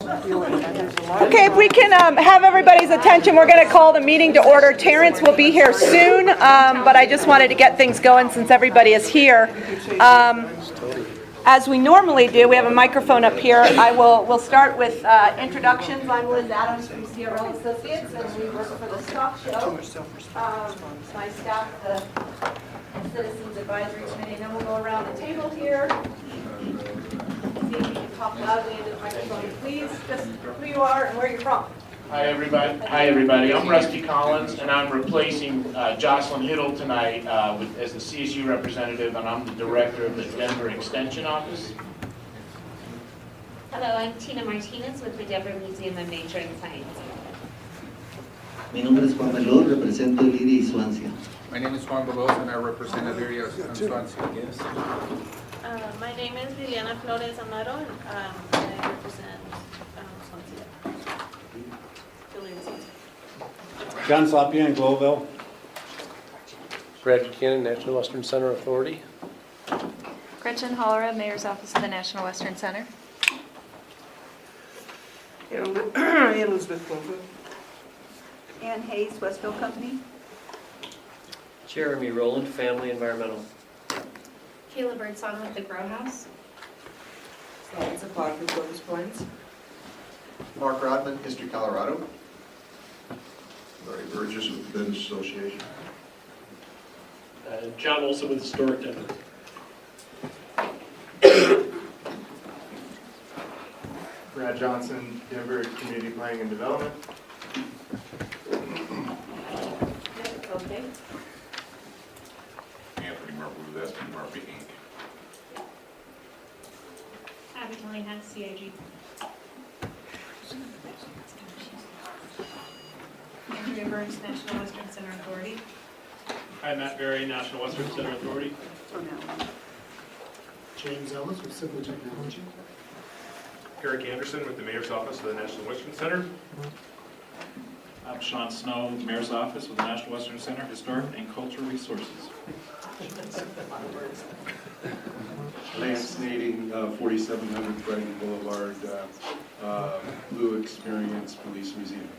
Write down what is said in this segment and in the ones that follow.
Okay, if we can have everybody's attention, we're going to call the meeting to order. Terrence will be here soon, but I just wanted to get things going since everybody is here. As we normally do, we have a microphone up here. We'll start with introductions. I'm Liz Adams from CRL Associates, and we work for the Stock Show. My staff, the Citizens Advisory Committee, and then we'll go around the table here. See if you can talk loudly into the microphone, please. Just who you are and where you're from. Hi everybody. I'm Rusty Collins, and I'm replacing Jocelyn Hiddle tonight as the CSU representative, and I'm the director of the Denver Extension Office. Hello, I'm Tina Martinez with the Denver Museum of Nature and Science. Mi nombre es Juan Melor, represento Liria y Swansea. My name is Juan Bolos, and I represent Liria and Swansea. My name is Liliana Flores Amaro, and I represent Swansea. John Slapia in Glowville. Brad Buchanan, National Western Center Authority. Gretchen Hollera, Mayor's Office of the National Western Center. Elizabeth Clover. Ann Hayes, Westville Company. Jeremy Rowland, Family Environmental. Kayla Birdsong with the Grow House. It's a part of Grosse Points. Mark Rodman, History Colorado. Larry Burgess with the Business Association. John Olson with Historic Denver. Brad Johnson, Denver Community Planning and Development. Okay. Anthony Murphy with S.P. Murphy, Inc. Abby Kelly has CIG. Andrea Burns, National Western Center Authority. Hi, Matt Berry, National Western Center Authority. James Ellis with Civil Technology. Eric Anderson with the Mayor's Office of the National Western Center. I'm Sean Snow, Mayor's Office with the National Western Center, Historic and Cultural Resources. Lance Nading, 4700 Brighton Boulevard, Blue Experience Police Museum.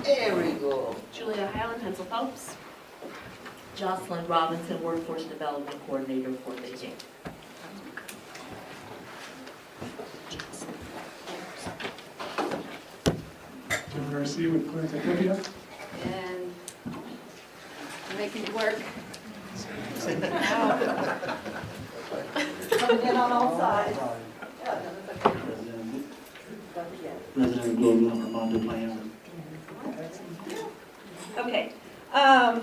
There we go. Julia Highland, Hensel Phelps. Jocelyn Robinson, Workforce Development Coordinator for the JAC. John Garcia with Cornucopia. And making it work. Coming in on all sides. President Global Armando Payano. Okay,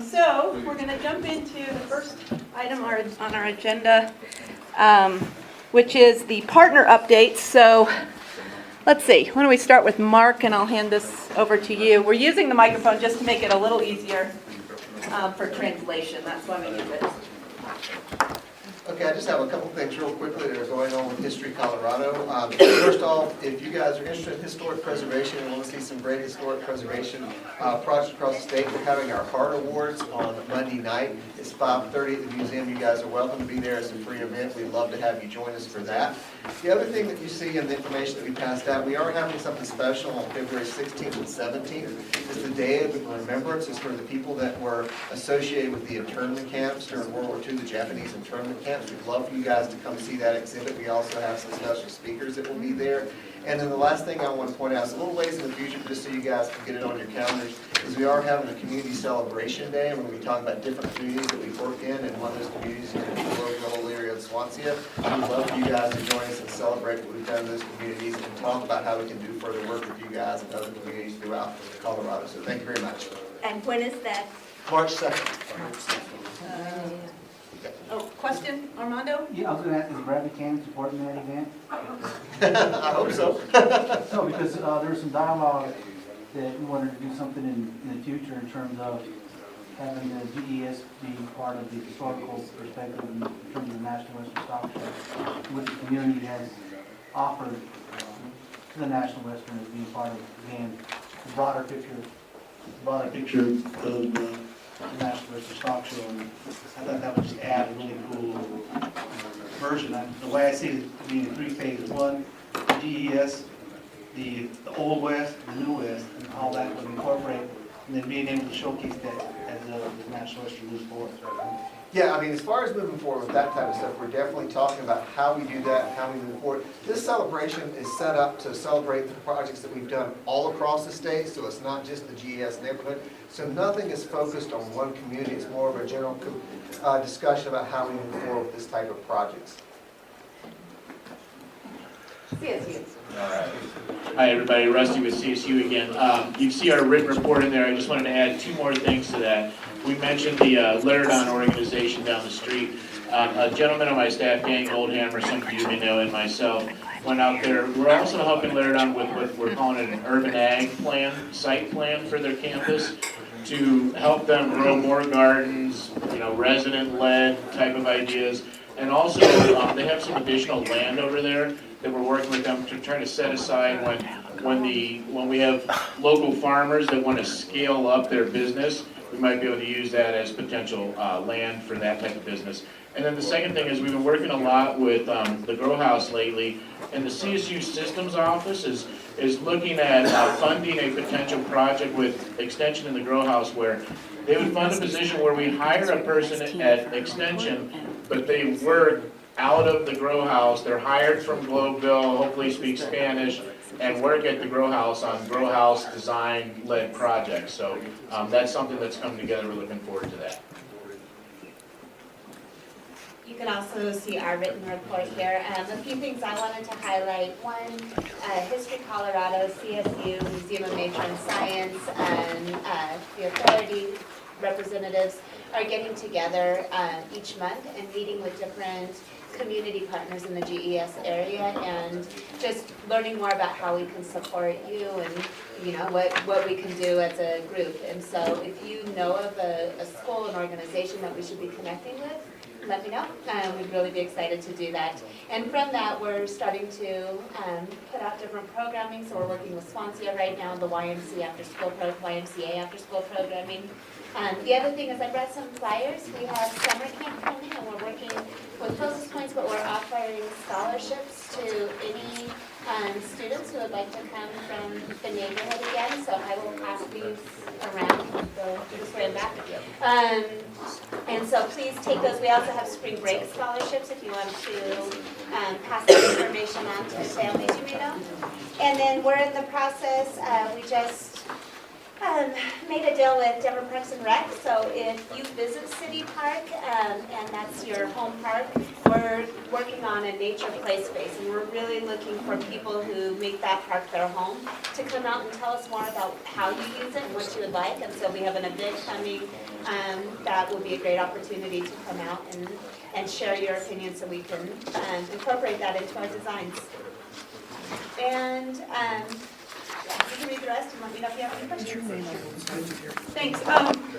so we're going to jump into the first item on our agenda, which is the partner updates. So let's see, why don't we start with Mark, and I'll hand this over to you. We're using the microphone just to make it a little easier for translation. That's why we use it. Okay, I just have a couple things real quickly that are going on with History Colorado. First off, if you guys are interested in historic preservation and want to see some great historic preservation projects across the state, we're having our Heart Awards on Monday night. It's 5:30 at the museum. You guys are welcome to be there. It's a free event. We'd love to have you join us for that. The other thing that you see in the information that we passed out, we are having something special on February 16th and 17th. It's the Day of Remembrance. It's for the people that were associated with the internment camps during World War II, the Japanese internment camps. We'd love for you guys to come see that exhibit. We also have some special speakers that will be there. And then the last thing I want to point out, it's a little ways in the future, just so you guys can get it on your calendars, is we are having a community celebration day, and we're going to be talking about different communities that we've worked in, and one of those communities is going to be the whole area of Swansea. We'd love for you guys to join us and celebrate what we've done in those communities and talk about how we can do further work with you guys and other communities throughout Colorado. So thank you very much. And when is that? March 2nd. Oh, question, Armando? Yeah, I was going to ask, is Brad Buchanan supporting that event? I hope so. No, because there was some dialogue that we wanted to do something in the future in terms of having the GES be part of the historical perspective in terms of the National Western Stock Show, which the community has offered to the National Western as being part of, again, the broader picture of the National Western Stock Show. And I thought that would just add a really cool version. The way I see it being in 3 phases. One, the GES, the Old West, the New West, and how that would incorporate, and then being able to showcase that as the National Western moves forward. Yeah, I mean, as far as moving forward with that type of stuff, we're definitely talking about how we do that, how we move forward. This celebration is set up to celebrate the projects that we've done all across the state, so it's not just the GES neighborhood. So nothing is focused on one community. It's more of a general discussion about how we move forward with this type of projects. CSU. All right. Hi, everybody. Rusty with CSU again. You see our written report in there. I just wanted to add 2 more things to that. We mentioned the Laradon organization down the street. A gentleman on my staff, Gang Goldhammer, some of you may know, and myself, went out there. We're also helping Laradon with what we're calling an urban ag plan, site plan for their campus, to help them grow more gardens, resident-led type of ideas. And also, they have some additional land over there that we're working with them to try to set aside when we have local farmers that want to scale up their business. We might be able to use that as potential land for that type of business. And then the second thing is we've been working a lot with the Grow House lately, and the CSU Systems Office is looking at funding a potential project with Extension in the Grow House where they would fund a position where we hire a person at Extension, but they work out of the Grow House. They're hired from Globeville, hopefully speak Spanish, and work at the Grow House on Grow House design-led projects. So that's something that's coming together. We're looking forward to that. You can also see our written report here. A few things I wanted to highlight. One, History Colorado, CSU, Museum of Nature and Science, and the authority representatives are getting together each month and meeting with different community partners in the GES area and just learning more about how we can support you and what we can do as a group. And so if you know of a school, an organization that we should be connecting with, let me know. We'd really be excited to do that. And from that, we're starting to put out different programming. So we're working with Swansea right now, the YMCA after school programming. The other thing is I brought some flyers. We have summer camp coming, and we're working with Closest Points, but we're offering scholarships to any students who would like to come from the neighborhood again. So I will pass these around. Go this way and back. And so please take those. We also have spring break scholarships if you want to pass that information on to families you may know. And then we're in the process. We just made a deal with Denver Parks and Rec. So if you visit City Park and that's your home park, we're working on a nature play space, and we're really looking for people who make that park their home to come out and tell us more about how you use it and what you would like. And so we have an event coming that will be a great opportunity to come out and share your opinion so we can incorporate that into our designs. And you can read the rest and let me know if you have any questions. Thanks.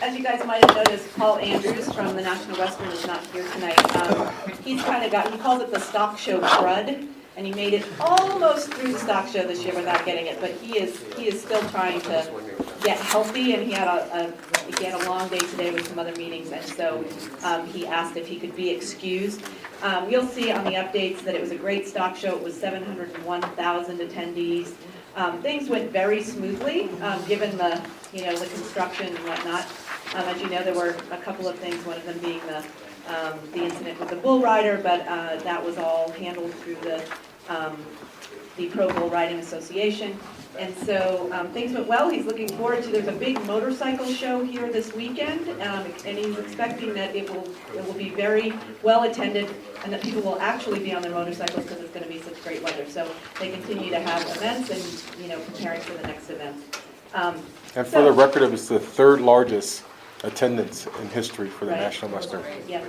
As you guys might have noticed, Paul Andrews from the National Western is not here tonight. He's kind of he calls it the stock show crud, and he made it almost through the stock show this year without getting it, but he is still trying to get healthy, and he had a long day today with some other meetings, and so he asked if he could be excused. You'll see on the updates that it was a great stock show. It was 701,000 attendees. Things went very smoothly, given the construction and whatnot. As you know, there were a couple of things, one of them being the incident with the bull rider, but that was all handled through the Pro Bull Riding Association. And so things went well. He's looking forward to, there's a big motorcycle show here this weekend, and he's expecting that it will be very well attended and that people will actually be on their motorcycles because it's going to be such great weather. So they continue to have events and preparing for the next event. And for the record, it was the 3rd largest attendance in history for the National Western. Yeah.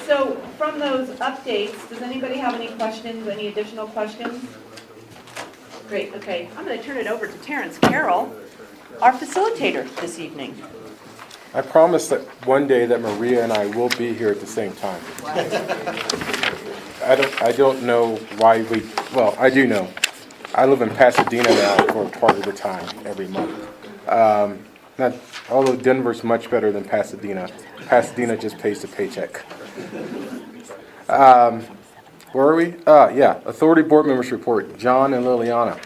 So from those updates, does anybody have any questions, any additional questions? Great, okay. I'm going to turn it over to Terrence Carroll, our facilitator this evening. I promise that one day that Maria and I will be here at the same time. I don't know why well, I do know. I live in Pasadena now for part of the time every month. Although Denver's much better than Pasadena. Pasadena just pays the paycheck. Where are we? Yeah, authority board members report, John and Liliana.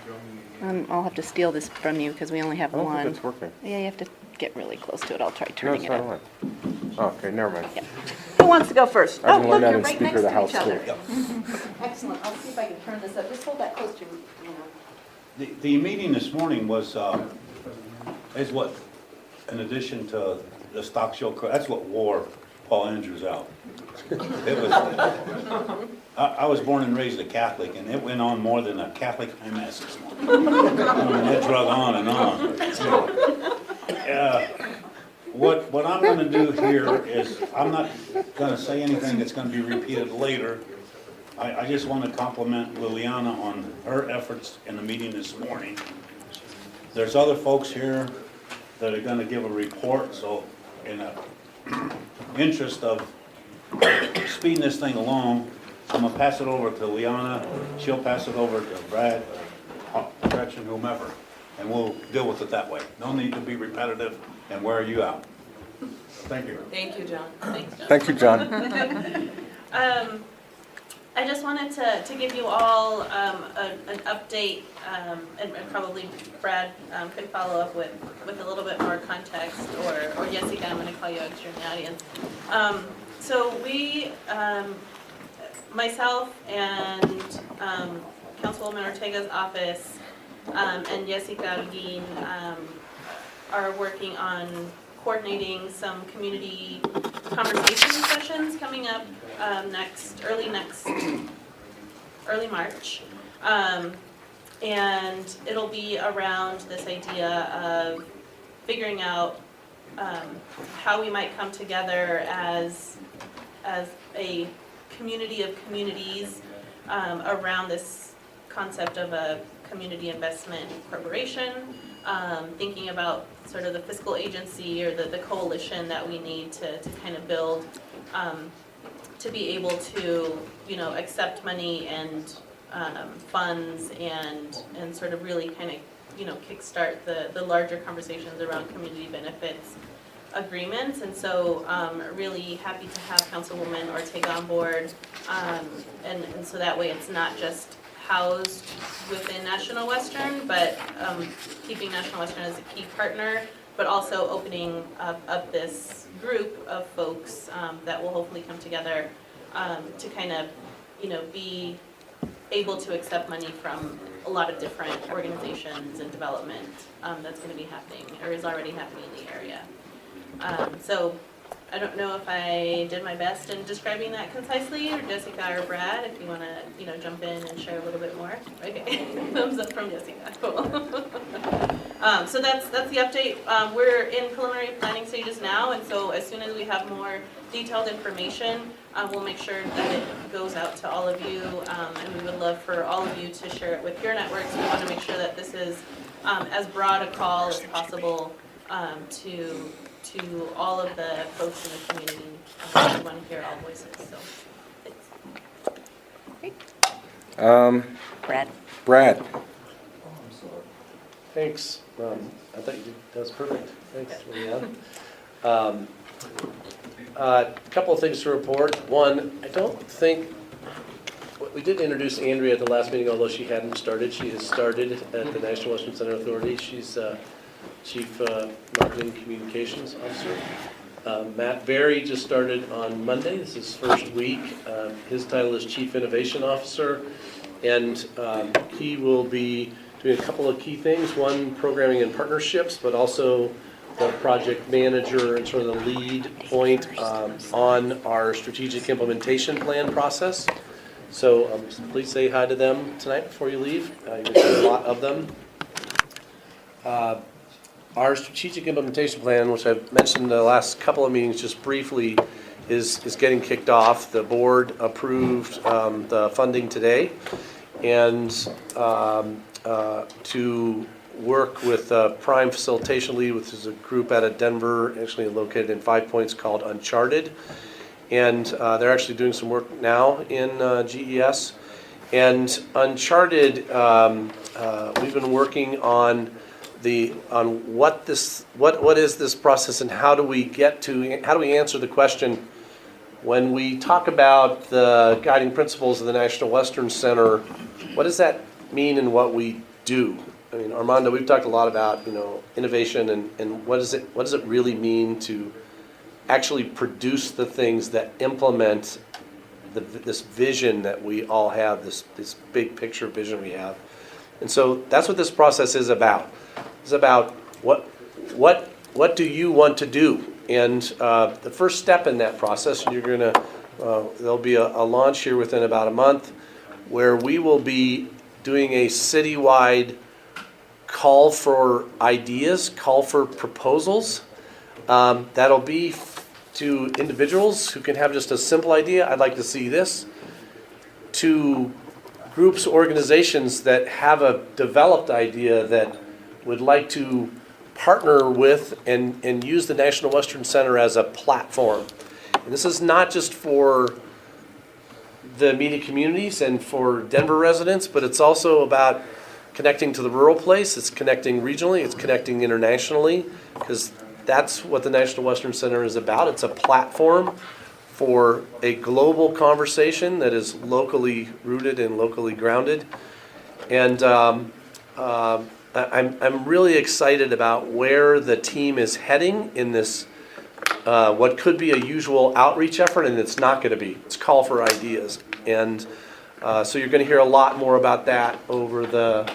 I'll have to steal this from you because we only have I don't one. think it's working. Yeah, you have to get really close to it. I'll try No, turning it's it not up. on. Oh, okay, never mind. Who wants to go first? I Oh, can look, learn that you're in right Speaker next of the to House each other. too. Excellent. I'll see if I can turn this up. Just hold that close to your, The meeting this morning was, is what, in addition to the stock show, that's what wore Paul Andrews out. It was, I was born and raised a Catholic, and it went on more than a Catholic high mass this morning. It drug on and on. What I'm gonna do here is, I'm not gonna say anything that's gonna be repeated later. I just want to compliment Liliana on her efforts in the meeting this morning. There's other folks here that are gonna give a report, so in the interest of speeding this thing along, I'm gonna pass it over to Liana, she'll pass it over to Brad, Gretchen, whomever, and we'll deal with it that way. No need to be repetitive and wear you out. Thank you. Thank you, John. Thanks, John. Thank you, John. I just wanted to give you all an update, and probably Brad could follow up with a little bit more context, or Jessica, I'm going to call you out because you're in the audience. So we, myself and Councilwoman Ortega's office and Jessica Alguin are working on coordinating some community conversation sessions coming up early March. And it'll be around this idea of figuring out how we might come together as a community of communities around this concept of a community investment corporation, thinking about sort of the fiscal agency or the coalition that we need to kind of build to be able to, accept money and funds and sort of really kind of, kickstart the larger conversations around community benefits agreements. And so really happy to have Councilwoman Ortega on board. And so that way it's not just housed within National Western, but keeping National Western as a key partner, but also opening up this group of folks that will hopefully come together to kind of, be able to accept money from a lot of different organizations and development that's going to be happening or is already happening in the area. So I don't know if I did my best in describing that concisely, or Jessica or Brad, if you want to, jump in and share a little bit more. Okay, thumbs up from Jessica. Cool. So that's the update. We're in preliminary planning stages now, and so as soon as we have more detailed information, we'll make sure that it goes out to all of you, and we would love for all of you to share it with your networks. We want to make sure that this is as broad a call as possible to all of the folks in the community. We want to hear all voices. So, thanks. Brad. Thanks. I thought you did, that was perfect. Thanks, Leanne. A couple of things to report. One, I don't think, we did introduce Andrea at the last meeting, although she hadn't started. She has started at the National Western Center Authority. She's Chief Marketing Communications Officer. Matt Berry just started on Monday. This is his first week. His title is Chief Innovation Officer, and he will be doing a couple of key things. One, programming and partnerships, but also the project manager and sort of the lead point on our strategic implementation plan process. So please say hi to them tonight before you leave. You're going to see a lot of them. Our strategic implementation plan, which I've mentioned in the last couple of meetings just briefly, is getting kicked off. The board approved the funding today, and to work with Prime Facilitation Lead, which is a group out of Denver, actually located in 5 Points, called Uncharted. And they're actually doing some work now in GES. And Uncharted, we've been working on what is this process, and how do we answer the question, when we talk about the guiding principles of the National Western Center, what does that mean in what we do? I mean, Armando, we've talked a lot about, innovation and what does it really mean to actually produce the things that implement this vision that we all have, this big picture vision we have. And so that's what this process is about. It's about what do you want to do? And the first step in that process, there'll be a launch here within about a month where we will be doing a citywide call for ideas, call for proposals. That'll be to individuals who can have just a simple idea, I'd like to see this, to groups, organizations that have a developed idea that would like to partner with and use the National Western Center as a platform. And this is not just for the immediate communities and for Denver residents, but it's also about connecting to the rural place, it's connecting regionally, it's connecting internationally, because that's what the National Western Center is about. It's a platform for a global conversation that is locally rooted and locally grounded. And I'm really excited about where the team is heading in this, what could be a usual outreach effort, and it's not going to be. It's call for ideas. And so you're going to hear a lot more about that over the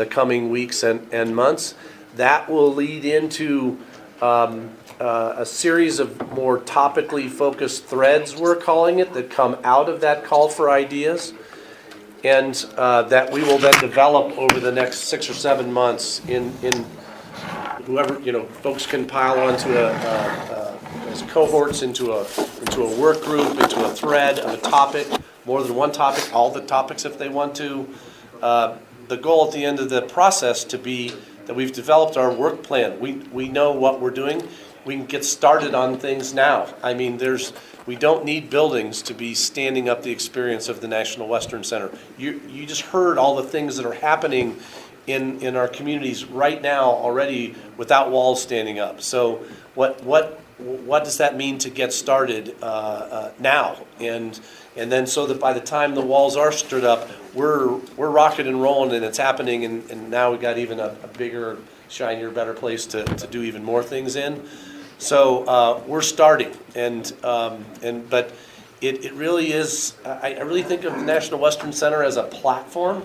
coming weeks and months. That will lead into a series of more topically focused threads, we're calling it, that come out of that call for ideas, and that we will then develop over the next 6 or 7 months in whoever, folks can pile onto as cohorts into a work group, into a thread of a topic, more than one topic, all the topics if they want to. The goal at the end of the process to be that we've developed our work plan. We know what we're doing. We can get started on things now. I mean, we don't need buildings to be standing up the experience of the National Western Center. You just heard all the things that are happening in our communities right now already without walls standing up. So what does that mean to get started now? And then so that by the time the walls are stood up, we're rocking and rolling, and it's happening, and now we've got even a bigger, shinier, better place to do even more things in. So we're starting, but it really is. I really think of the National Western Center as a platform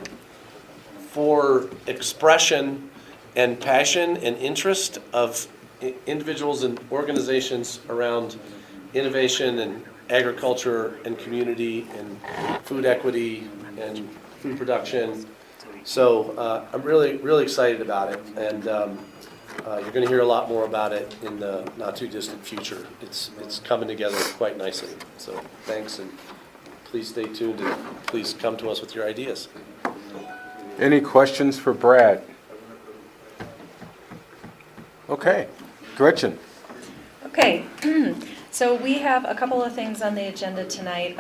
for expression and passion and interest of individuals and organizations around innovation and agriculture and community and food equity and food production. So I'm really, really excited about it, and you're going to hear a lot more about it in the not too distant future. It's coming together quite nicely. So thanks, and please stay tuned, and please come to us with your ideas. Any questions for Brad? Okay, Gretchen. Okay, so we have a couple of things on the agenda tonight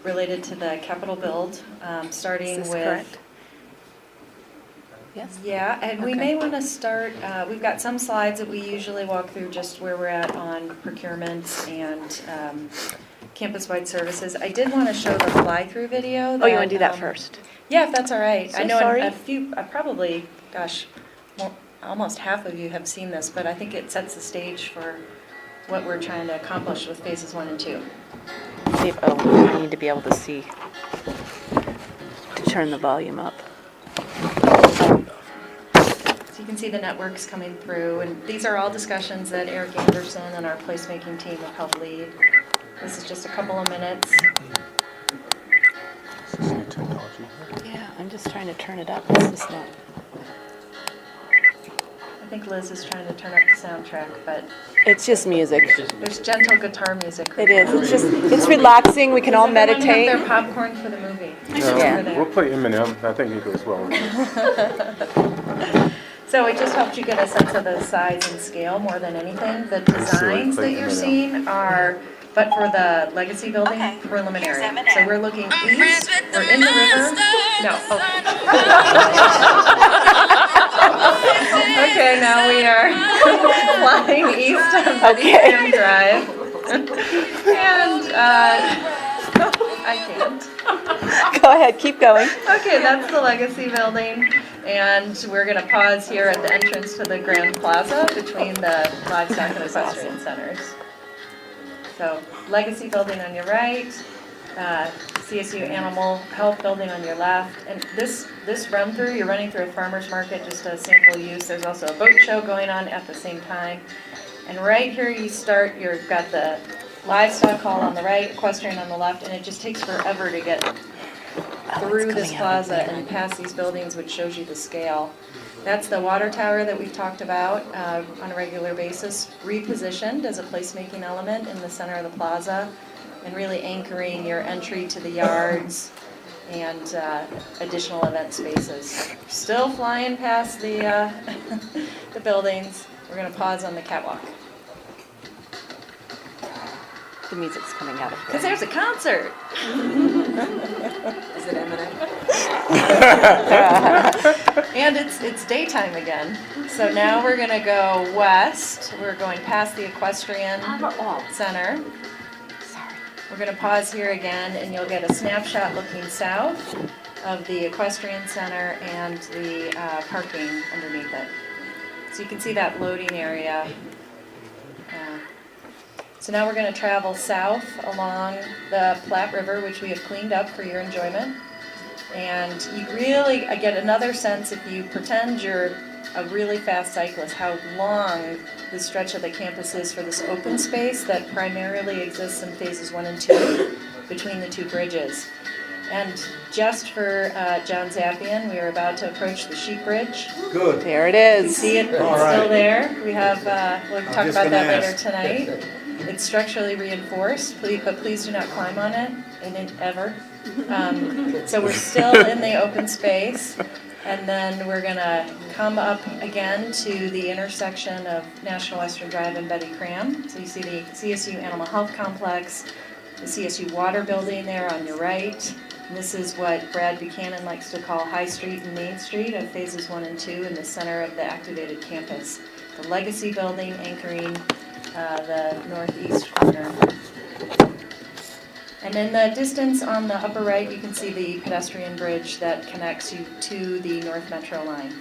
related to the capital build, starting Is this with... correct? Yes? Yeah, and we Okay. may want to start, we've got some slides that we usually walk through just where we're at on procurement and campus-wide services. I did want to show the fly-through video. Oh, you want to do that first? Yeah, if that's all right. So I know sorry. a few, probably, gosh, almost half of you have seen this, but I think it sets the stage for what we're trying to accomplish with phases 1 and 2. See if, I need to be able to see, to turn the volume up. So you can see the networks coming through, and these are all discussions that Eric Anderson and our placemaking team have helped lead. This is just a couple of minutes. Is this new technology? Yeah, I'm just trying to turn it up. It's just not. I think Liz is trying to turn up the soundtrack, but It's just music. there's gentle guitar music. It is. It's relaxing. We can all Does everyone meditate. have their popcorn for the movie? No, Yeah. we'll play Eminem. I think he goes well. So it just helped you get a sense of the size and scale more than anything. The designs that you're seeing are, but for the legacy building, preliminary. So we're looking east, we're in the river. No, okay, now we are flying east of the Eastern Drive. And, I can't. Go ahead, keep going. Okay, that's the Legacy Building, and we're gonna pause here at the entrance to the Grand Plaza between the livestock and equestrian centers. So, Legacy Building on your right, CSU Animal Health Building on your left, and this run through, you're running through a farmer's market, just a sample use. There's also a boat show going on at the same time. And right here you start, you've got the livestock hall on the right, equestrian on the left, and it just takes forever to get through this plaza and past these buildings, which shows you the scale. That's the water tower that we've talked about on a regular basis, repositioned as a placemaking element in the center of the plaza, and really anchoring your entry to the yards and additional event spaces. Still flying past the the buildings. We're going to pause on the catwalk. The music's coming out of here. Because there's a concert. Is it Eminem? And it's daytime again. So now we're gonna go west. We're going past the equestrian center. We're gonna pause here again, and you'll get a snapshot looking south of the equestrian center and the parking underneath it. So you can see that loading area. So now we're going to travel south along the Platte River, which we have cleaned up for your enjoyment. And you really get another sense, if you pretend you're a really fast cyclist, how long this stretch of the campus is for this open space that primarily exists in phases 1 and 2 between the two bridges. And just for John Zappian, we are about to approach the Sheep Bridge. Good. There it You is. see it, it's All right. still there. We have, we'll talk just about that gonna later ask. tonight. It's structurally reinforced, but please do not climb on it, ever. So we're still in the open space, and then we're gonna come up again to the intersection of National Western Drive and Betty Cram. So you see the CSU Animal Health Complex, the CSU Water Building there on your right. And this is what Brad Buchanan likes to call High Street and Main Street of phases 1 and 2 in the center of the activated campus. The Legacy Building anchoring the northeast corner. And in the distance on the upper right, you can see the pedestrian bridge that connects you to the North Metro line.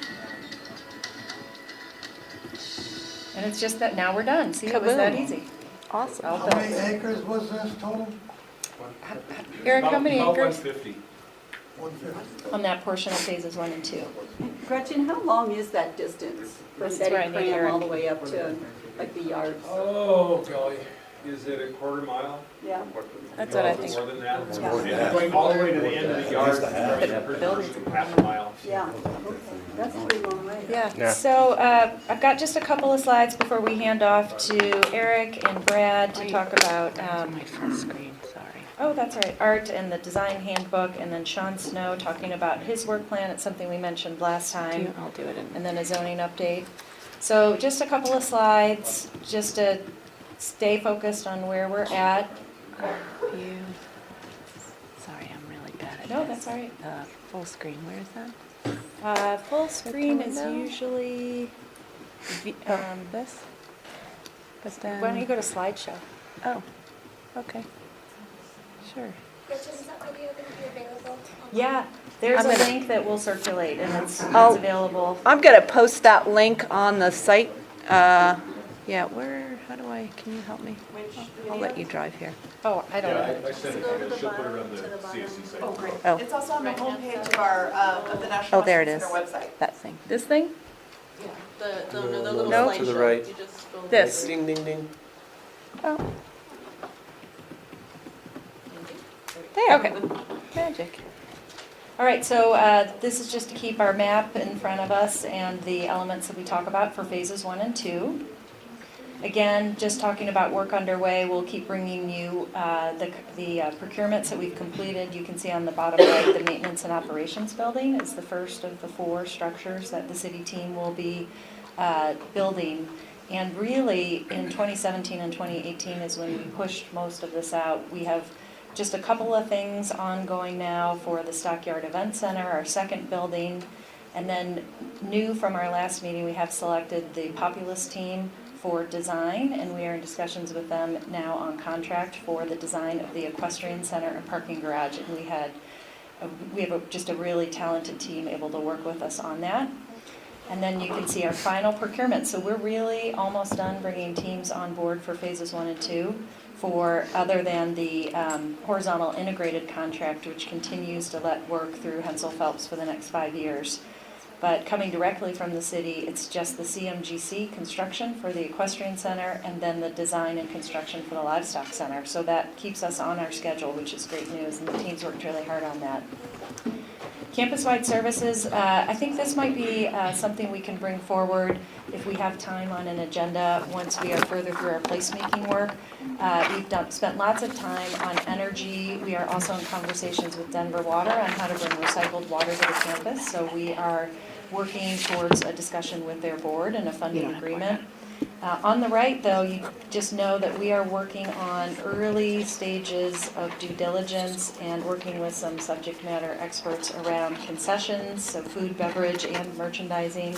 And it's just that now we're done. See, it was that Kaboom. easy. Awesome. All How done. many acres was this total? Eric, how many About acres 150. 150. on that portion of phases 1 and 2? Gretchen, how long is that distance from This is where I Betty need Cram all Eric. the way up to like the yards? Oh, golly. Is it a quarter mile? Yeah. That's what I think. More than that? Yeah. Going all the way to the end of the yard. Half a mile. Yeah, okay, that's a pretty long way. Yeah. Yeah. So I've got just a couple of slides before we hand off to Eric and Brad to talk about, My full screen, sorry. oh, that's all right, art and the design handbook, and then Sean Snow talking about his work plan. It's something we mentioned last time. I'll do it in. And then a zoning update. So just a couple of slides, just to stay focused on where we're at. View. Sorry, I'm really bad at this. No, that's all right. Full screen, where is that? Full screen is window? usually, This? But then. why don't you go to slideshow? Oh, okay. Sure. Gretchen, is that video going to be available? Yeah, there's I'm a gonna- link that will circulate, and it's Oh. available. I'm gonna post that link on the site. Yeah, how do I, can you help me? I'll let you drive here. Oh, I don't know. I sent it, she'll put it on the CSC site. Oh, great. Oh. It's also on the homepage of our, of the National Oh, there it Western is. Center website. That thing. This thing? The little No. slideshow. To the right. You just go- This. Ding, ding, ding. Oh. There. Okay. Magic. All right, so this is just to keep our map in front of us and the elements that we talk about for phases 1 and 2. Again, just talking about work underway, we'll keep bringing you the procurements that we've completed. You can see on the bottom right, the maintenance and operations building is the first of the 4 structures that the city team will be building. And really, in 2017 and 2018 is when we pushed most of this out. We have just a couple of things ongoing now for the Stockyard Event Center, our second building. And then new from our last meeting, we have selected the Populous team for design, and we are in discussions with them now on contract for the design of the equestrian center and parking garage. And we have just a really talented team able to work with us on that. And then you can see our final procurement. So we're really almost done bringing teams on board for phases 1 and 2 for other than the horizontal integrated contract, which continues to let work through Hensel Phelps for the next 5 years. But coming directly from the city, it's just the CMGC construction for the equestrian center and then the design and construction for the livestock center. So that keeps us on our schedule, which is great news, and the team's worked really hard on that. Campus-wide services, I think this might be something we can bring forward if we have time on an agenda once we are further through our placemaking work. We've spent lots of time on energy. We are also in conversations with Denver Water on how to bring recycled water to the campus. So we are working towards a discussion with their board and a funding agreement. On the right, though, you just know that we are working on early stages of due diligence and working with some subject matter experts around concessions, so food, beverage, and merchandising,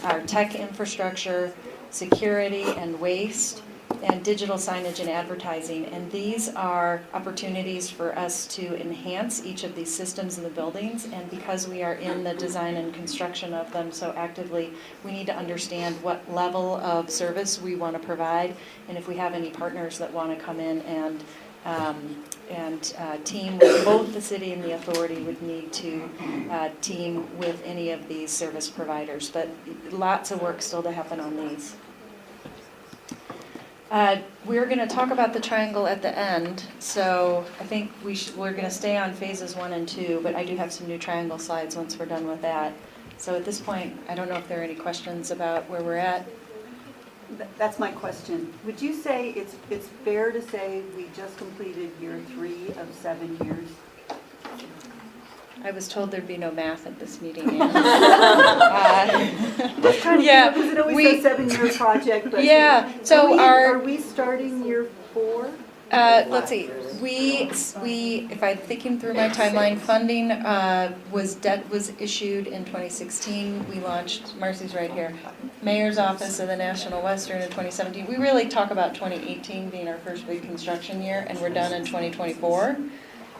our tech infrastructure, security and waste, and digital signage and advertising. And these are opportunities for us to enhance each of these systems in the buildings. And because we are in the design and construction of them so actively, we need to understand what level of service we want to provide. And if we have any partners that want to come in and team with both the city and the authority, would need to team with any of these service providers. But lots of work still to happen on these. We're going to talk about the triangle at the end, so I think we're going to stay on phases 1 and 2, but I do have some new triangle slides once we're done with that. So at this point, I don't know if there are any questions about where we're at. That's my question. Would you say it's fair to say we just completed year 3 of 7 years? I was told there'd be no math at this meeting. Because it always says 7-year project, but yeah. So are we starting year 4? Let's see. If I'm thinking through my timeline, funding was issued in 2016. We launched, Marcy's right here, Mayor's Office of the National Western in 2017. We really talk about 2018 being our first big construction year, and we're done in 2024.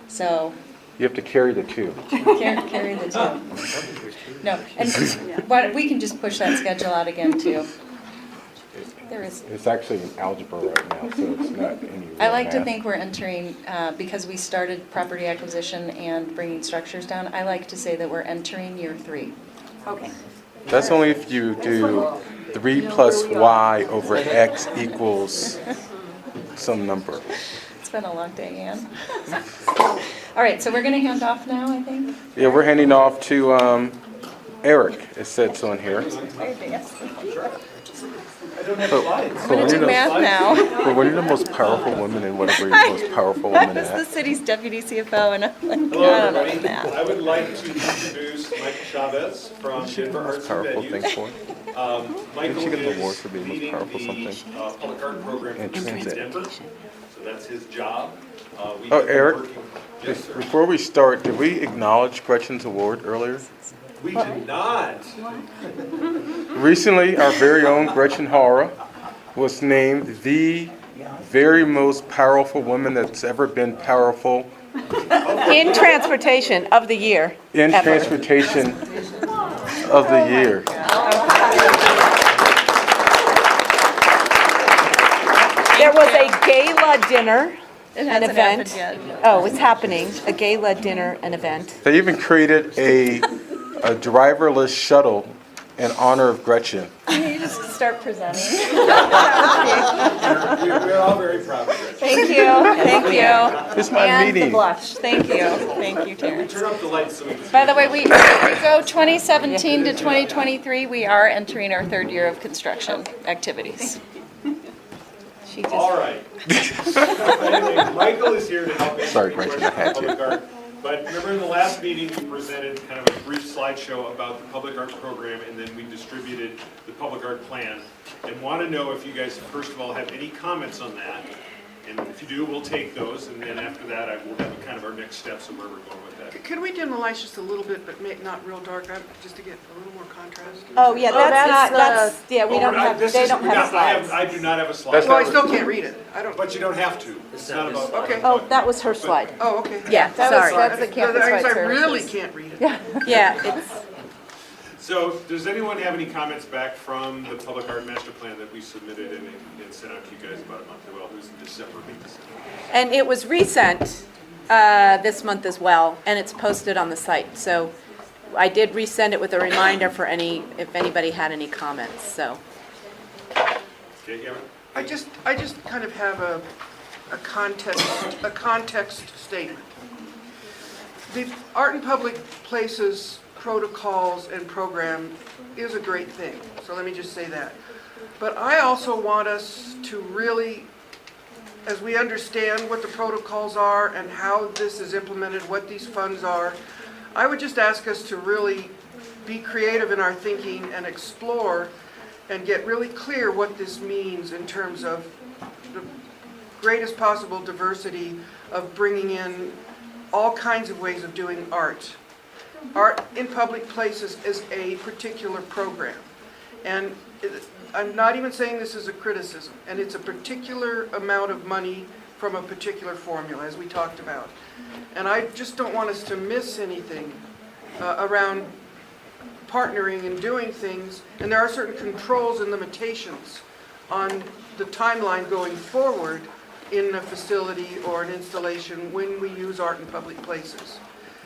So. You have to carry the 2. Carry the 2. No, and we can just push that schedule out again too. There is. It's actually in algebra right now, so it's not any real I like to math. think we're entering, because we started property acquisition and bringing structures down, I like to say that we're entering year 3. Okay. That's only if you do 3 plus y over x equals some number. It's been a long day, Ann. All right, so we're going to hand off now, I think. Yeah, we're handing off to Eric, it says on here. I'm going to do math now. But what are the most powerful women and whatever you're the most powerful woman I was the at? city's deputy CFO, and I'm like, Hello, I don't know everybody. math. I would like to introduce Michael Chavez from Denver Arts and Powerful thing Venues. for? Michael Didn't she get an award is for being most leading powerful the something? public art program And in transit. Denver, so that's his job. We Oh, have been Eric, working- Yes, sir. before we start, did we acknowledge Gretchen's award earlier? We did not. Recently, our very own Gretchen Hara was named the very most powerful woman that's ever been powerful In transportation of the year. in ever. transportation of the year. There was a gala dinner, It an hasn't event. happened yet. Oh, it's happening, a gala dinner, an event. They even created a driverless shuttle in honor of Gretchen. You just start presenting. We're all very proud of it. Thank you. It's my And meeting. the blush. Thank you, Terrence. Turn off the lights so we can. By the way, we go 2017 to 2023. We are entering our 3rd year of construction activities. She just. All right. Anyway, Michael is here to help answer Sorry, any Gretchen, I questions had on you. public art. But remember in the last meeting, we presented kind of a brief slideshow about the public art program, and then we distributed the public art plan. And want to know if you guys, first of all, have any comments on that. And if you do, we'll take those, and then after that, we'll have kind of our next steps of where we're going with that. Could we dim the lights just a little bit, but make not real dark, just to get a little more contrast? Oh, yeah, yeah, we Oh, don't we're not- have, this they is- don't we have don't- I slides. I do not have a slide. That's Well, I still can't read it. I don't. But you don't have to. It's not about. Okay. Oh, that was her slide. Oh, okay. Yeah, sorry. That's the I campus guess wide I really services. can't read it. Yeah, it's, So, does anyone have any comments back from the public art master plan that we submitted and sent out to you guys about a month ago? It was in December, late December. and it was resent this month as well, and it's posted on the site. So I did resend it with a reminder for if anybody had any comments, so. Okay, Gavin? I just kind of have a context statement. The Art in Public Places protocols and program is a great thing, so let me just say that. But I also want us to really, as we understand what the protocols are and how this is implemented, what these funds are, I would just ask us to really be creative in our thinking and explore and get really clear what this means in terms of the greatest possible diversity of bringing in all kinds of ways of doing art. Art in Public Places is a particular program. And I'm not even saying this is a criticism, and it's a particular amount of money from a particular formula, as we talked about. And I just don't want us to miss anything around partnering and doing things, and there are certain controls and limitations on the timeline going forward in a facility or an installation when we use art in public places.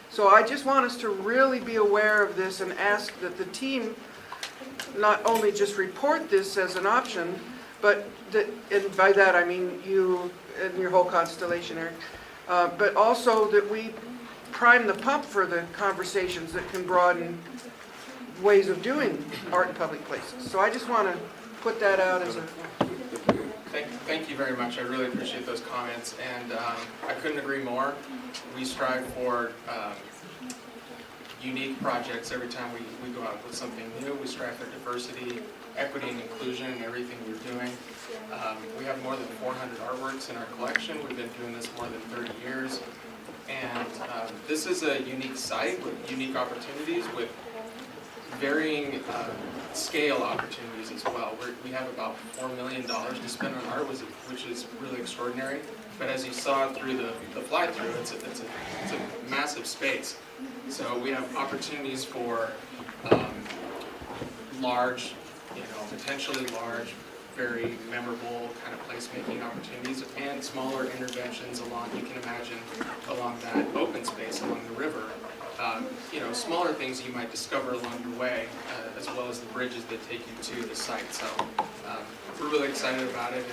So I just want us to really be aware of this and ask that the team not only just report this as an option, but that, and by that I mean you and your whole constellation, Eric, but also that we prime the pump for the conversations that can broaden ways of doing art in public places. So I just want to put that out as a... Thank you very much. I really appreciate those comments, and I couldn't agree more. We strive for unique projects every time we go out with something new. We strive for diversity, equity, and inclusion in everything we're doing. We have more than 400 artworks in our collection. We've been doing this more than 30 years. And this is a unique site with unique opportunities, with varying scale opportunities as well. We have about $4 million to spend on art, which is really extraordinary. But as you saw through the fly-through, it's a massive space. So we have opportunities for large, potentially large, very memorable kind of placemaking opportunities, and smaller interventions along, you can imagine, along that open space along the river. Smaller things you might discover along the way, as well as the bridges that take you to the site. So we're really excited about it,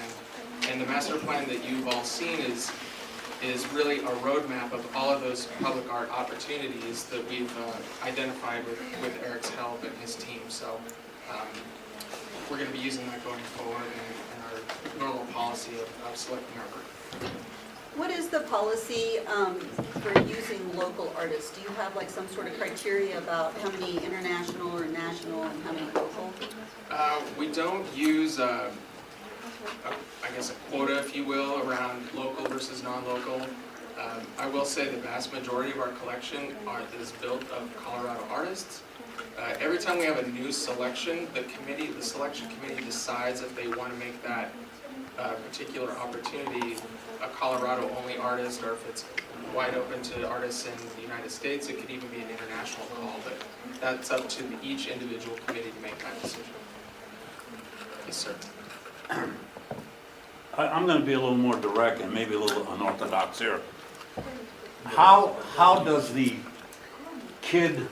and the master plan that you've all seen is really a roadmap of all of those public art opportunities that we've identified with Eric's help and his team. So we're going to be using that going forward in our normal policy of selecting our group. What is the policy for using local artists? Do you have like some sort of criteria about how many international or national and how many local? We don't use, I guess, a quota, if you will, around local versus non-local. I will say the vast majority of our collection is built of Colorado artists. Every time we have a new selection, the selection committee decides if they want to make that particular opportunity a Colorado-only artist, or if it's wide open to artists in the United States. It could even be an international call, but that's up to each individual committee to make that decision. Yes, sir. I'm going to be a little more direct and maybe a little unorthodox here. How does the kid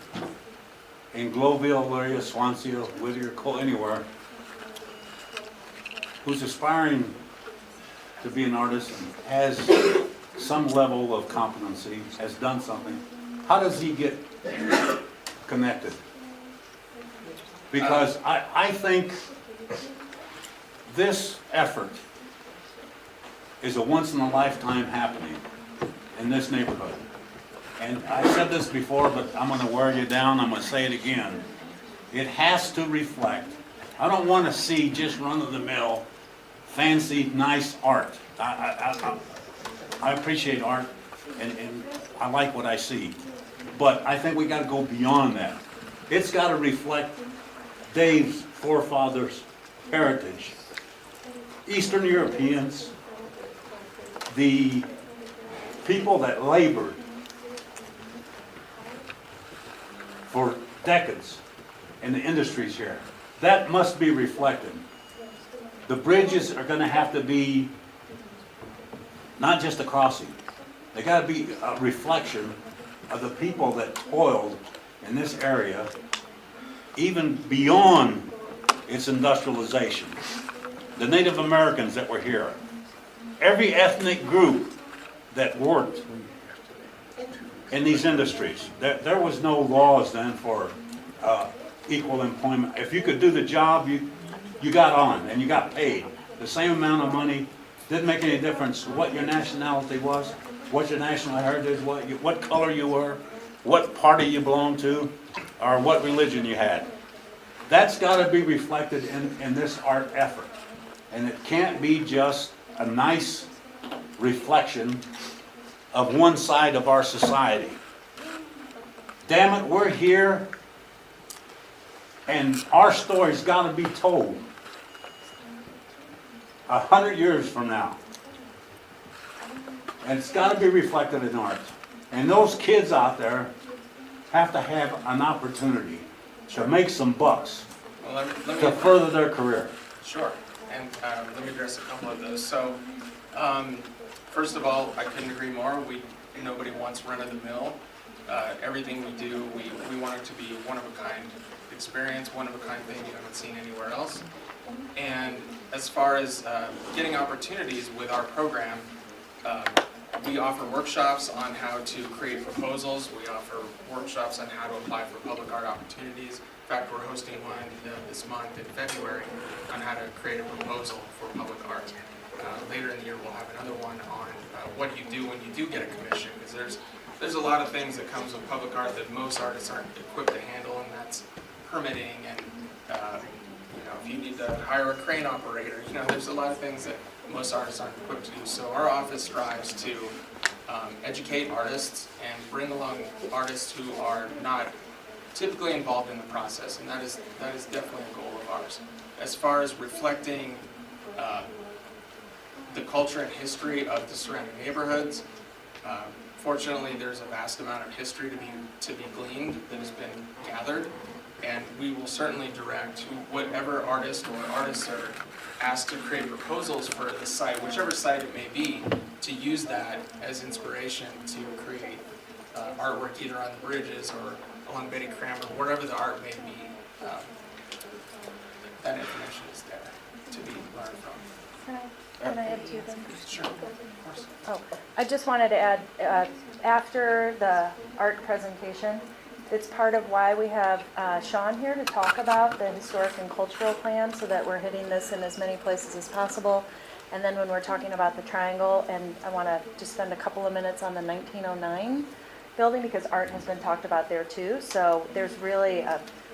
in Globeville area, Swansea, Whittier, anywhere, who's aspiring to be an artist and has some level of competency, has done something, how does he get connected? Because I think this effort is a once-in-a-lifetime happening in this neighborhood. And I said this before, but I'm going to wear you down. I'm going to say it again. It has to reflect. I don't want to see just run-of-the-mill fancy, nice art. I appreciate art, and I like what I see. But I think we gotta go beyond that. It's gotta reflect Dave's forefathers' heritage. Eastern Europeans, the people that labored for decades in the industries here, that must be reflected. The bridges are gonna have to be not just a crossing. They gotta be a reflection of the people that toiled in this area, even beyond its industrialization. The Native Americans that were here, every ethnic group that worked in these industries. There was no laws then for equal employment. If you could do the job, you got on and you got paid the same amount of money. Didn't make any difference what your nationality was, what your national heritage was, what color you were, what party you belonged to, or what religion you had. That's got to be reflected in this art effort. And it can't be just a nice reflection of one side of our society. Damn it, we're here, and our story's got to be told 100 years from now. And it's got to be reflected in art. And those kids out there have to have an opportunity to make some bucks Well, let to me, further their career. sure, and let me address a couple of those. So, first of all, I couldn't agree more. Nobody wants run-of-the-mill. Everything we do, we want it to be one-of-a-kind experience, one-of-a-kind thing you haven't seen anywhere else. And as far as getting opportunities with our program, we offer workshops on how to create proposals. We offer workshops on how to apply for public art opportunities. In fact, we're hosting one this month in February on how to create a proposal for public art. Later in the year, we'll have another one on what you do when you do get a commission, because there's a lot of things that comes with public art that most artists aren't equipped to handle, and that's permitting and if you need to hire a crane operator, there's a lot of things that most artists aren't equipped to do. So our office strives to educate artists and bring along artists who are not typically involved in the process, and that is definitely a goal of ours. As far as reflecting the culture and history of the surrounding neighborhoods, fortunately there's a vast amount of history to be gleaned that has been gathered, and we will certainly direct whatever artist or artists are asked to create proposals for the site, whichever site it may be, to use that as inspiration to create artwork either on the bridges or along Betty Crammer, wherever the art may be. That information is there to be learned from. Can I add two things? Sure, of course. Oh, I just wanted to add, after the art presentation, it's part of why we have Sean here to talk about the historic and cultural plan, so that we're hitting this in as many places as possible. And then when we're talking about the triangle, and I want to just spend a couple of minutes on the 1909 building, because art has been talked about there too. So there's really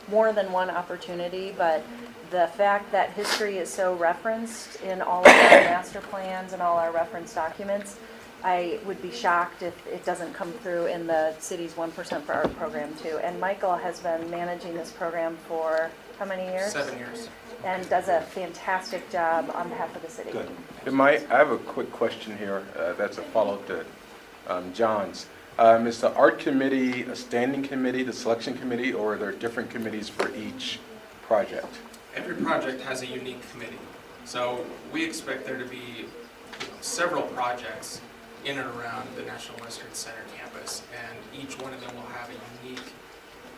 more than one opportunity, but the fact that history is so referenced in all of our master plans and all our reference documents, I would be shocked if it doesn't come through in the city's 1% for Art program too. And Michael has been managing this program for how many years? 7 years. And does a fantastic job on behalf of the city. Good. I have a quick question here. That's a follow-up to John's. Is the art committee a standing committee, the selection committee, or are there different committees for each project? Every project has a unique committee. So we expect there to be several projects in and around the National Western Center campus, and each one of them will have a unique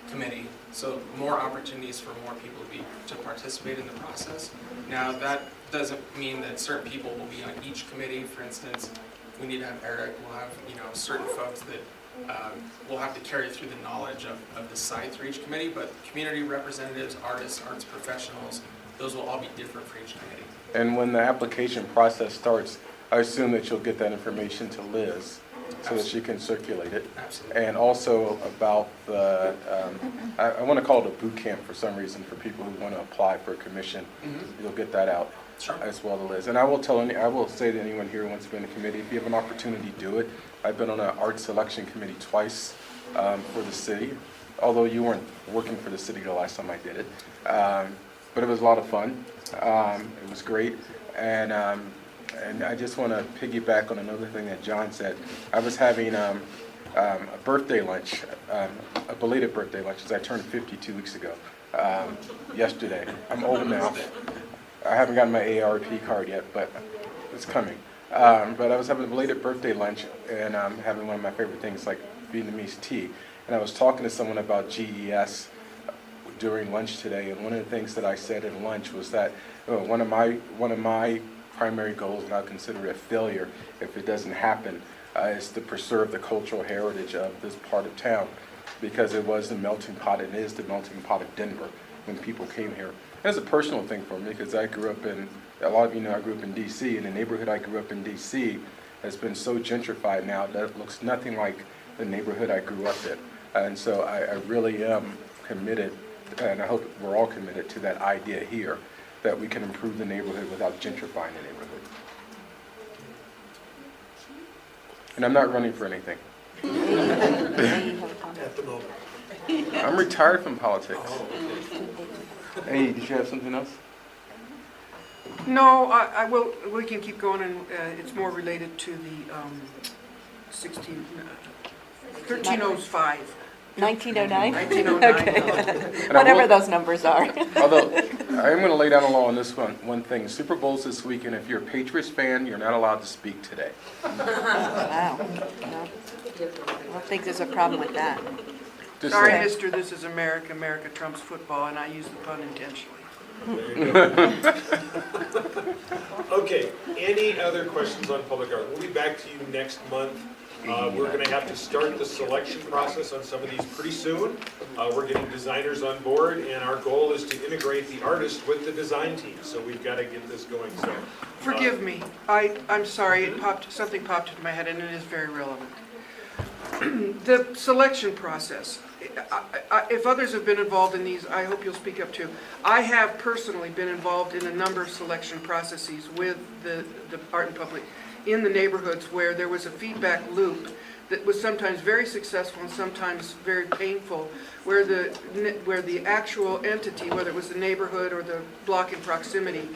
committee. So more opportunities for more people to participate in the process. Now that doesn't mean that certain people will be on each committee. For instance, we need to have Eric, we'll have certain folks that will have to carry through the knowledge of the site through each committee, but community representatives, artists, arts professionals, those will all be different for each committee. And when the application process starts, I assume that you'll get that information to Liz, so that she can circulate it. Absolutely. And also about the, I want to call it a boot camp for some reason for people who want to apply for a commission. You'll get that out as well, Liz. And I will say to anyone here who wants to be in the committee, if you have an opportunity, do it. I've been on an art selection committee twice for the city, although you weren't working for the city the last time I did it. But it was a lot of fun. It was great. And I just want to piggyback on another thing that John said. I was having a birthday lunch, a belated birthday lunch, as I turned 50 2 weeks ago, yesterday. I'm old now. I haven't gotten my ARP card yet, but it's coming. But I was having a belated birthday lunch and having one of my favorite things like Vietnamese tea. And I was talking to someone about GES during lunch today, and one of the things that I said at lunch was that one of my primary goals, and I'll consider it a failure if it doesn't happen, is to preserve the cultural heritage of this part of town, because it was the melting pot, and it is the melting pot of Denver when people came here. That's a personal thing for me, because I grew up in, a lot of you know I grew up in D.C., and the neighborhood I grew up in D.C. has been so gentrified now that it looks nothing like the neighborhood I grew up in. And so I really am committed, and I hope we're all committed to that idea here, that we can improve the neighborhood without gentrifying the neighborhood. And I'm not running for anything. At the moment. I'm retired from politics. Hey, did you have something else? No, I will, we can keep going, and it's more related to the 1305. 1909? 1909. Whatever those numbers are. Although, I am going to lay down a law on this one thing. Super Bowl's this weekend. If you're a Patriots fan, you're not allowed to speak today. Wow. No. I don't think there's a problem with that. Just Sorry, saying. mister, this is America. America trumps football, and I use the pun intentionally. Okay, any other questions on public art? We'll be back to you next month. We're going to have to start the selection process on some of these pretty soon. We're getting designers on board, and our goal is to integrate the artist with the design team. So we've got to get this going. So, Forgive me. I'm sorry. Something popped into my head, and it is very relevant. The selection process. If others have been involved in these, I hope you'll speak up too. I have personally been involved in a number of selection processes with the art and public in the neighborhoods where there was a feedback loop that was sometimes very successful and sometimes very painful, where the actual entity, whether it was the neighborhood or the block in proximity,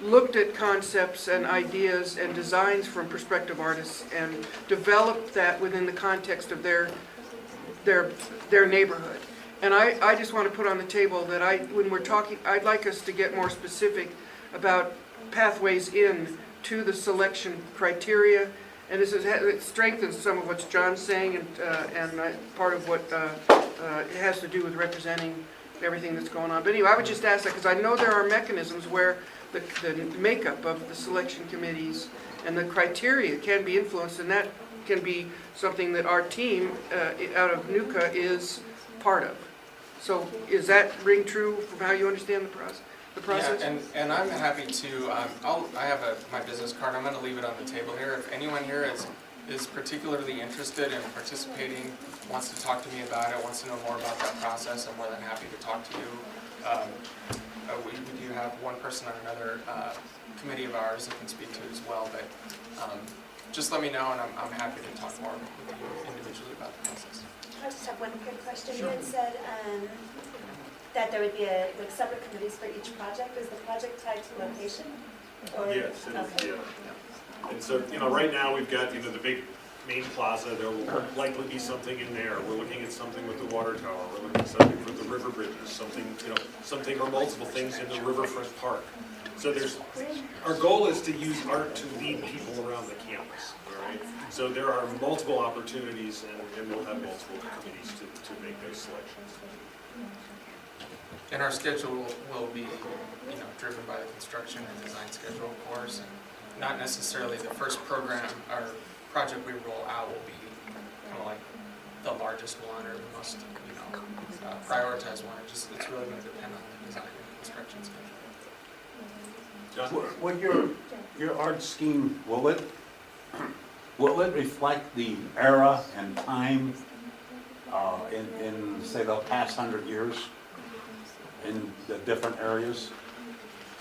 looked at concepts and ideas and designs from prospective artists and developed that within the context of their neighborhood. And I just want to put on the table that when we're talking, I'd like us to get more specific about pathways in to the selection criteria. And it strengthens some of what John's saying, and part of what it has to do with representing everything that's going on. But anyway, I would just ask that, because I know there are mechanisms where the makeup of the selection committees and the criteria can be influenced, and that can be something that our team out of NWC-CAC is part of. So is that ring true from how you understand the process? Yeah, and I'm happy to, I have my business card, I'm going to leave it on the table here. If anyone here is particularly interested in participating, wants to talk to me about it, wants to know more about that process, I'm more than happy to talk to you. We do have one person on another committee of ours that can speak to it as well, but just let me know, and I'm happy to talk more with you individually about the process. I just have one quick question. You had said that there would be separate committees for each project. Is the project tied to location? Or? yes, it is, Okay. yeah. And so, right now we've got, the big main plaza. There will likely be something in there. We're looking at something with the water tower. We're looking at something for the river bridges, something or multiple things in the riverfront park. So our goal is to use art to lead people around the campus, all right? So there are multiple opportunities, and we'll have multiple committees to make those selections. And our schedule will be, driven by the construction and design schedule, of course. And not necessarily the first program or project we roll out will be kind of like the largest one or the most, prioritized one. It's really going to depend on the design and construction schedule. Will your art scheme, will will it reflect the era and time in, say, the past 100 years in the different areas?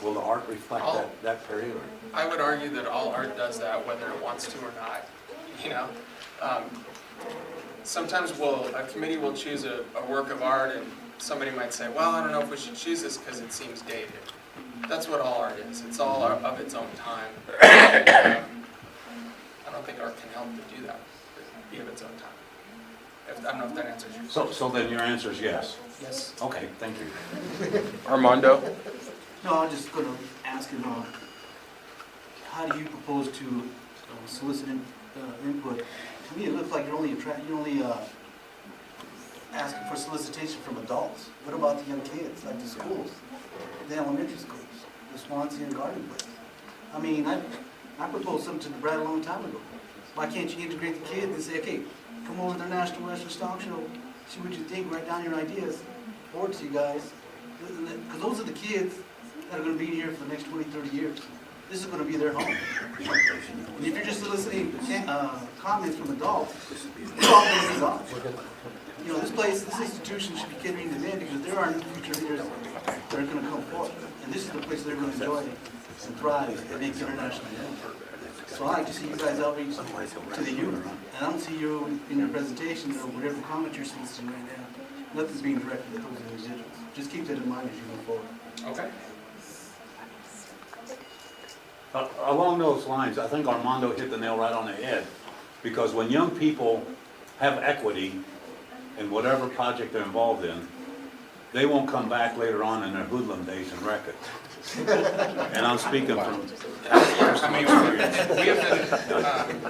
Will the art reflect that period? I would argue that all art does that, whether it wants to or not, you know? Sometimes a committee will choose a work of art and somebody might say, well, I don't know if we should choose this because it seems dated. That's what all art is. It's all of its own time. I don't think art can help to do that, be of its own time. I don't know if that answers your question. So then your answer is yes? Yes. Okay, thank you. Armando? No, I'm just gonna ask him, how do you propose to solicit input? To me, it looks like you're only asking for solicitation from adults. What about the young kids, like the schools, the elementary schools, the Swansea and Garden Place? I mean, I proposed something to Brad a long time ago. Why can't you integrate the kids and say, okay, come over to the National Western Stock Show, see what you think, write down your ideas, forward to you guys. Because those are the kids that are going to be here for the next 20, 30 years. This is going to be their home. And if you're just soliciting comments from adults, they're all going to be lost. You know, this institution should be catering to them because there are new future leaders that are going to come forth. And this is the place they're going to enjoy and thrive and make international news. So I like to see you guys outreach to the youth. And I don't see you in your presentation or whatever comment you're soliciting right now. Nothing's being directed at those individuals. Just keep that in mind as you move forward. Okay. Along those lines, I think Armando hit the nail right on the head. Because when young people have equity in whatever project they're involved in, they won't come back later on in their hoodlum days and wreck it. And I'm speaking from personal experience.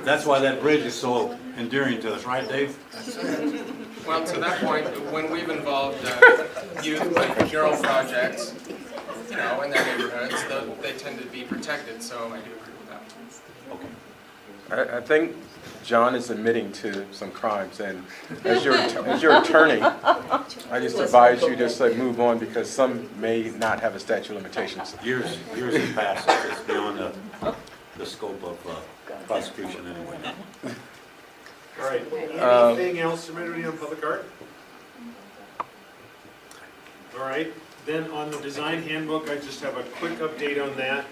That's why that bridge is so endearing to us, right, Dave? Well, to that point, when we've involved youth with mural projects, you know, in their neighborhoods, they tend to be protected, so I do agree with that. I think John is admitting to some crimes, and as your attorney, I just advise you just like move on because some may not have a statute of limitations. Years have passed. It's beyond the scope of prosecution anyway. All right, anything else from anybody on public art? All right, then on the design handbook, I just have a quick update on that.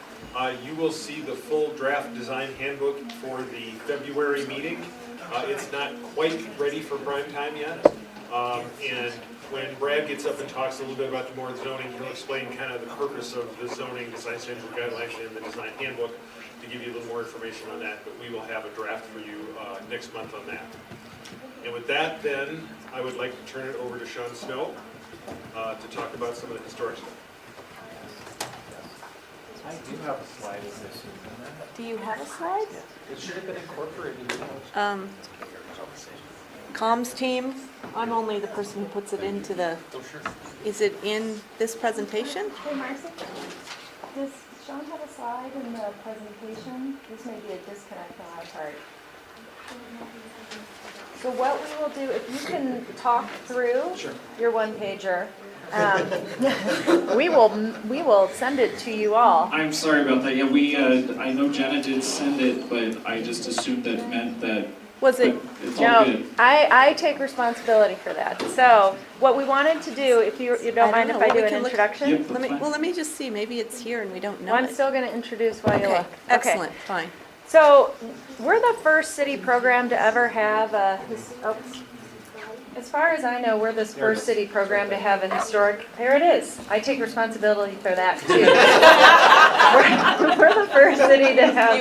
You will see the full draft design handbook for the February meeting. It's not quite ready for prime time yet. And when Brad gets up and talks a little bit about the more zoning, he'll explain kind of the purpose of the zoning design standards guidelines and the design handbook to give you a little more information on that, but we will have a draft for you next month on that. And with that, then, I would like to turn it over to Sean Snow to talk about some of the historic stuff. I do have a slide in this. Do you have a slide? It should have been incorporated. Comms team, I'm only the person who puts it into the, is it in this presentation? Hey, Marcy, does Sean have a slide in the presentation? This may be a disconnect on our part. So what we will do, if you can talk through your one-pager, we will send it to you all. I'm sorry about that. Yeah, I know Jenna did send it, but I just assumed that meant that. Was it? It's all No, good. I take responsibility for that. So what we wanted to do, if you don't mind if I do an introduction? Yep, that's fine. Let me just see, maybe it's here and we don't know Well, I'm it. still going to introduce while you Okay, look. excellent, fine. So we're the first city program to ever have as far as I know, we're the first city program to have a historic, there it is. I take responsibility for that too. we're the first city to have.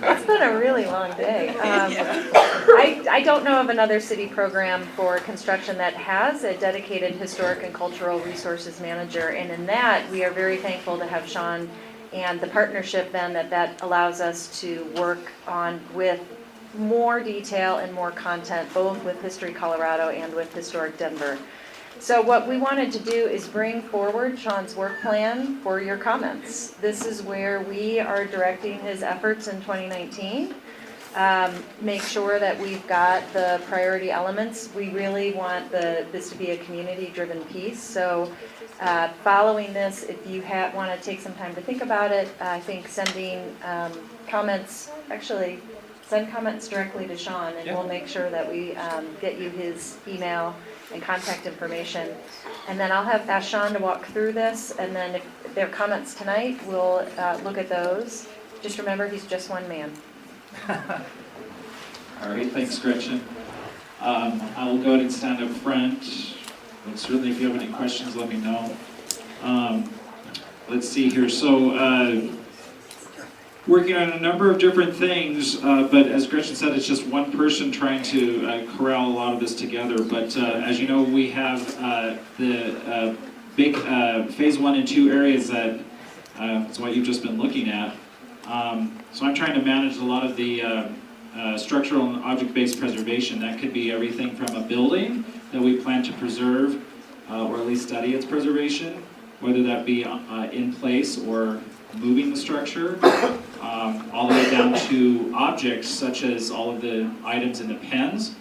It's been a really long day. I don't know of another city program for construction that has a dedicated historic and cultural resources manager. And in that, we are very thankful to have Sean and the partnership then that allows us to work on with more detail and more content, both with History Colorado and with Historic Denver. So what we wanted to do is bring forward Sean's work plan for your comments. This is where we are directing his efforts in 2019. make sure that we've got the priority elements. We really want this to be a community-driven piece, so following this, if you want to take some time to think about it, I think sending comments, actually, send comments directly to Sean, and we'll make sure that we get you his email and contact information. And then I'll ask Sean to walk through this, and then if there are comments tonight, we'll look at those. Just remember, he's just one man. All right, thanks, Gretchen. I will go ahead and stand up front. And certainly, if you have any questions, let me know. Let's see here. So, working on a number of different things, but as Gretchen said, it's just one person trying to corral a lot of this together. But as you know, we have the big phase 1 and 2 areas that is what you've just been looking at. So I'm trying to manage a lot of the structural and object-based preservation. That could be everything from a building that we plan to preserve, or at least study its preservation, whether that be in place or moving the structure, all the way down to objects such as all of the items in the pens,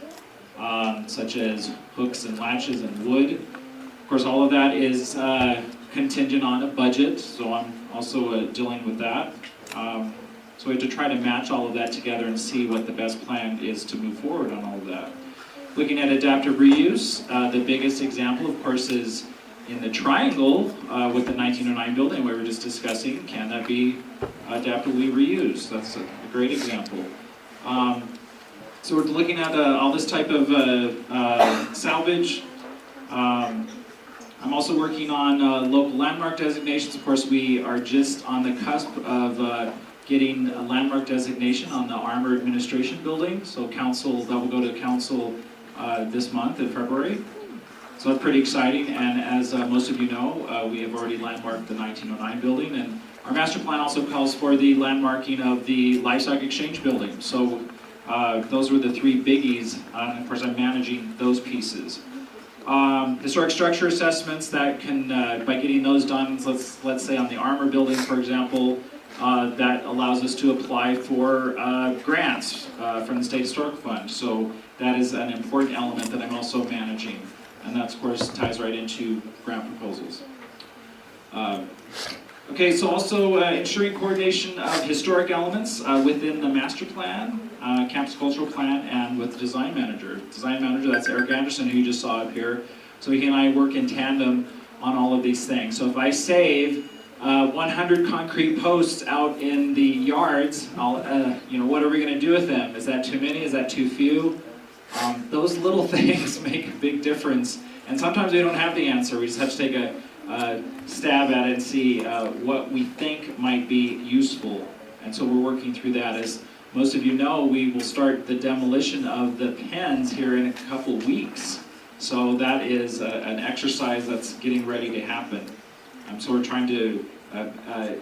such as hooks and latches and wood. Of course, all of that is contingent on a budget, so I'm also dealing with that. So we have to try to match all of that together and see what the best plan is to move forward on all of that. Looking at adaptive reuse, the biggest example, of course, is in the triangle with the 1909 building we were just discussing. Can that be adaptively reused? That's a great example. So we're looking at all this type of salvage. I'm also working on local landmark designations. Of course, we are just on the cusp of getting a landmark designation on the Armor Administration Building. So council, that will go to council this month in February. So that's pretty exciting, and as most of you know, we have already landmarked the 1909 building, and our master plan also calls for the landmarking of the Livestock Exchange Building. So those were the three biggies, and of course I'm managing those pieces. Historic structure assessments that can, by getting those done, let's say on the Armor Building, for example, that allows us to apply for grants from the State Historic Fund. So that is an important element that I'm also managing. And that, of course, ties right into grant proposals. Okay, so also ensuring coordination of historic elements within the master plan, campus cultural plan, and with design manager. Design manager, that's Eric Anderson, who you just saw up here. So he and I work in tandem on all of these things. So if I save 100 concrete posts out in the yards, what are we going to do with them? Is that too many? Is that too few? Those little things make a big difference, and sometimes we don't have the answer. We just have to take a stab at it and see what we think might be useful. And so we're working through that. As most of you know, we will start the demolition of the pens here in a couple weeks. So that is an exercise that's getting ready to happen. So we're trying to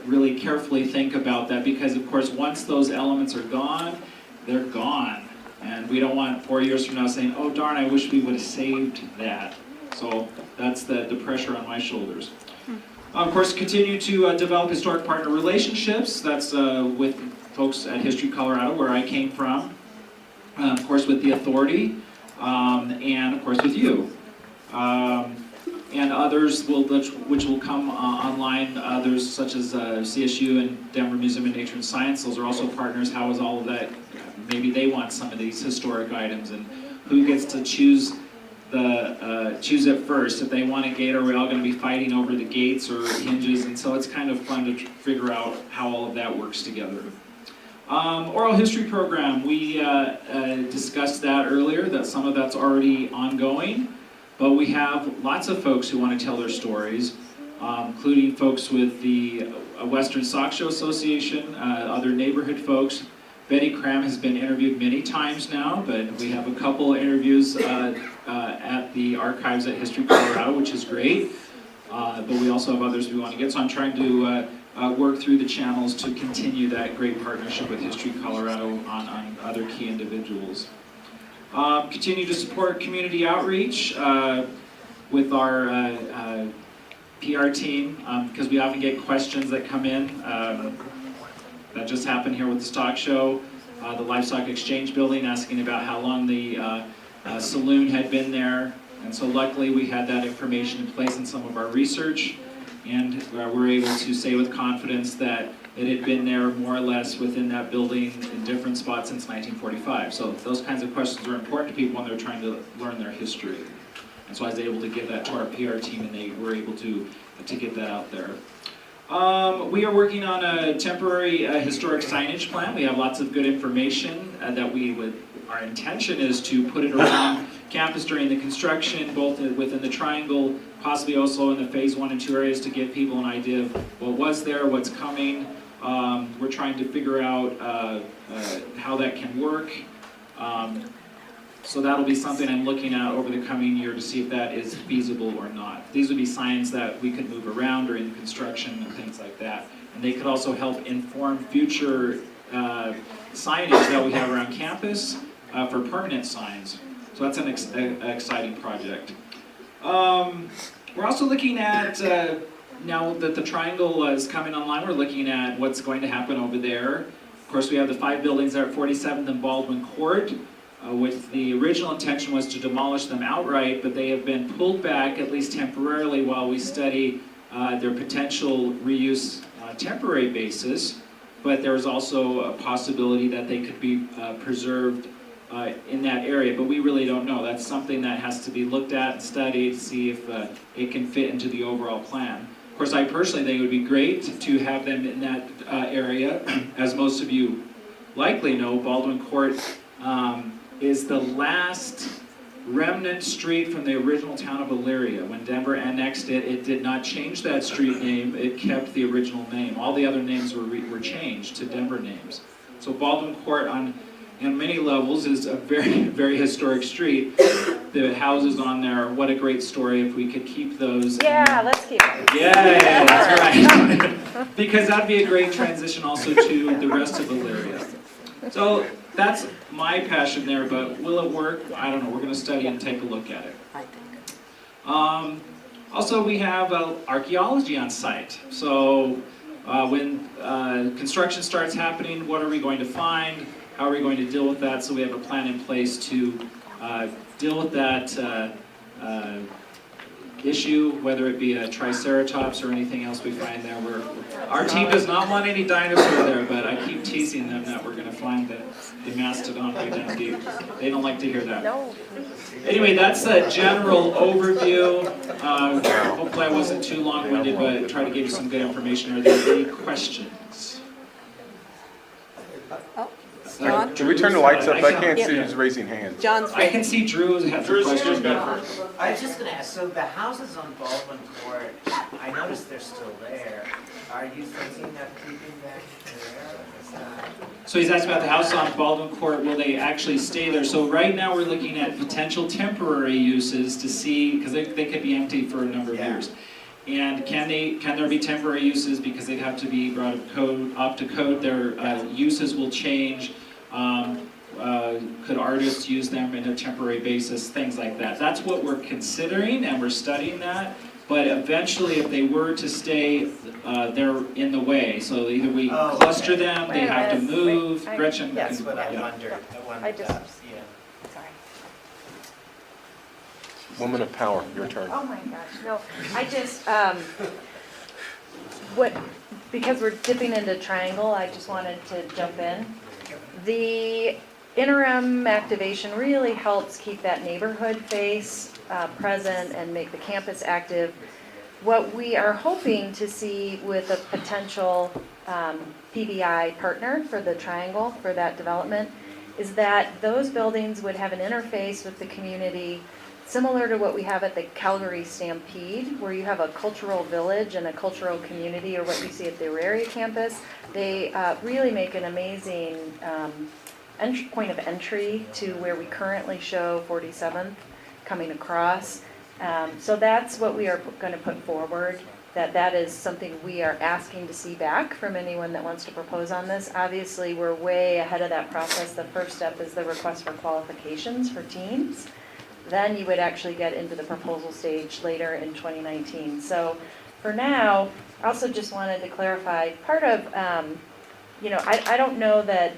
really carefully think about that, because of course once those elements are gone, they're gone. And we don't want 4 years from now saying, oh darn, I wish we would have saved that. So that's the pressure on my shoulders. Of course, continue to develop historic partner relationships. That's with folks at History Colorado, where I came from. Of course, with the authority, and of course with you. And others which will come online, others such as CSU and Denver Museum of Nature and Science. Those are also partners. How is all of that? Maybe they want some of these historic items, and who gets to choose it first? If they want a gate, are we all going to be fighting over the gates or hinges? And so it's kind of fun to figure out how all of that works together. Oral history program, we discussed that earlier, that some of that's already ongoing, but we have lots of folks who want to tell their stories, including folks with the Western Sock Show Association, other neighborhood folks. Betty Cram has been interviewed many times now, but we have a couple interviews at the archives at History Colorado, which is great. But we also have others we want to get, so I'm trying to work through the channels to continue that great partnership with History Colorado on other key individuals. Continue to support community outreach with our PR team, because we often get questions that come in. That just happened here with the stock show. the Livestock Exchange Building, asking about how long the saloon had been there. And so luckily we had that information in place in some of our research, and we're able to say with confidence that it had been there more or less within that building in different spots since 1945. So those kinds of questions are important to people when they're trying to learn their history. And so I was able to give that to our PR team, and they were able to get that out there. We are working on a temporary historic signage plan. We have lots of good information that our intention is to put it around campus during the construction, both within the triangle, possibly also in the phase 1 and 2 areas, to give people an idea of what was there, what's coming. We're trying to figure out how that can work. So that'll be something I'm looking at over the coming year to see if that is feasible or not. These would be signs that we could move around during the construction and things like that. And they could also help inform future signage that we have around campus for permanent signs. So that's an exciting project. We're also looking at, now that the triangle is coming online, we're looking at what's going to happen over there. Of course, we have the 5 buildings there at 47th and Baldwin Court, which the original intention was to demolish them outright, but they have been pulled back, at least temporarily, while we study their potential reuse on a temporary basis. But there's also a possibility that they could be preserved in that area, but we really don't know. That's something that has to be looked at and studied to see if it can fit into the overall plan. Of course, I personally think it would be great to have them in that area. As most of you likely know, Baldwin Court is the last remnant street from the original town of Elyria. When Denver annexed it, it did not change that street name, it kept the original name. All the other names were changed to Denver names. So Baldwin Court on many levels is a very, very historic street. The houses on there, what a great story if we could keep those. Yeah, let's keep it. Yeah, that's right. Because that'd be a great transition also to the rest of Elyria. So that's my passion there, but will it work? I don't know. We're going to study and take a look at it. Also, we have archaeology on site. So when construction starts happening, what are we going to find? How are we going to deal with that? So we have a plan in place to deal with that issue, whether it be a triceratops or anything else we find there. Our team does not want any dinosaur there, but I keep teasing them that we're going to find the mastodon way down deep. They don't like to hear that. No. Anyway, that's a general overview. Hopefully I wasn't too long-winded, but try to give you some good information. Are there any questions? John? Can we turn the lights up? I can't see who's raising hands. John's I can see Drew has a question. I was just gonna ask, so the houses on Baldwin Court, I noticed they're still there. Are you thinking of keeping them there? Is that... So he's asked about the house on Baldwin Court, will they actually stay there? So right now we're looking at potential temporary uses to see, because they could be empty for a number of years. And can there be temporary uses because they'd have to be brought up to code, their uses will change. Could artists use them in a temporary basis, things like that. That's what we're considering, and we're studying that. But eventually, if they were to stay, they're in the way. So either we cluster them, they have to move. Gretchen. That's what I wondered. Sorry. Woman of power, your turn. Oh my gosh, no, I just, because we're dipping into triangle, I just wanted to jump in. The interim activation really helps keep that neighborhood face present and make the campus active. What we are hoping to see with a potential PBI partner for the triangle, for that development, is that those buildings would have an interface with the community similar to what we have at the Calgary Stampede, where you have a cultural village and a cultural community, or what you see at the Auraria campus. They really make an amazing point of entry to where we currently show 47th coming across. So that's what we are going to put forward, that is something we are asking to see back from anyone that wants to propose on this. Obviously, we're way ahead of that process. The first step is the request for qualifications for teams. Then you would actually get into the proposal stage later in 2019. So for now, I also just wanted to clarify, part of, I don't know that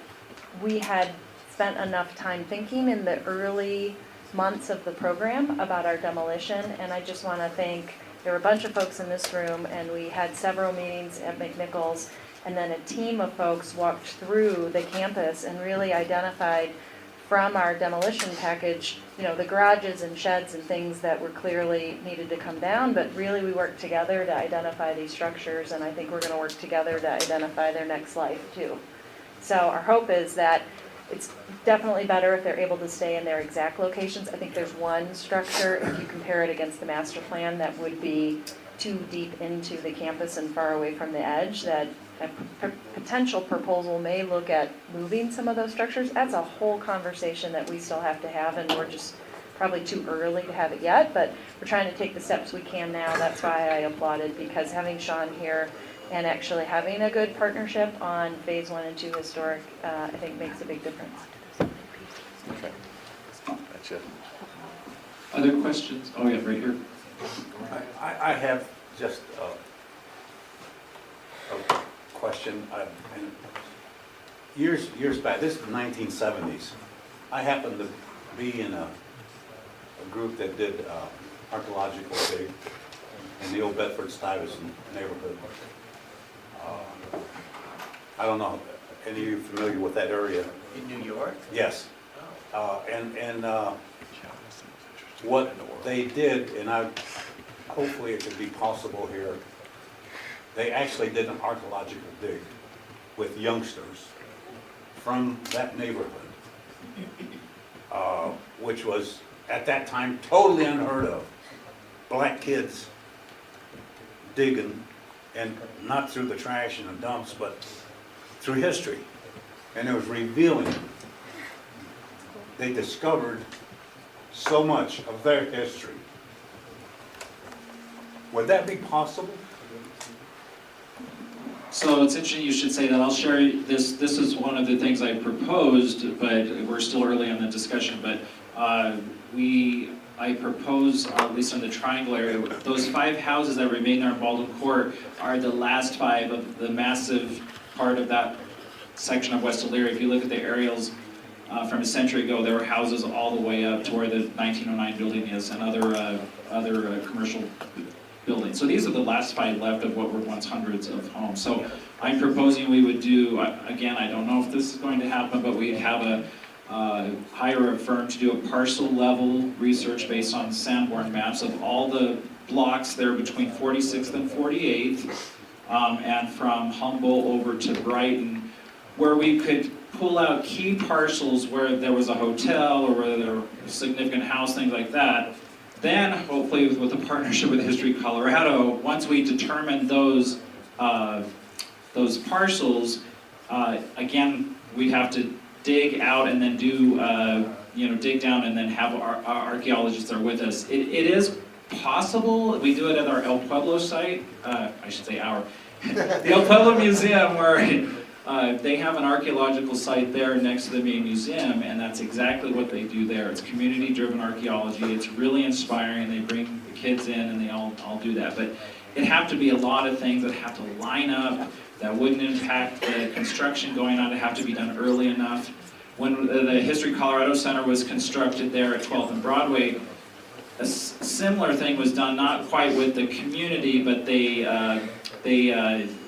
we had spent enough time thinking in the early months of the program about our demolition, and I just want to thank, there were a bunch of folks in this room, and we had several meetings at McNichols, and then a team of folks walked through the campus and really identified from our demolition package, you know, the garages and sheds and things that were clearly needed to come down, but really we worked together to identify these structures, and I think we're going to work together to identify their next life too. So our hope is that it's definitely better if they're able to stay in their exact locations. I think there's one structure, if you compare it against the master plan, that would be too deep into the campus and far away from the edge, that a potential proposal may look at moving some of those structures. That's a whole conversation that we still have to have, and we're just probably too early to have it yet, but we're trying to take the steps we can now. That's why I applauded, because having Sean here and actually having a good partnership on phase 1 and 2 historic, I think makes a big difference. Okay. That's it. Other questions? Oh, yeah, right here. I have just a question. And years back, this is the 1970s, I happened to be in a group that did archaeological dig in the old Bedford-Stuyvesant neighborhood. I don't know, any of you familiar with that area? In New York? Yes. What they did, and hopefully it could be possible here, they actually did an archaeological dig with youngsters from that neighborhood, which was at that time totally unheard of. Black kids digging, and not through the trash and the dumps, but through history. And it was revealing. They discovered so much of their history. Would that be possible? So it's interesting you should say that. I'll share this. This is one of the things I proposed, but we're still early in the discussion. But I propose, at least in the triangle area, those 5 houses that remain there in Baldwin Court are the last 5 of the massive part of that section of West Elyria. If you look at the aerials from a century ago, there were houses all the way up to where the 1909 building is and other commercial buildings. So these are the last 5 left of what were once hundreds of homes. So I'm proposing we would do, again, I don't know if this is going to happen, but we'd have hire a firm to do a parcel level research based on Sanborn maps of all the blocks there between 46th and 48th, and from Humboldt over to Brighton, where we could pull out key parcels where there was a hotel or where there was a significant house, things like that. Then, hopefully, with a partnership with History Colorado, once we determine those parcels, again, we'd have to dig out and then do, dig down and then have our archaeologists there with us. It is possible. We do it at our El Pueblo site. I should say our. The El Pueblo Museum, where they have an archaeological site there next to the main museum, and that's exactly what they do there. It's community-driven archaeology. It's really inspiring. They bring the kids in, and they all do that. But it'd have to be a lot of things that have to line up, that wouldn't impact the construction going on. It'd have to be done early enough. When the History Colorado Center was constructed there at 12th and Broadway, a similar thing was done, not quite with the community, but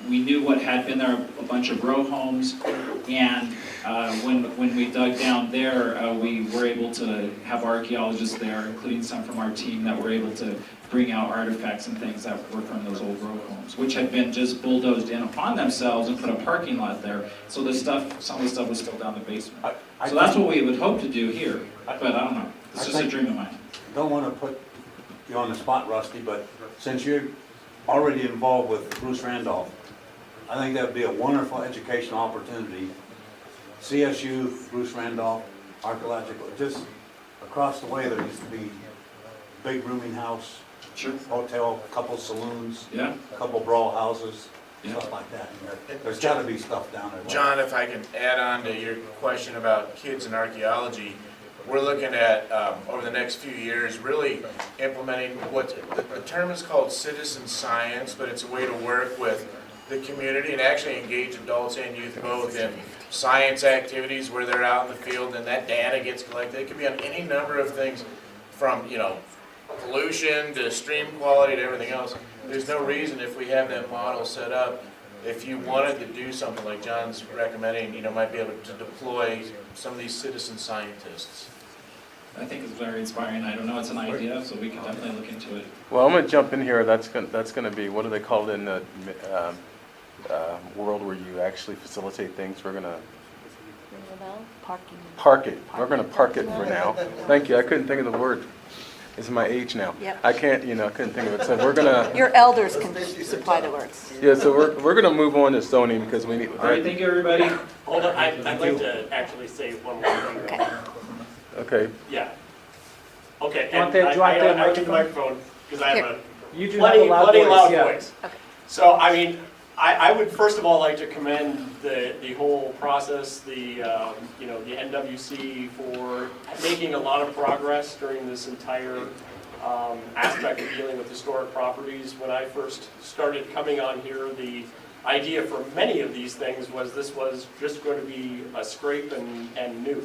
we knew what had been there, a bunch of row homes, and when we dug down there, we were able to have archaeologists there, including some from our team, that were able to bring out artifacts and things that were from those old row homes, which had been just bulldozed in upon themselves and put a parking lot there. So some of the stuff was still down the basement. So that's what we would hope to do here, but I don't know. It's just a dream of mine. Don't want to put you on the spot, Rusty, but since you're already involved with Bruce Randolph, I think that would be a wonderful educational opportunity. CSU, Bruce Randolph, archaeological, just across the way there used to be a big rooming house, hotel, couple saloons, couple brawl houses, stuff like that. There's got to be stuff down there. John, if I can add on to your question about kids and archaeology, we're looking at, over the next few years, really implementing what the term is called citizen science, but it's a way to work with the community and actually engage adults and youth both in science activities where they're out in the field and that data gets collected. It could be on any number of things from, pollution to stream quality to everything else. There's no reason if we have that model set up, if you wanted to do something like John's recommending, might be able to deploy some of these citizen scientists. I think it's very inspiring. I don't know, it's an idea, so we can definitely look into it. Well, I'm going to jump in here. That's going to be, what do they call it in the world where you actually facilitate things? We're going to park it. We're going to park it for now. Thank you. I couldn't think of the word. It's my age now. Yep. I can't, I couldn't think of it. So we're going to... Your elders can supply the words. Yeah, so we're going to move on to zoning because we need... All right, thank you, everybody. Hold on, I'd like to actually say one more thing. Okay. Okay. Yeah. Okay, Do you want and the- do you want the I took the microphone because I have You do plenty have a loud plenty voice, loud yeah. voice. Okay. So, I mean, I would first of all like to commend the whole process, the NWC for making a lot of progress during this entire aspect of dealing with historic properties. When I first started coming on here, the idea for many of these things was this was just going to be a scrape and new.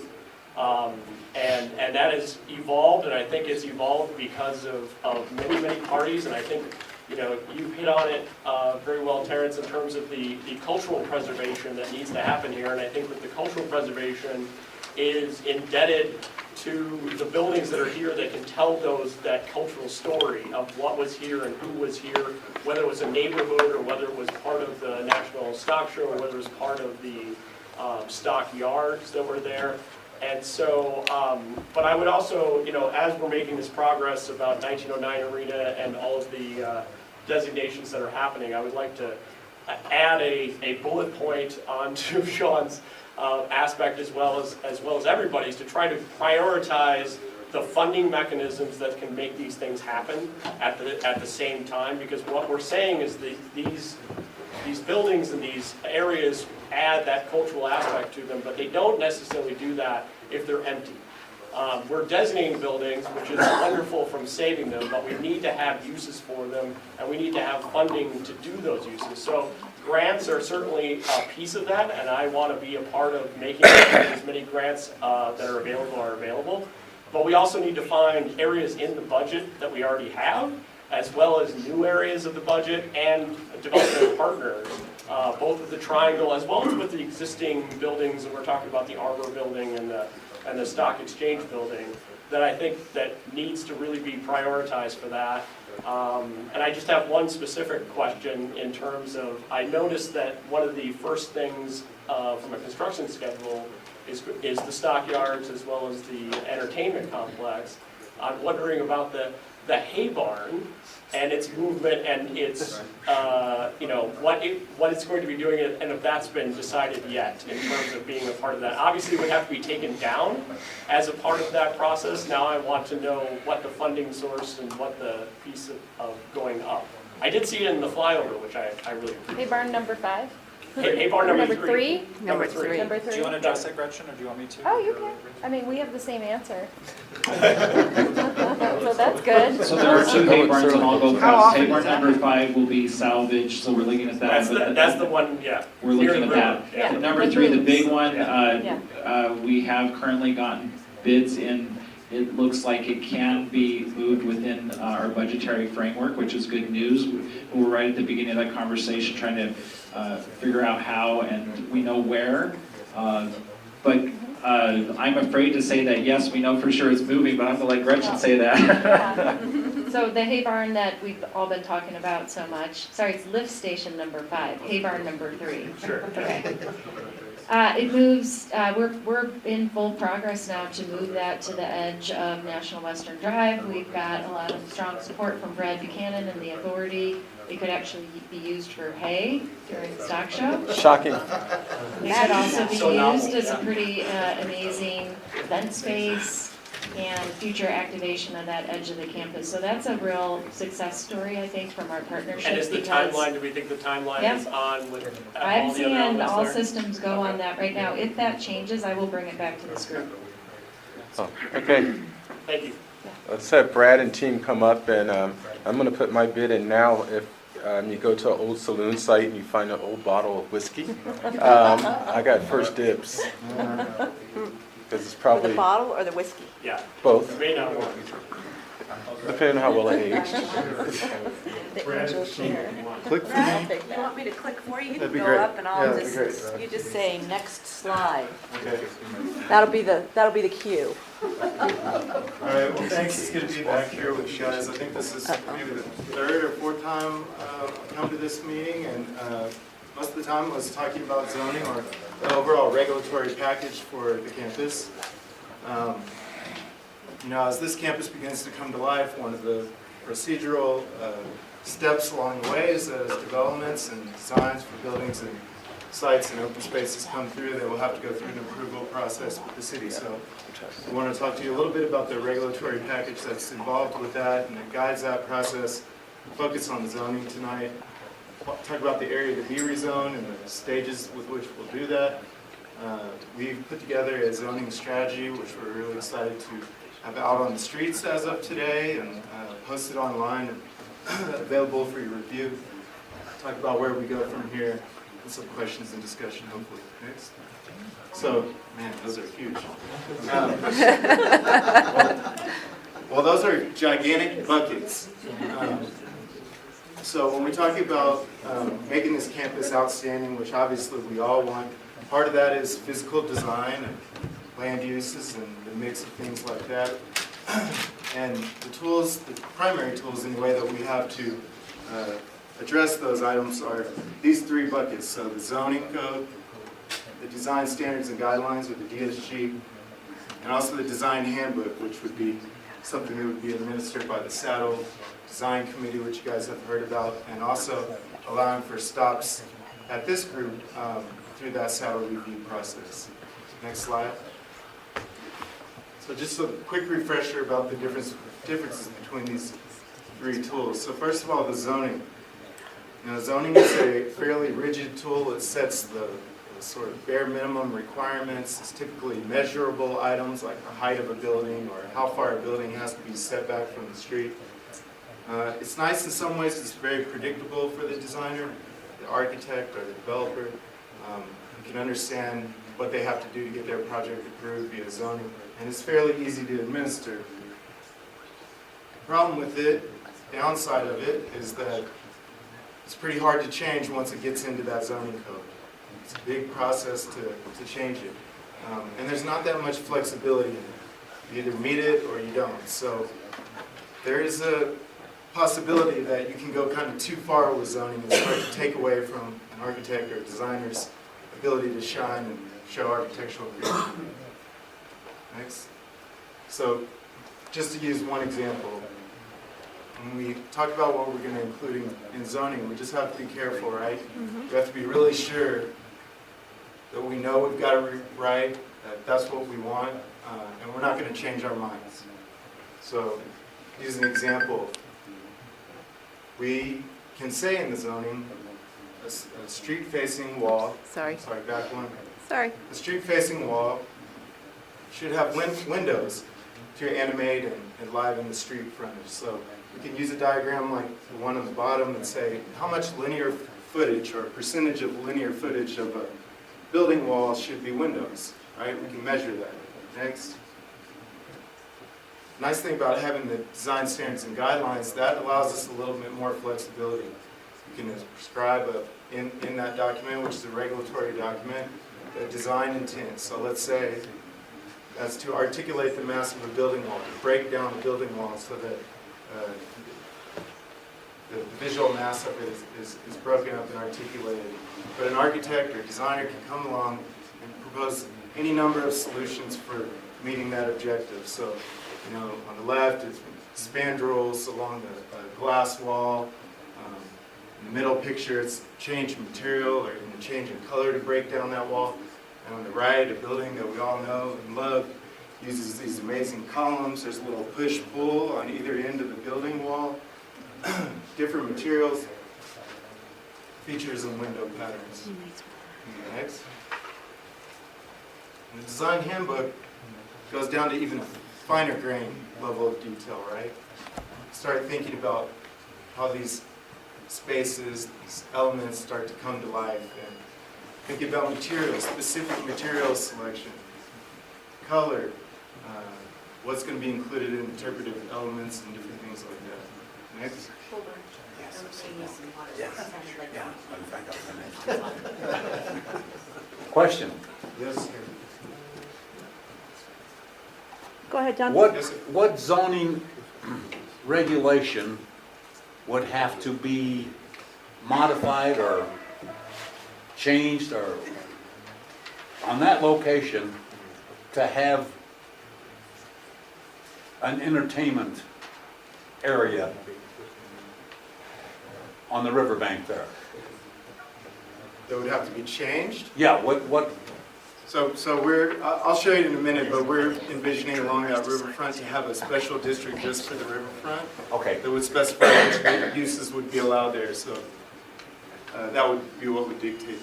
And that has evolved, and I think it's evolved because of many, many parties, and I think you hit on it very well, Terrence, in terms of the cultural preservation that needs to happen here. And I think that the cultural preservation is indebted to the buildings that are here that can tell that cultural story of what was here and who was here, whether it was a neighborhood or whether it was part of the National Stock Show or whether it was part of the stock yards that were there. And so, but I would also, as we're making this progress about 1909 Arena and all of the designations that are happening, I would like to add a bullet point onto Sean's aspect as well as everybody's to try to prioritize the funding mechanisms that can make these things happen at the same time, because what we're saying is these buildings and these areas add that cultural aspect to them, but they don't necessarily do that if they're empty. We're designating buildings, which is wonderful from saving them, but we need to have uses for them, and we need to have funding to do those uses. So grants are certainly a piece of that, and I want to be a part of making sure that as many grants that are available. But we also need to find areas in the budget that we already have, as well as new areas of the budget and development partners, both with the Triangle as well as with the existing buildings, and we're talking about the Arbor building and the Stock Exchange building, that I think that needs to really be prioritized for that. And I just have one specific question in terms of, I noticed that one of the first things from a construction schedule is the stockyards as well as the entertainment complex. I'm wondering about the hay barn and its movement and its, what it's going to be doing and if that's been decided yet in terms of being a part of that. Obviously, it would have to be taken down as a part of that process. Now I want to know what the funding source and what the piece of going up. I did see it in the flyover, which I really appreciate. Hay barn number 5? Hay barn number three. Number three. Do you want to address that, Gretchen, or do you want me to? Oh, you can. I mean, we have the same answer. So that's good. So there are two hay barns, and I'll go fast. Hay barn number 5 will be salvaged, so we're looking at that. That's the one, yeah. We're looking at that. Yeah. Number 3, the big one, we have currently gotten bids in. It looks like it can be moved within our budgetary framework, which is good news. We're right at the beginning of that conversation trying to figure out how, and we know where. But I'm afraid to say that, yes, we know for sure it's moving, but I'm going to let Gretchen say that. So the hay barn that we've all been talking about so much, sorry, it's lift station number 5, hay barn number 3. Sure. Okay. It moves, we're in full progress now to move that to the edge of National Western Drive. We've got a lot of strong support from Brad Buchanan and the authority. It could actually be used for hay during the stock show. Shocking. It could also be used as a pretty amazing event space and future activation on that edge of the campus. So that's a real success story, I think, from our partnership. And is the timeline, do we think the timeline is on with all I'm the other elements seeing all there? systems go on that right now. If that changes, I will bring it back to this group. Oh, okay. Thank you. Let's have Brad and team come up, and I'm going to put my bid in now. you go to an old saloon site and you find an old bottle of whiskey, I got first dibs. Because it's For probably the bottle or the whiskey? Yeah. both, May not work. depending on how well it aged. The angel share. Click for I'll me. take that. You want me to click for you? You That'd can be go great. up and Yeah, I'll that'd be just, great. you just say next slide. Okay. That'll be the cue. All right, well, thanks. It's good to be back here with you guys. I think this is maybe the third or fourth time I've come to this meeting, and most of the time I was talking about zoning or the overall regulatory package for the campus. As this campus begins to come to life, one of the procedural steps along the way is as developments and designs for buildings and sites and open spaces come through, they will have to go through an approval process with the city. So I want to talk to you a little bit about the regulatory package that's involved with that and that guides that process. Focus on the zoning tonight. Talk about the area to be rezoned and the stages with which we'll do that. We've put together a zoning strategy, which we're really excited to have out on the streets as of today and posted online and available for your review. Talk about where we go from here and some questions and discussion, hopefully. Next. So, man, those are huge. Well, those are gigantic buckets. So when we talk about making this campus outstanding, which obviously we all want, part of that is physical design and land uses and the mix of things like that. And the tools, the primary tools anyway, that we have to address those items are these three buckets. So the zoning code, the design standards and guidelines, or the DSG, and also the design handbook, which would be something that would be administered by the Saddle Design Committee, which you guys have heard about, and also allowing for stops at this group through that Saddle review process. Next slide. So just a quick refresher about the differences between these three tools. So first of all, the zoning. Zoning is a fairly rigid tool. It sets the sort of bare minimum requirements. It's typically measurable items like the height of a building or how far a building has to be set back from the street. It's nice in some ways. It's very predictable for the designer, the architect, or the developer. You can understand what they have to do to get their project approved via zoning, and it's fairly easy to administer. The problem with it, downside of it, is that it's pretty hard to change once it gets into that zoning code. It's a big process to change it. And there's not that much flexibility in it. You either meet it or you don't. So there is a possibility that you can go kind of too far with zoning and start to take away from an architect or designer's ability to shine and show architectural creativity. Next. So just to use one example, when we talk about what we're going to include in zoning, we just have to be careful, right? We have to be really sure that we know we've got it right, that that's what we want, and we're not going to change our minds. So, use an example. We can say in the zoning, a street-facing wall. Sorry, back one. Sorry. A street-facing wall should have windows to animate and enliven the street frontage. So we can use a diagram like the one on the bottom and say how much linear footage or percentage of linear footage of a building wall should be windows, right? We can measure that. Next. Nice thing about having the design standards and guidelines, that allows us a little bit more flexibility. You can prescribe in that document, which is a regulatory document, a design intent. So let's say that's to articulate the mass of a building wall, to break down the building wall so that the visual mass of it is broken up and articulated. But an architect or designer can come along and propose any number of solutions for meeting that objective. So, on the left, it's spandrels along the glass wall. In the middle picture, it's change in material or even a change in color to break down that wall. And on the right, a building that we all know and love uses these amazing columns. There's a little push-pull on either end of the building wall. Different materials, features, and window patterns. Next. And the design handbook goes down to even a finer grain level of detail, right? Start thinking about how these spaces, these elements start to come to life. And think about materials, specific material selection, color, what's going to be included in interpretive elements and different things like that. Next. Question. Yes. Go ahead, John. What zoning regulation would have to be modified or changed or on that location to have an entertainment area on the riverbank there? That would have to be changed? Yeah, what? So I'll show you in a minute, but we're envisioning along that riverfront to have a special district just for the riverfront. Okay. That would specify which uses would be allowed there, so that would be what would dictate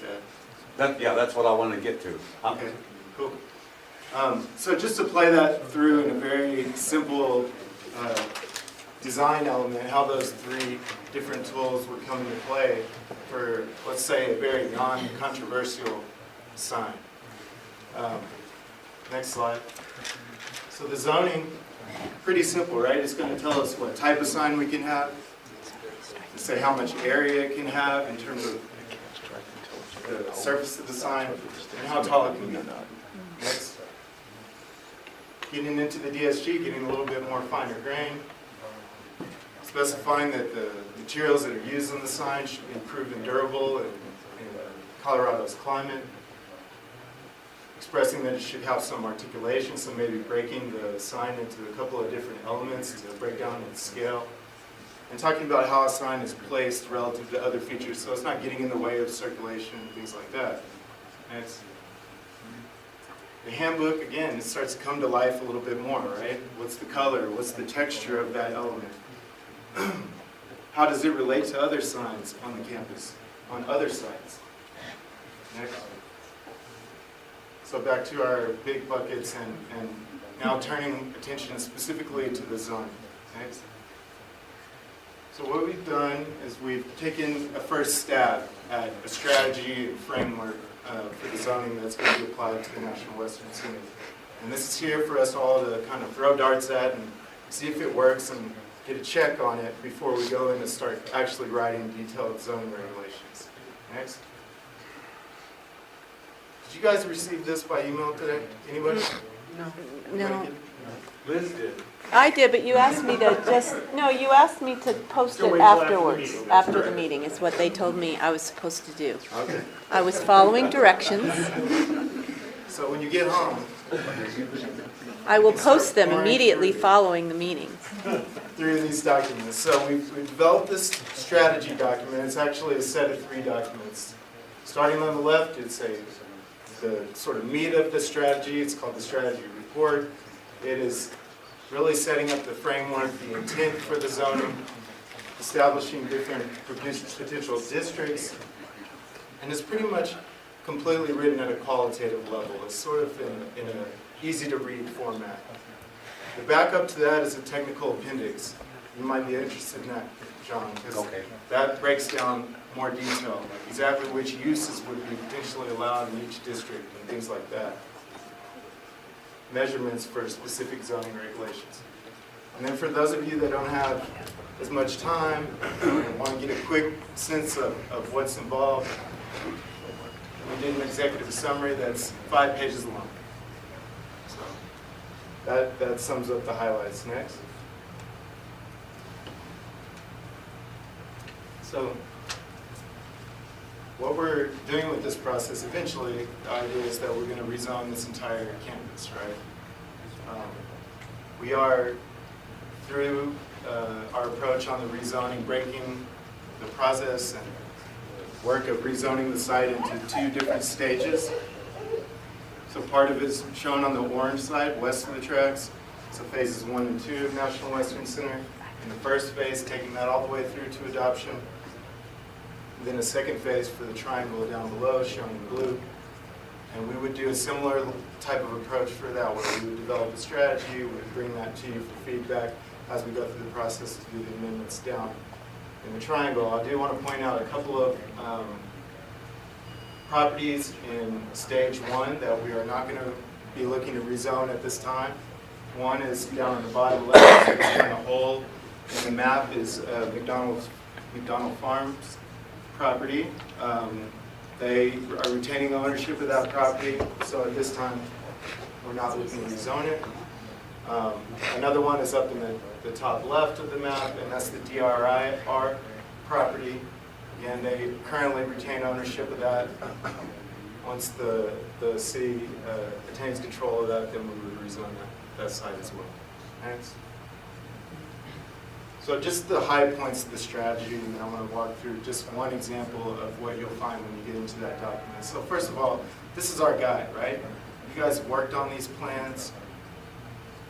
that. Yeah, that's what I want to get to. Okay, cool. So just to play that through in a very simple design element, how those three different tools would come into play for, let's say, a very non-controversial sign. Next slide. So the zoning, pretty simple, right? It's going to tell us what type of sign we can have, to say how much area it can have in terms of the surface of the sign, and how tall it can be. Next. Getting into the DSG, getting a little bit more finer grain, specifying that the materials that are used on the sign should be proven durable in Colorado's climate, expressing that it should have some articulation, so maybe breaking the sign into a couple of different elements to break down its scale, and talking about how a sign is placed relative to other features, so it's not getting in the way of circulation and things like that. Next. The handbook, again, it starts to come to life a little bit more, right? What's the color? What's the texture of that element? How does it relate to other signs on the campus, on other sites? Next. So back to our big buckets and now turning attention specifically to the zone. Next. So what we've done is we've taken a first stab at a strategy and framework for the zoning that's going to be applied to the National Western Synod. And this is here for us all to kind of throw darts at and see if it works and get a check on it before we go in and start actually writing detailed zoning regulations. Next. Did you guys receive this by email today? Anybody? No. Liz did. I did, but you asked me to you asked me to post it afterwards, after the meeting, is what they told me I was supposed to do. Okay. I was following directions. So when you get home, I will post them immediately following the meeting. Through these documents. So we've developed this strategy document. It's actually a set of 3 documents. Starting on the left, it's the sort of meat of the strategy. It's called the strategy report. It is really setting up the framework, the intent for the zoning, establishing different potential districts, and it's pretty much completely written at a qualitative level. It's sort of in an easy-to-read format. The backup to that is a technical appendix. You might be interested in that, John, because that breaks down more detail, like exactly which uses would be potentially allowed in each district and things like that. Measurements for specific zoning regulations. And then for those of you that don't have as much time and want to get a quick sense of what's involved, we did an executive summary that's 5 pages long. So that sums up the highlights. Next. So what we're doing with this process, eventually, the idea is that we're going to rezone this entire campus, right? We are, through our approach on the rezoning, breaking the process and work of rezoning the site into 2 different stages. So part of it is shown on the orange side, west of the tracks. So phases 1 and 2 of National Western Center. In the first phase, taking that all the way through to adoption. Then a second phase for the triangle down below, shown in blue. And we would do a similar type of approach for that, where we would develop a strategy, we would bring that to you for feedback as we go through the process to do the amendments down in the triangle, I do want to point out a couple of properties in stage 1 that we are not going to be looking to rezone at this time. One is down on the bottom left, so it's kind of hole in the map is McDonald Farms property. They are retaining ownership of that property, so at this time we're not looking to rezone it. Another one is up in the top left of the map, and that's the DRIR property. Again, they currently retain ownership of that. Once the city attains control of that, then we would rezone that site as well. Next. So just the high points of the strategy, and I want to walk through just one example of what you'll find when you get into that document. So first of all, this is our guide, right? You guys worked on these plans.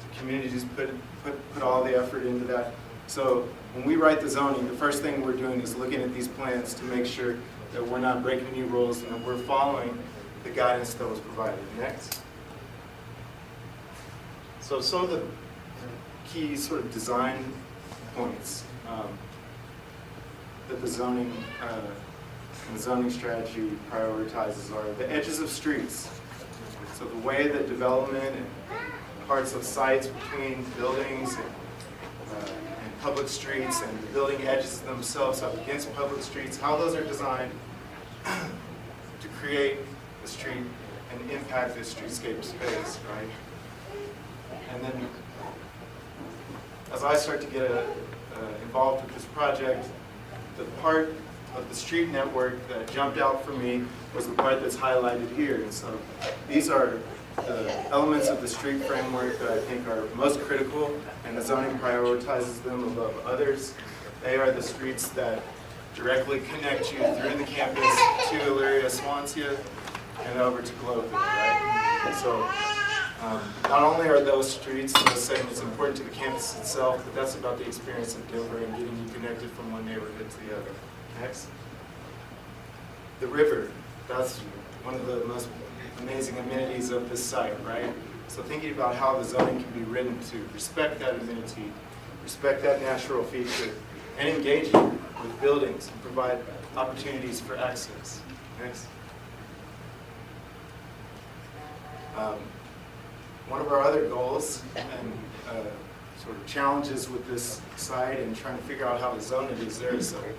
The community just put all the effort into that. So when we write the zoning, the first thing we're doing is looking at these plans to make sure that we're not breaking any rules and that we're following the guidance that was provided. Next. So some of the key sort of design points that the zoning strategy prioritizes are the edges of streets. So the way that development and parts of sites between buildings and public streets and the building edges themselves up against public streets, how those are designed to create the street and impact the streetscape space, right? And then as I start to get involved with this project, the part of the street network that jumped out for me was the part that's highlighted here. And so these are the elements of the street framework that I think are most critical, and the zoning prioritizes them above others. They are the streets that directly connect you through the campus to Elyria, Swansea, and over to Globeville, right? And so not only are those streets and those segments important to the campus itself, but that's about the experience of Denver and getting you connected from one neighborhood to the other. Next. The river. That's one of the most amazing amenities of this site, right? So thinking about how the zoning can be written to respect that amenity, respect that natural feature, and engage with buildings and provide opportunities for access. Next. One of our other goals and sort of challenges with this site and trying to figure out how to zone it is there's an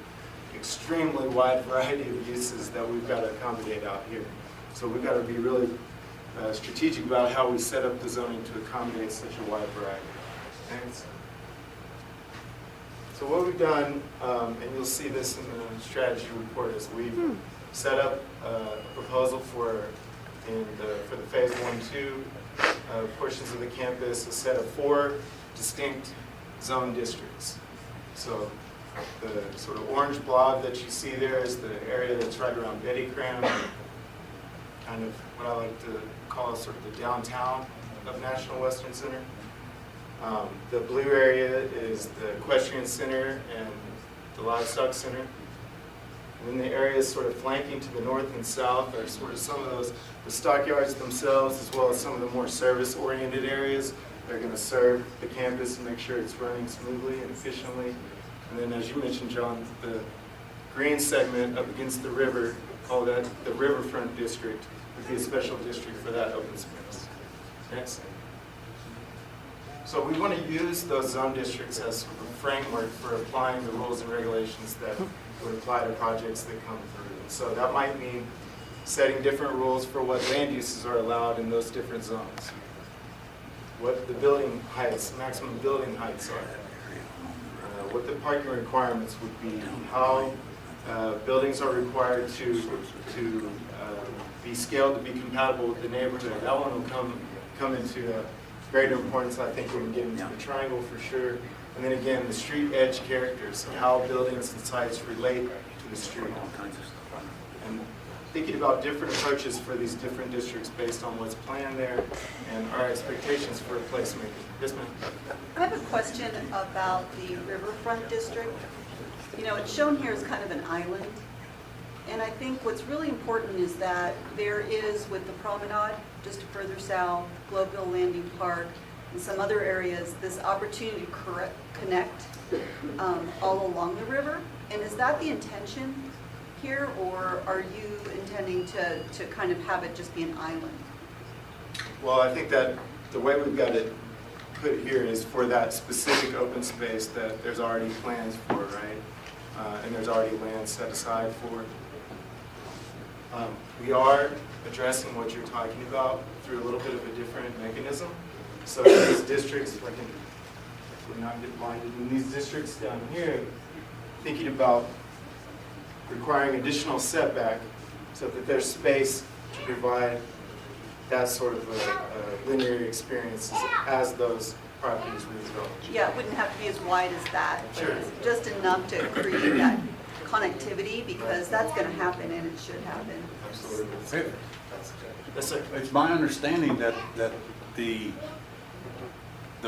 extremely wide variety of uses that we've got to accommodate out here. So we've got to be really strategic about how we set up the zoning to accommodate such a wide variety. Thanks. So what we've done, and you'll see this in the strategy report, is we've set up a proposal for the phase 1-2 portions of the campus, a set of 4 distinct zone districts. So the sort of orange blob that you see there is the area that's right around Betty Cram, kind of what I like to call sort of the downtown of National Western Center. The blue area is the equestrian center and the livestock center. And then the areas sort of flanking to the north and south are sort of some of those, the stockyards themselves, as well as some of the more service-oriented areas. They're going to serve the campus and make sure it's running smoothly and efficiently. And then, as you mentioned, John, the green segment up against the river, call that the riverfront district, would be a special district for that open space. Next. So we want to use those zone districts as sort of a framework for applying the rules and regulations that would apply to projects that come through. And so that might mean setting different rules for what land uses are allowed in those different zones, what the building heights, maximum building heights are, what the parking requirements would be, how buildings are required to be scaled to be compatible with the neighborhood. That one will come into greater importance, I think, when we get into the triangle for sure. And then again, the street edge characters, so how buildings and sites relate to the street. And thinking about different approaches for these different districts based on what's planned there and our expectations for placemaking. Yes, ma'am? I have a question about the riverfront district. You know, it's shown here as kind of an island. And I think what's really important is that there is, with the promenade, just further south, Globeville Landing Park, and some other areas, this opportunity to connect all along the river. And is that the intention here, or are you intending to kind of have it just be an island? Well, I think that the way we've got it put here is for that specific open space that there's already plans for, right? And there's already land set aside for. We are addressing what you're talking about through a little bit of a different mechanism. So in these districts, if we're not get blinded, in these districts down here, thinking about requiring additional setback so that there's space to provide that sort of a linear experience as those properties redevelop. Yeah, it wouldn't have to be as wide as that, but Sure. it's just enough to create that connectivity, because that's going to happen and it should happen. Absolutely. It's my understanding that the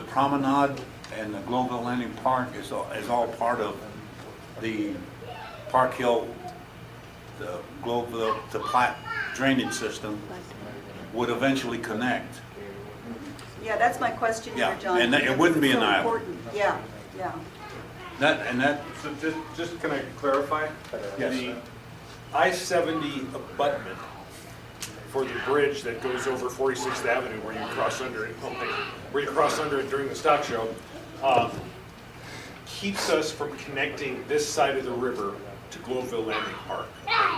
promenade and the Global Landing Park is all part of the Park Hill, the Platte drainage system would eventually connect. Yeah, that's my question here, Yeah, John. and it because wouldn't be it's an so island. important. Yeah, yeah. So just can I clarify? Yes. The I-70 abutment for the bridge that goes over 46th Avenue where you cross under it, during the stock show, keeps us from connecting this side of the river to Gloveville Landing Park,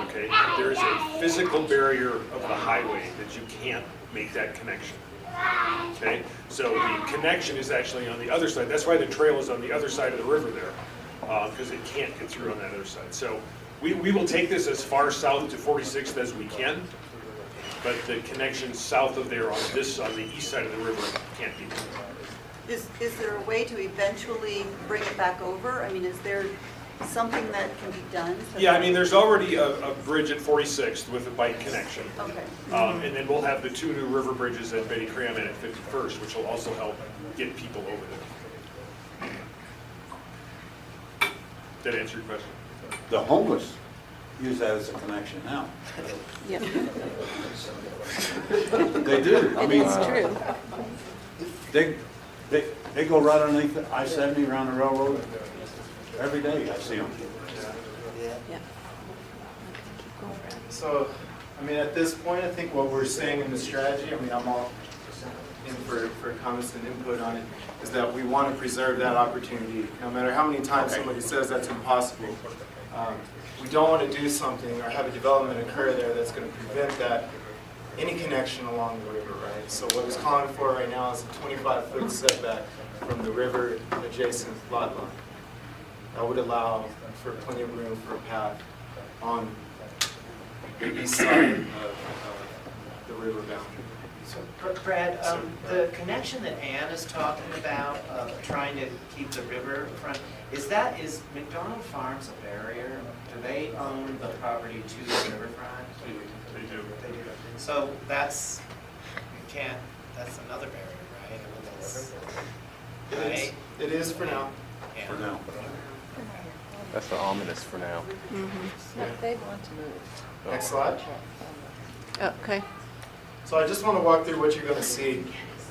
okay? There is a physical barrier of the highway that you can't make that connection, okay? So the connection is actually on the other side. That's why the trail is on the other side of the river there, because it can't get through on that other side. So we will take this as far south to 46th as we can, but the connection south of there on the east side of the river can't be. Is there a way to eventually bring it back over? I mean, is there something that can be done? Yeah, I mean, there's already a bridge at 46th with a bike connection. Okay. And then we'll have the two new river bridges at Betty Cram and at 51st, which will also help get people over there. Did that answer your question? The homeless use that as a connection now. Yeah. They do. I It mean, is true. They go right underneath the I-70 around the railroad. Every day I see them. So, I mean, at this point, I think what we're saying in the strategy, I mean, I'm all in for comments and input on it, is that we want to preserve that opportunity, no matter how many times somebody says that's impossible. We don't want to do something or have a development occur there that's going to prevent that, any connection along the river, right? So what it's calling for right now is a 25-foot setback from the river adjacent lot line. That would allow for plenty of room for a path on the east side of the river boundary. So Brad, the connection that Ann is talking about, trying to keep the river front, is McDonald Farms a barrier? Do they own the property to the riverfront? They do. They do. So that's another barrier, right? I mean, right? It is for now. Yeah. For now. That's the ominous for now. They want to move. Next slide. Okay. So I just want to walk through what you're going to see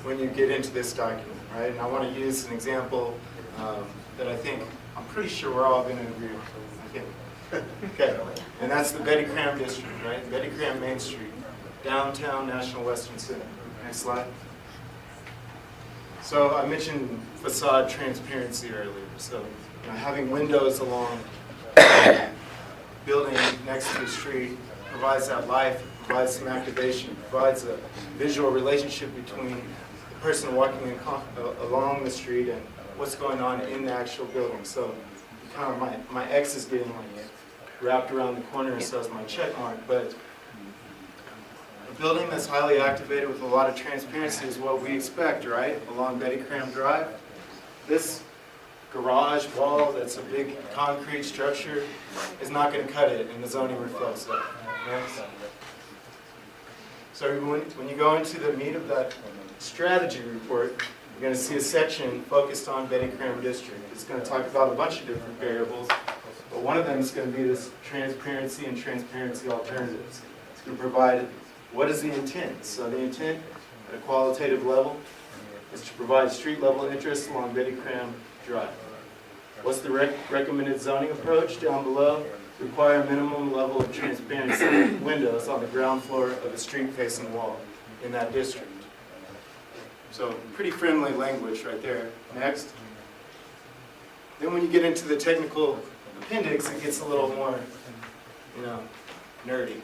when you get into this document, right? And I want to use an example that I'm pretty sure we're all going to agree with. I think. Okay, and that's the Betty Cram district, right? Betty Cram Main Street, downtown National Western Center. Next slide. So I mentioned facade transparency earlier. So having windows along building next to the street provides that life, provides some activation, provides a visual relationship between the person walking along the street and what's going on in the actual building. So kind of my X is getting wrapped around the corner, so is my check mark. But a building that's highly activated with a lot of transparency is what we expect, right? Along Betty Cram Drive. This garage wall that's a big concrete structure is not going to cut it, and the zoning reflects that. Next. So when you go into the meat of that strategy report, you're going to see a section focused on Betty Cram District. It's going to talk about a bunch of different variables, but one of them is going to be this transparency and transparency alternatives. It's going to provide what is the intent. So the intent at a qualitative level is to provide street level interest along Betty Cram Drive. What's the recommended zoning approach down below? Require a minimum level of transparency windows on the ground floor of the street-facing wall in that district. So pretty friendly language right there. Next. Then when you get into the technical appendix, it gets a little more, nerdy.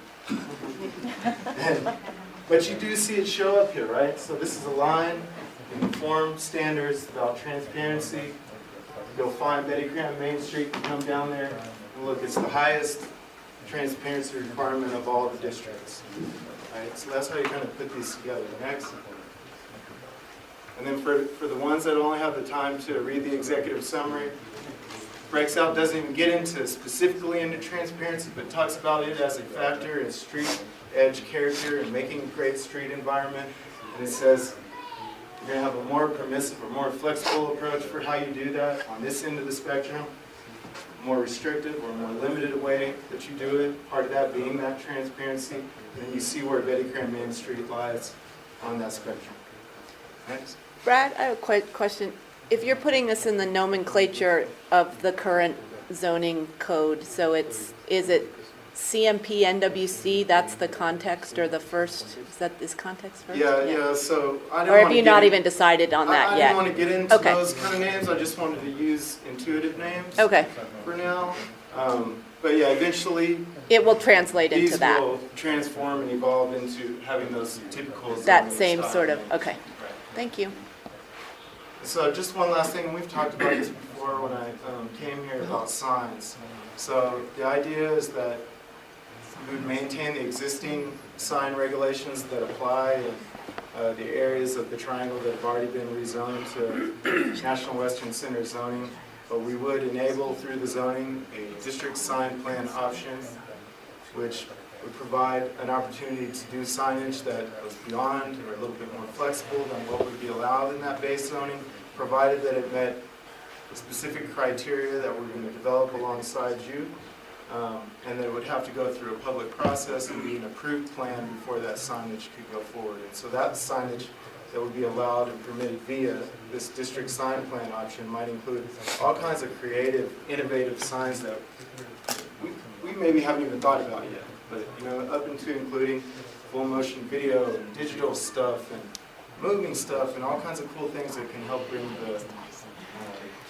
But you do see it show up here, right? So this is a line in the form standards about transparency. You'll find Betty Graham Main Street, you come down there, and look, it's the highest transparency requirement of all the districts. Right? So that's how you kind of put these together. Next. And then for the ones that only have the time to read the executive summary, breaks out, doesn't even get into specifically into transparency, but talks about it as a factor in street edge character and making a great street environment. And it says you're going to have a more permissive or more flexible approach for how you do that on this end of the spectrum, more restrictive or more limited way that you do it, part of that being that transparency. And then you see where Betty Graham Main Street lies on that spectrum. Next. Brad, I have a quick question. If you're putting this in the nomenclature of the current zoning code, so is it CMP, NWC, that's the context or the first, is context first? Yeah, so I didn't Or have want you to not get even decided on that I yet? didn't want to get into Okay. those kind of names, I just wanted to use intuitive names Okay. for now. But yeah, eventually It will translate into these that, will transform and evolve into having those typical that zoning same style sort of, names. okay. Thank you. So just one last thing, and we've talked about this before when I came here about signs. So the idea is that we would maintain the existing sign regulations that apply in the areas of the triangle that have already been rezoned to National Western Center zoning, but we would enable through the zoning a district sign plan option, which would provide an opportunity to do signage that goes beyond or a little bit more flexible than what would be allowed in that base zoning, provided that it met the specific criteria that we're going to develop alongside you, and that it would have to go through a public process and be an approved plan before that signage could go forward. And so that signage that would be allowed and permitted via this district sign plan option might include all kinds of creative, innovative signs that we maybe haven't even thought about yet. But up into including full motion video and digital stuff and moving stuff and all kinds of cool things that can help bring the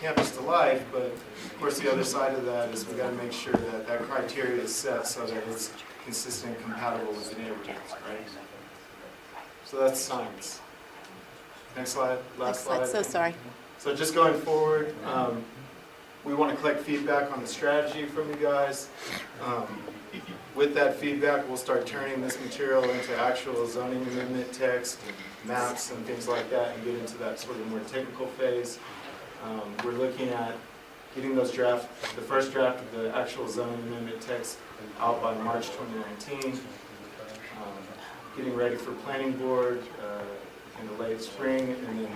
campus to life. But of course the other side of that is we've got to make sure that that criteria is set so that it's consistent and compatible with the neighborhoods, right? So that's science. Next slide, last slide. Excellent, so sorry. So just going forward, we want to collect feedback on the strategy from you guys. With that feedback, we'll start turning this material into actual zoning amendment text, and maps and things like that, and get into that sort of more technical phase. We're looking at getting those the first draft of the actual zoning amendment text out by March 2019. Getting ready for planning board in the late spring, and then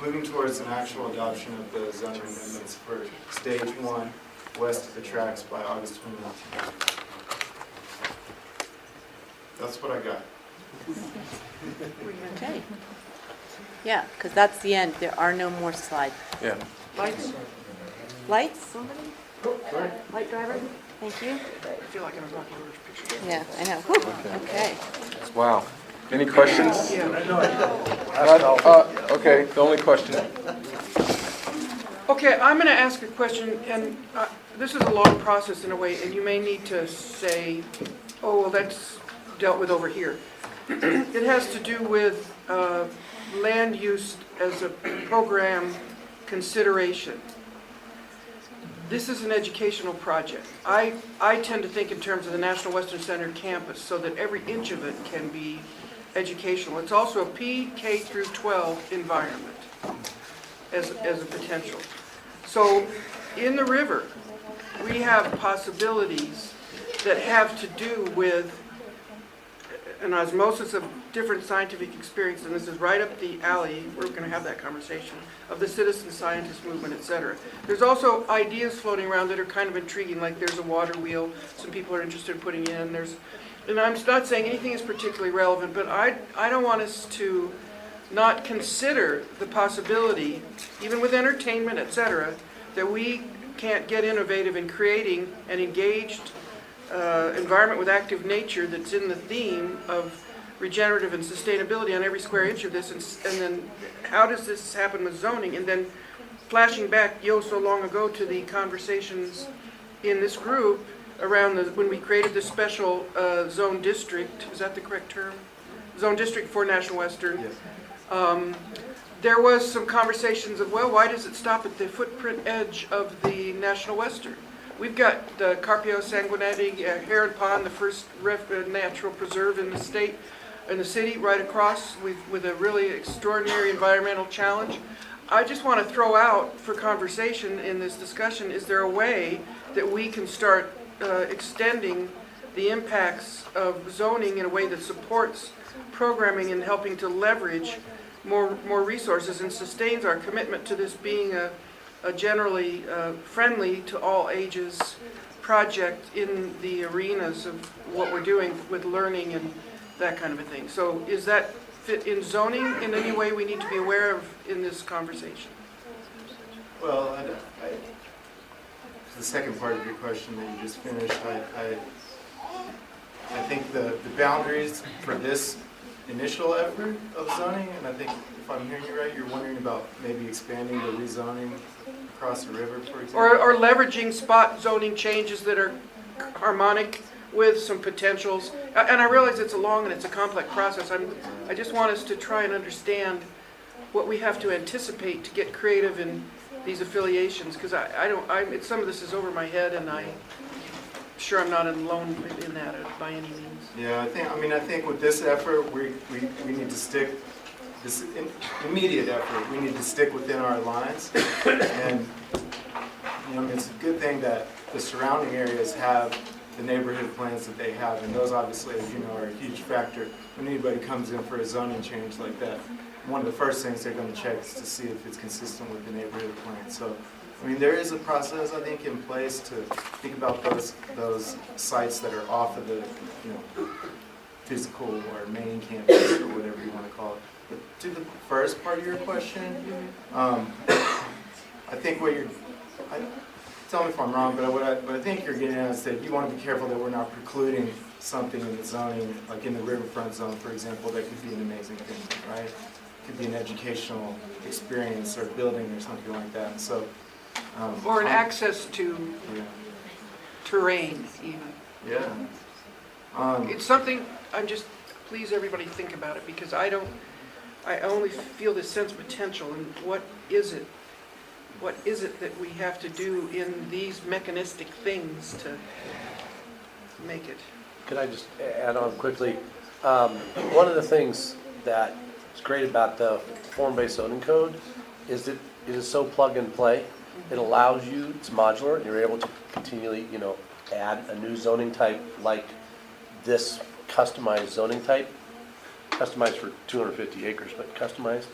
moving towards an actual adoption of the zoning amendments for stage 1 west of the tracks by August 2019. That's what I got. Okay. Yeah, because that's the end. There are no more slides. Yeah. Lights? Lights, somebody? Light driver? Thank you. I feel like I'm a Rocky Horror Picture. Yeah, I know. Whew. Okay. Wow. Any questions? Okay, the only question. Okay, I'm going to ask a question, and this is a long process in a way, and you may need to say, oh, well, that's dealt with over here. It has to do with land use as a program consideration. This is an educational project. I tend to think in terms of the National Western Center campus so that every inch of it can be educational. It's also a K through 12 environment as a potential. So in the river, we have possibilities that have to do with an osmosis of different scientific experience, and this is right up the alley, we're going to have that conversation, of the citizen scientist movement, etc. There's also ideas floating around that are kind of intriguing, like there's a water wheel some people are interested in putting in. And I'm not saying anything is particularly relevant, but I don't want us to not consider the possibility, even with entertainment, etc., that we can't get innovative in creating an engaged environment with active nature that's in the theme of regenerative and sustainability on every square inch of this, and then how does this happen with zoning? And then flashing back so long ago to the conversations in this group around when we created the special zone district, is that the correct term? Zone district for National Western. Yes. There was some conversations of, well, why does it stop at the footprint edge of the National Western? We've got Carpio sanguinetti, Heron Pond, the first natural preserve in the state, in the city, right across with a really extraordinary environmental challenge. I just want to throw out for conversation in this discussion, is there a way that we can start extending the impacts of zoning in a way that supports programming and helping to leverage more resources and sustains our commitment to this being a generally friendly to all ages project in the arenas of what we're doing with learning and that kind of a thing. So is that fit in zoning in any way we need to be aware of in this conversation? Well, the second part of your question that you just finished, I think the boundaries for this initial effort of zoning, and I think if I'm hearing you right, you're wondering about maybe expanding the rezoning across the river, for example? Or leveraging spot zoning changes that are harmonic with some potentials. And I realize it's a long and it's a complex process. I just want us to try and understand what we have to anticipate to get creative in these affiliations, because some of this is over my head, and I'm sure I'm not alone in that by any means. Yeah, I think with this effort, we need to stick, this immediate effort, we need to stick within our lines. And, it's a good thing that the surrounding areas have the neighborhood plans that they have, and those obviously, as you know, are a huge factor when anybody comes in for a zoning change like that. One of the first things they're going to check is to see if it's consistent with the neighborhood plan. So, there is a process, I think, in place to think about those sites that are off of the, physical or main campus or whatever you want to call it. But to the first part of your question, I think tell me if I'm wrong, but what I think you're getting at is that you want to be careful that we're not precluding something in the zoning, like in the riverfront zone, for example, that could be an amazing thing, right? It could be an educational experience or building or something like that. So. Or an access to terrain, even. Yeah. It's something, please everybody think about it, because I only feel this sense of potential, and what is it that we have to do in these mechanistic things to make it? Could I just add on quickly? One of the things that is great about the form-based zoning code is that it is so plug and play. It allows you, it's modular, and you're able to continually, add a new zoning type like this customized zoning type, customized for 250 acres, but customized,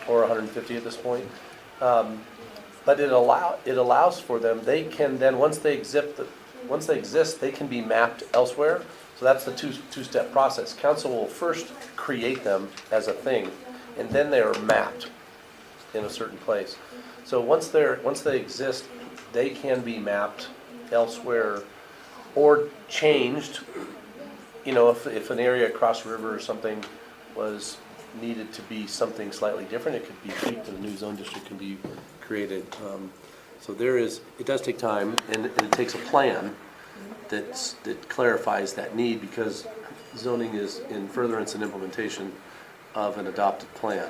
or 150 at this point. But it allows for them, they can then, once they exist, they can be mapped elsewhere. So that's the two-step process. Council will first create them as a thing, and then they are mapped in a certain place. So once they exist, they can be mapped elsewhere or changed. If an area across the river or something was needed to be something slightly different, it could be tweaked and a new zone district can be created. So it does take time, and it takes a plan that clarifies that need, because zoning is in furtherance and implementation of an adopted plan.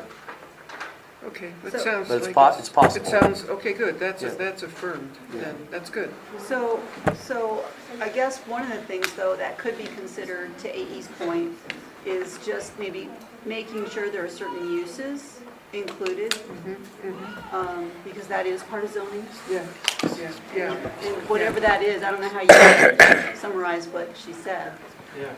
Okay, that sounds But like it's possible. It sounds, okay, good, that's affirmed, then, that's good. So I guess one of the things, though, that could be considered, to AE's point, is just maybe making sure there are certain uses included, because that is part of zoning. Yeah. And whatever that is, I don't know how you summarize what she said. Yeah.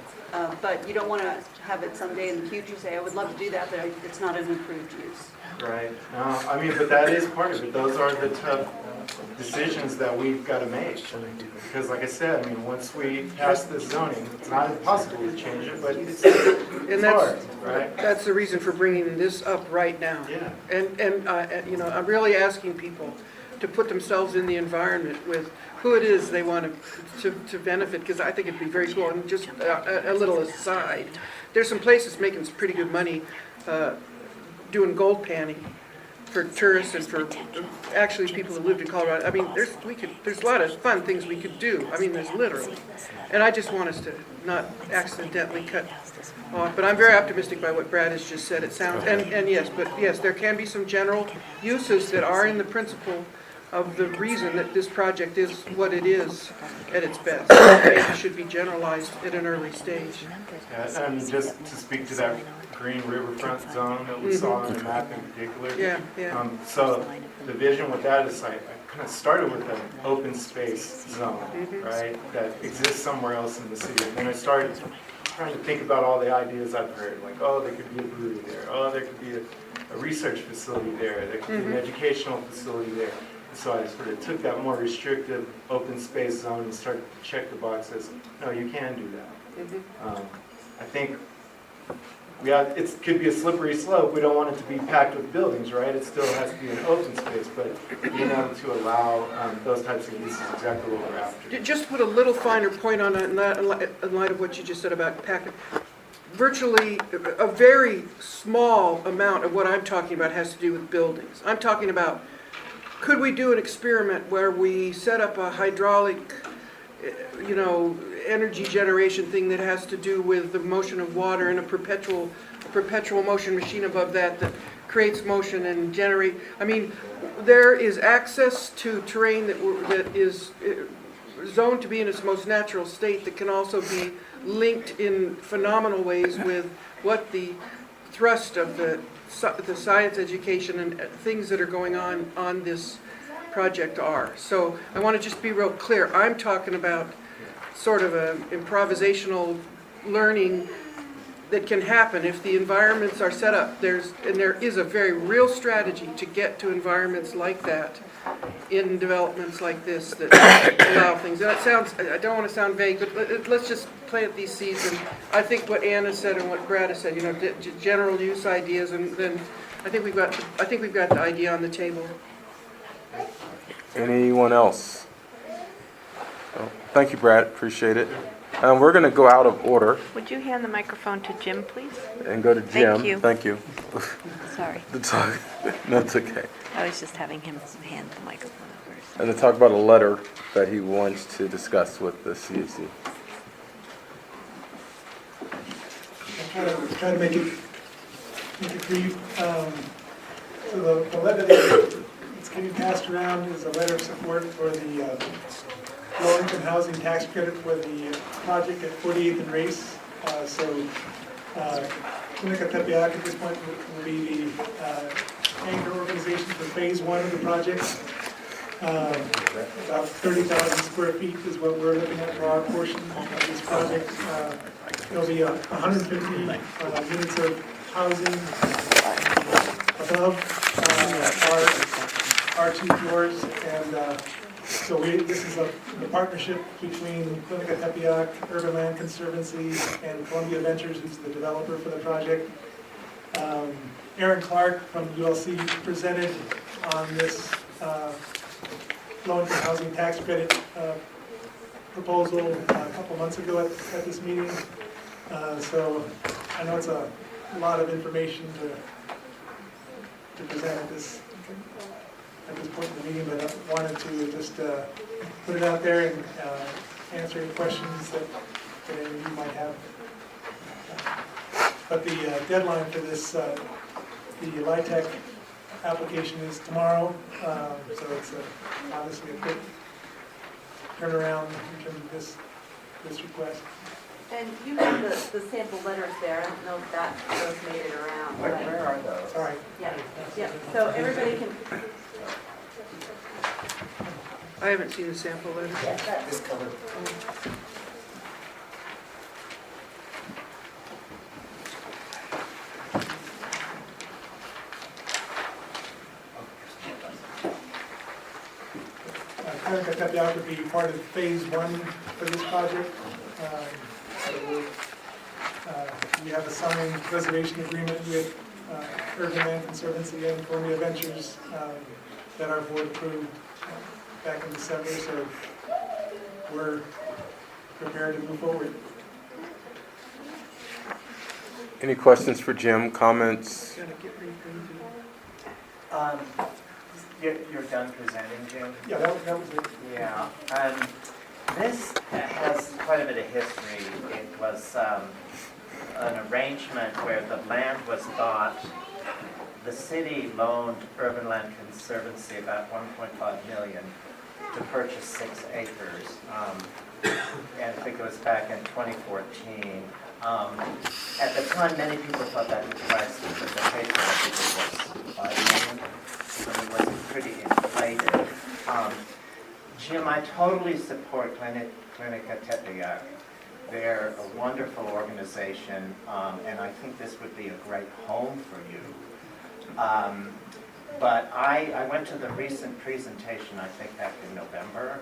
But you don't want to have it someday in the future say, I would love to do that, but it's not an approved use. Right. But that is part of it. Those are the tough decisions that we've got to make. Because like I said, once we pass this zoning, it's not impossible to change it, but it's hard, right? That's the reason for bringing this up right now. Yeah. And I'm really asking people, to put themselves in the environment with who it is they want to benefit, because I think it'd be very cool. And just a little aside, there's some places making some pretty good money doing gold panning for tourists and for actually people who lived in Colorado. I mean, there's a lot of fun things we could do. I mean, there's literally. And I just want us to not accidentally cut off. But I'm very optimistic by what Brad has just said. It sounds, and yes, there can be some general uses that are in the principle of the reason that this project is what it is at its best. It should be generalized at an early stage. Yeah, and just to speak to that green riverfront zone that we saw on the map in particular. Yeah. So the vision with that is I kind of started with an open space zone, right, that exists somewhere else in the city. And then I started trying to think about all the ideas I've heard, like, oh, there could be a brewery there, oh, there could be a research facility there could be an educational facility there. So I sort of took that more restrictive open space zone and started to check the boxes. No, you can do that. I think it could be a slippery slope. We don't want it to be packed with buildings, right? It still has to be an open space, but being able to allow those types of uses is exactly what we're after. Just to put a little finer point on it in light of what you just said about packing. Virtually a very small amount of what I'm talking about has to do with buildings. I'm talking about, could we do an experiment where we set up a hydraulic, energy generation thing that has to do with the motion of water and a perpetual motion machine above that creates motion and generate. I mean, there is access to terrain that is zoned to be in its most natural state that can also be linked in phenomenal ways with what the thrust of the science education and things that are going on this project are. So I want to just be real clear. I'm talking about sort of an improvisational learning that can happen if the environments are set up. There is a very real strategy to get to environments like that in developments like this that allow things. And it sounds, I don't want to sound vague, but let's just plant these seeds. And I think what Anna said and what Brad has said, general use ideas, and then I think we've got the idea on the table. Anyone else? Oh, thank you, Brad. Appreciate it. We're going to go out of order Would you hand the microphone to Jim, please? and go to Jim. Thank you. Thank you. Sorry. That's okay. I was just having him hand the microphone over. And to talk about a letter that he wants to discuss with the CAC. I'll try to make it brief. So the letter that's getting passed around is a letter of support for the low-income housing tax credit for the project at 48th and Race. Clinica Tepeyac at this point will be the anchor organization for phase one of the project. About 30,000 square feet is what we're looking at for our portion of this project. There'll be 150 units of housing above our two floors, and so this is the partnership between Clinica Tepeyac, Urban Land Conservancy, and Columbia Ventures, who's the developer for the project. Aaron Clark from ULC presented on this low-income housing tax credit proposal a couple months ago at this meeting. So I know it's a lot of information to present at this point in the meeting, but I wanted to just put it out there and answer any questions that any of you might have. But the deadline for this, the LIHTC application is tomorrow, so it's obviously a quick turnaround in terms of this request. And you have the sample letters there. I don't know if those made it around. Where are those? Sorry. Yeah. So everybody can. I haven't seen the sample letter. This color. Clinica Tepeyac would be part of phase one for this project. We have a signed reservation agreement with Urban Land Conservancy and Columbia Ventures that our board approved back in December, so we're prepared to move forward. Any questions for Jim, comments? You're done presenting, Jim? Yeah, that was it. Yeah. This has quite a bit of history. It was an arrangement where the land was bought. The city loaned Urban Land Conservancy about $1.5 million to purchase 6 acres. And I think it was back in 2014. At the time, many people thought that the price because the paper was $5 million. So it was pretty inflated. Jim, I totally support Clinica Tepeyac. They're a wonderful organization, and I think this would be a great home for you. But I went to the recent presentation, I think back in November,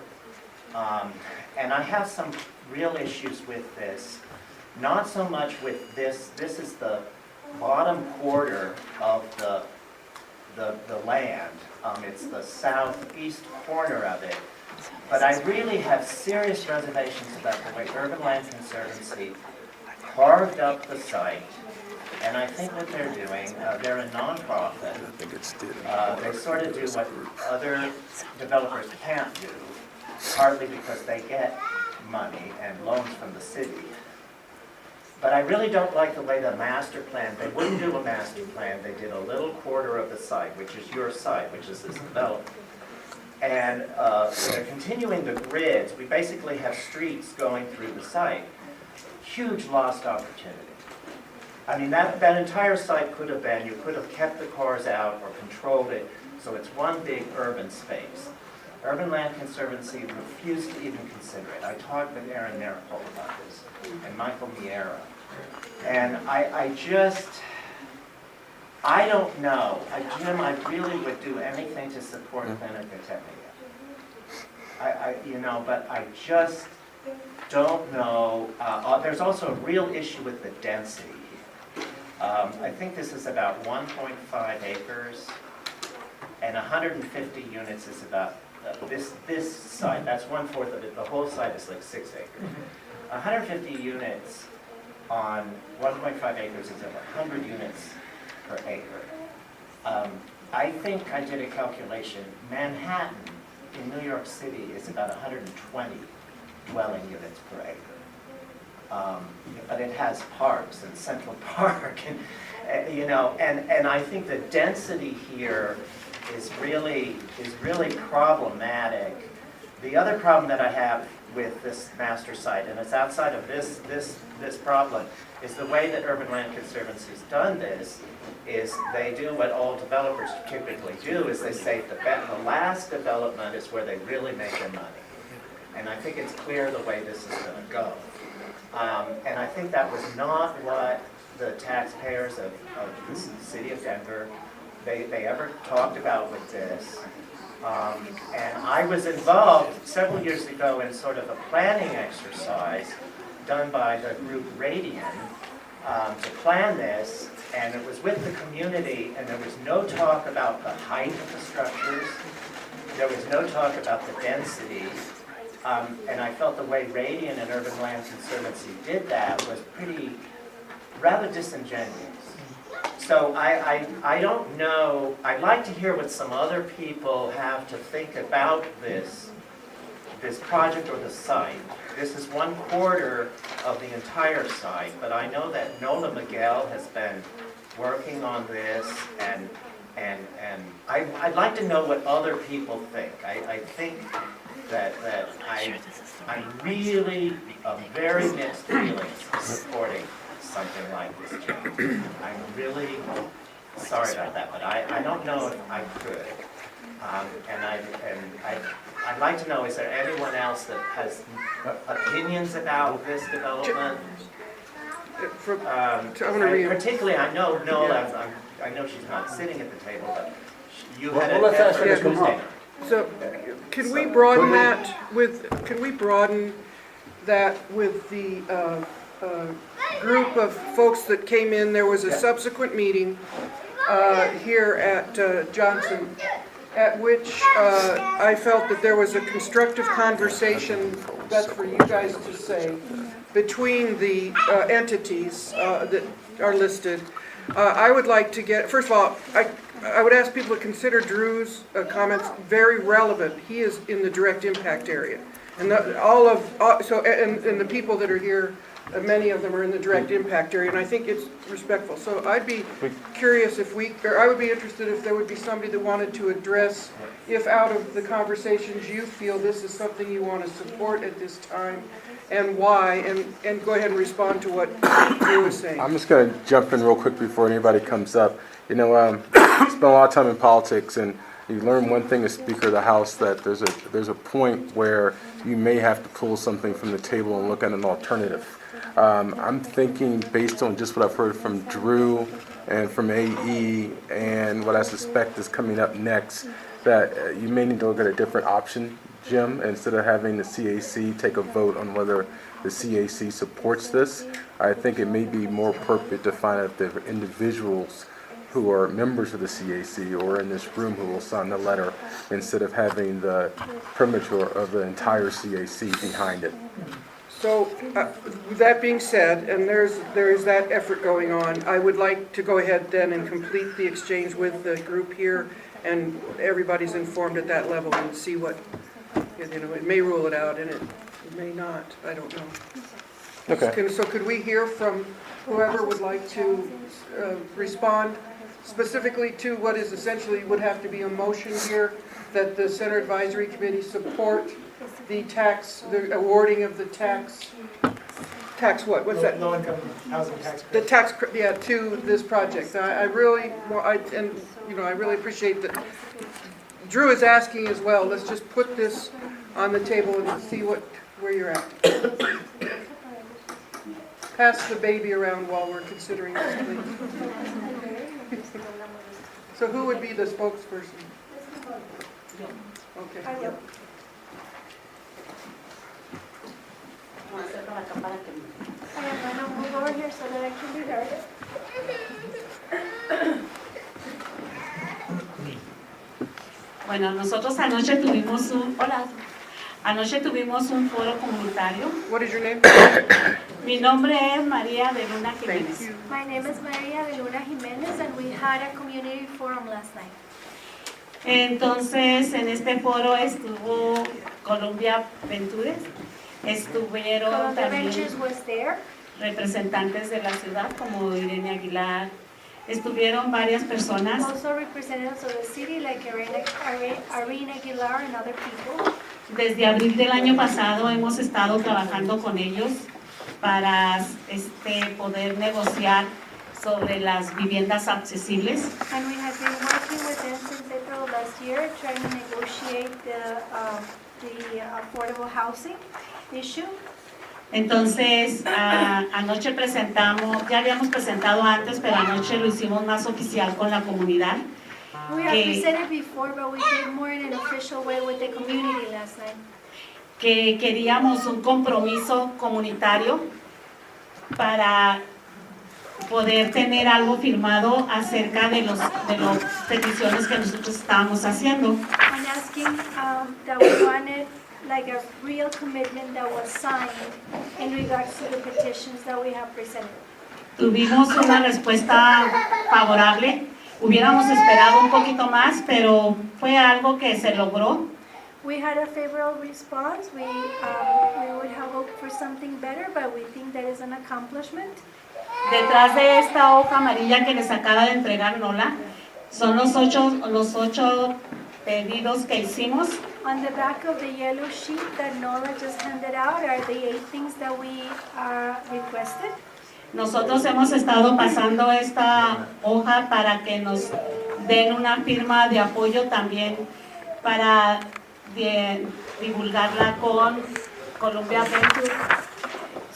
and I have some real issues with this. Not so much with this. This is the bottom quarter of the land. It's the southeast corner of it. But I really have serious reservations about the way Urban Land Conservancy carved up the site. And I think what they're doing, they're a nonprofit. They sort of do what other developers can't do, partly because they get money and loans from the city. But I really don't like the way the master plan, they wouldn't do a master plan, they did a little quarter of the site, which is your site, which is this development. And they're continuing the grids. We basically have streets going through the site. Huge lost opportunity. I mean, that entire site could have been, you could have kept the cars out or controlled it, so it's one big urban space. Urban Land Conservancy refused to even consider it. I talked with Aaron Maripol about this, and Michael Miera. And I don't know. Jim, I really would do anything to support Clinica Tepeyac. But I just don't know. There's also a real issue with the density. I think this is about 1.5 acres, and 150 units is about this site. That's 1/4 of it. The whole site is like 6 acres. 150 units on 1.5 acres is over 100 units per acre. I think I did a calculation. Manhattan in New York City is about 120 dwelling units per acre. But it has parks and Central Park, and I think the density here is really problematic. The other problem that I have with this master site, and it's outside of this problem, is the way that Urban Land Conservancy has done this is they do what all developers typically do, is they say the last development is where they really make their money. And I think it's clear the way this is going to go. And I think that was not what the taxpayers of the city of Denver, they ever talked about with this. And I was involved several years ago in sort of a planning exercise done by the group Radian to plan this, and it was with the community, and there was no talk about the height of the structures, there was no talk about the density, and I felt the way Radian and Urban Land Conservancy did that was rather disingenuous. So I don't know, I'd like to hear what some other people have to think about this project or the site. This is 1/4 of the entire site, but I know that Nola Miguel has been working on this, and I'd like to know what other people think. I think that I'm really very mixed feelings supporting something like this change. I'm really sorry about that, but I don't know if I could. I'd like to know, is there anyone else that has opinions about this development? Particularly, I know Nola, I know she's not sitting at the table, but you had a... let's ask her to come up. So, can we broaden that with the group of folks that came in? There was a subsequent meeting here at Johnson, at which I felt that there was a constructive conversation, that's for you guys to say, between the entities that are listed. I would like to get, first of all, I would ask people to consider Drew's comments very relevant. He is in the direct impact area. And and the people that are here, many of them are in the direct impact area, and I think it's respectful. So I'd be curious I would be interested if there would be somebody that wanted to address, if out of the conversations you feel this is something you want to support at this time, and why, and go ahead and respond to what Drew was saying. I'm just going to jump in real quick before anybody comes up. You know, I spent a lot of time in politics, and you learn one thing as Speaker of the House, that there's a point where you may have to pull something from the table and look at an alternative. I'm thinking, based on just what I've heard from Drew and from AE and what I suspect is coming up next, that you may need to look at a different option, Jim, instead of having the CAC take a vote on whether the CAC supports this. I think it may be more appropriate to find out if there are individuals who are members of the CAC or in this room who will sign the letter, instead of having the perimeter of the entire CAC behind it. So, with that being said, and there is that effort going on, I would like to go ahead then and complete the exchange with the group here, and everybody's informed at that level, and see what, it may rule it out, and it may not, I don't know. Okay. So could we hear from whoever would like to respond specifically to what is essentially would have to be a motion here, that the Center Advisory Committee support the awarding of the tax what? What's that? Low-income housing tax The credit. tax, to this project. I really appreciate that Drew is asking as well. Let's just put this on the table and see where you're at. Pass the baby around while we're considering this, please. So who would be the spokesperson? Okay. I'm gonna move over here so that I can be heard. Bueno, nosotros anoche tuvimos un foro comunitario. What is your name? Mi nombre es María de Luna Jiménez. My name is Maria de Luna Jimenez, and we had a community forum last night. Entonces, en este foro estuvo Columbia Ventures, estuvieron Columbia también Ventures was there. representantes de la ciudad como Irene Aguilar, estuvieron varias personas. Also representatives of the city like Irene Aguilar and other people. Desde abril del año pasado hemos estado trabajando con ellos para poder negociar sobre las viviendas accesibles. And we have been working with them since April of last year, trying to negotiate the affordable housing issue. Entonces, anoche ya habíamos presentado antes, pero anoche lo hicimos más oficial con la comunidad. We have presented before, but we did more in an official way with the community last night. Que queríamos un compromiso comunitario para poder tener algo firmado acerca de las peticiones que nosotros estábamos haciendo. And asking that we wanted like a real commitment that was signed in regards to the petitions that we have presented. Tuvimos una respuesta favorable. Hubiéramos esperado un poquito más, pero fue algo que se logró. We had a favorable response. We would have hoped for something better, but we think that is an accomplishment. Detrás de esta hoja amarilla que les acaba de entregar Nola, son los ocho pedidos que hicimos. On the back of the yellow sheet that Nola just handed out are the 8 things that we requested. Nosotros hemos estado pasando esta hoja para que nos den una firma de apoyo también para divulgarla con Columbia Ventures.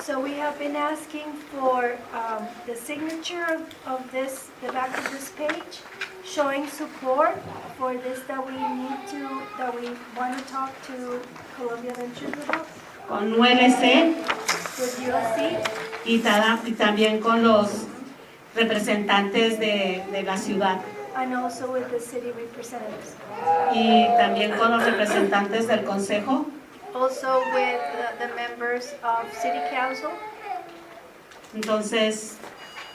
So we have been asking for the signature of this, the back of this page, showing support for this that we want to talk to Columbia Ventures about. Con ULC With ULC. y también con los representantes de la ciudad. and also with the city representatives. y también con los representantes del consejo. Also with the members of city council. Entonces,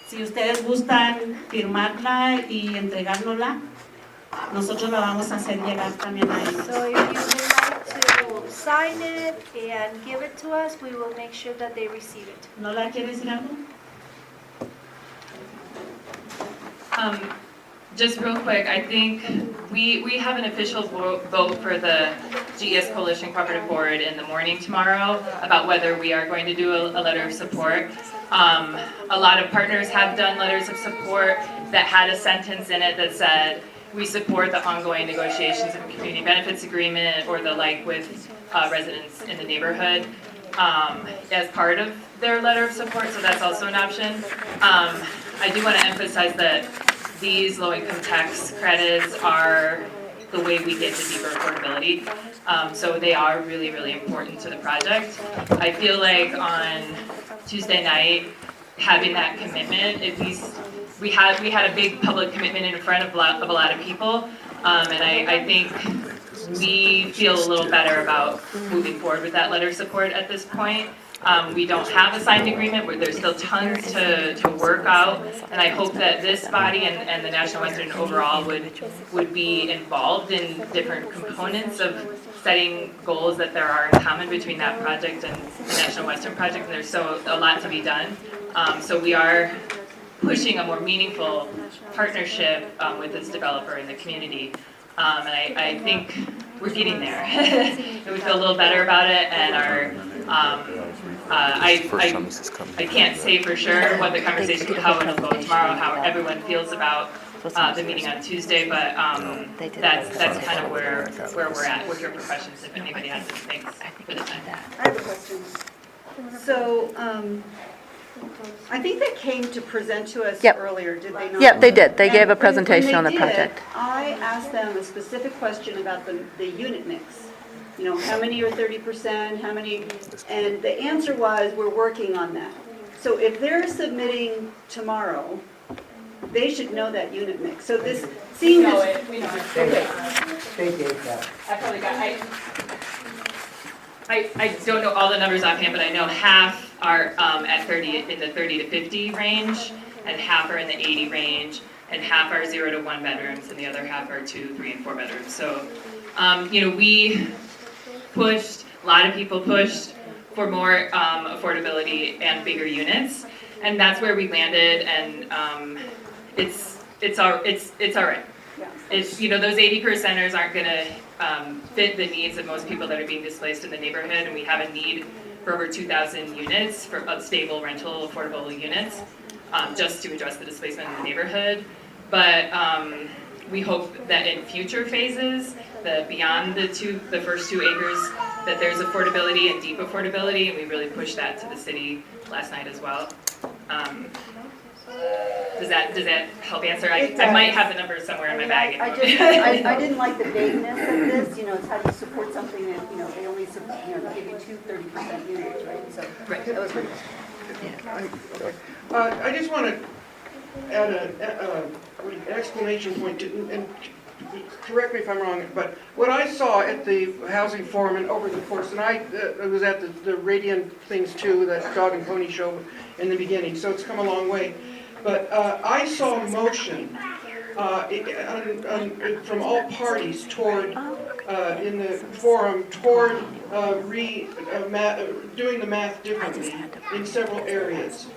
si ustedes gustan firmarla y entregárnosla, nosotros la vamos a hacer llegar también a ellos. So if you would like to sign it and give it to us, we will make sure that they receive it. ¿No la quiere decir algo? Just real quick, I think we have an official vote for the GES Coalition Cooperative Board in the morning tomorrow about whether we are going to do a letter of support. A lot of partners have done letters of support that had a sentence in it that said, we support the ongoing negotiations of a community benefits agreement or the like with residents in the neighborhood as part of their letter of support, so that's also an option. I do want to emphasize that these low-income tax credits are the way we get to deeper affordability. So they are really, really important to the project. I feel like on Tuesday night, having that commitment, at least we had a big public commitment in front of a lot of people, and I think we feel a little better about moving forward with that letter of support at this point. We don't have a signed agreement, where there's still tons to work out, and I hope that this body and the National Western overall would be involved in different components of setting goals that there are in common between that project and the National Western project, and there's a lot to be done. So we are pushing a more meaningful partnership with this developer in the community. And I think we're getting there. And we feel a little better about it, and I can't say for sure what the conversation, how it'll go tomorrow, how everyone feels about the meeting on Tuesday, but that's kind of where we're at with your questions, if anybody has anything for the time. I have a question. So, I think they came to present to us earlier, did they not? Yep, they did. They And gave a when presentation on the they did, project. I asked them a specific question about the unit mix. You know, how many are 30%, how many, and the answer was, we're working on that. So if they're submitting tomorrow, they should know that unit mix. So this seems. We know it. Okay. They gave that. I probably got, I don't know all the numbers offhand, but I know half are at 30, in the 30 to 50 range, and half are in the 80 range, and half are 0 to 1 bedrooms, and the other half are 2, 3, and 4 bedrooms. So, we pushed, a lot of people pushed for more affordability and bigger units, and that's where we landed, and it's all right. It's, those 80%ers aren't gonna fit the needs of most people that are being displaced in the neighborhood, and we have a need for over 2,000 units of stable rental affordable units, just to address the displacement in the neighborhood. But we hope that in future phases, beyond the first 2 acres, that there's affordability and deep affordability, and we really pushed that to the city last night as well. Does that help answer? I might have the numbers somewhere in my bag. I didn't like the vagueness of this, it's how do you support something that, they only, give you 2 30% units, right? So, that was pretty. I just want to add an exclamation point, and correct me if I'm wrong, but what I saw at the Housing Forum and over the course, and I was at the Radiant things too, that dog and pony show in the beginning, so it's come a long way. But I saw motion from all parties toward, in the forum, toward doing the math differently in several areas.